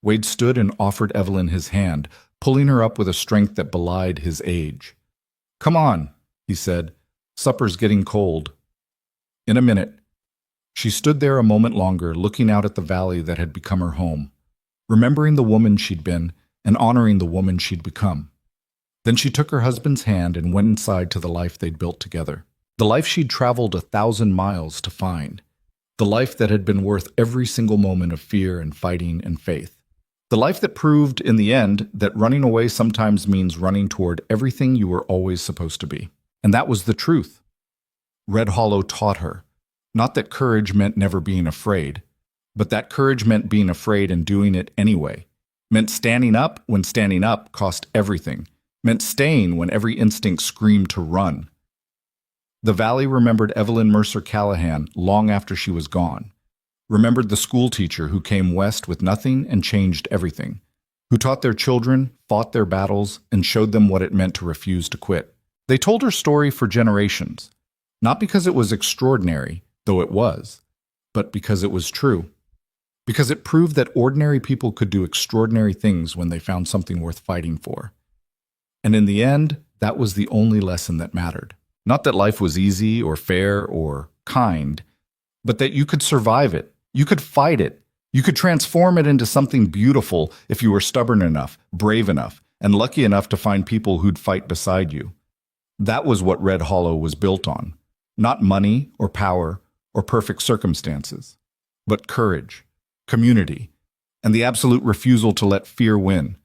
[SPEAKER 1] Wade stood and offered Evelyn his hand, pulling her up with a strength that belied his age. Come on, he said. Supper's getting cold. In a minute. She stood there a moment longer, looking out at the valley that had become her home, remembering the woman she'd been and honoring the woman she'd become. Then she took her husband's hand and went inside to the life they'd built together. The life she'd traveled 1,000 miles to find. The life that had been worth every single moment of fear and fighting and faith. The life that proved, in the end, that running away sometimes means running toward everything you were always supposed to be. And that was the truth. Red Hollow taught her, not that courage meant never being afraid, but that courage meant being afraid and doing it anyway. Meant standing up when standing up cost everything. Meant staying when every instinct screamed to run. The Valley remembered Evelyn Mercer Callahan long after she was gone. Remembered the schoolteacher who came west with nothing and changed everything. Who taught their children, fought their battles, and showed them what it meant to refuse to quit. They told her story for generations. Not because it was extraordinary, though it was, but because it was true. Because it proved that ordinary people could do extraordinary things when they found something worth fighting for. And in the end, that was the only lesson that mattered. Not that life was easy or fair or kind, but that you could survive it, you could fight it, you could transform it into something beautiful if you were stubborn enough, brave enough, and lucky enough to find people who'd fight beside you. That was what Red Hollow was built on. Not money or power or perfect circumstances, but courage, community, and the absolute refusal to let fear win.